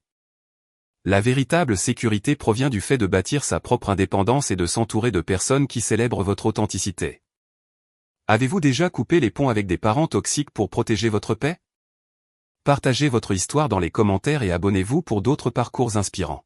La véritable sécurité provient du fait de bâtir sa propre indépendance et de s'entourer de personnes qui célèbrent votre authenticité. Avez-vous déjà coupé les ponts avec des parents toxiques pour protéger votre paix? Partagez votre histoire dans les commentaires et abonnez-vous pour d'autres parcours inspirants.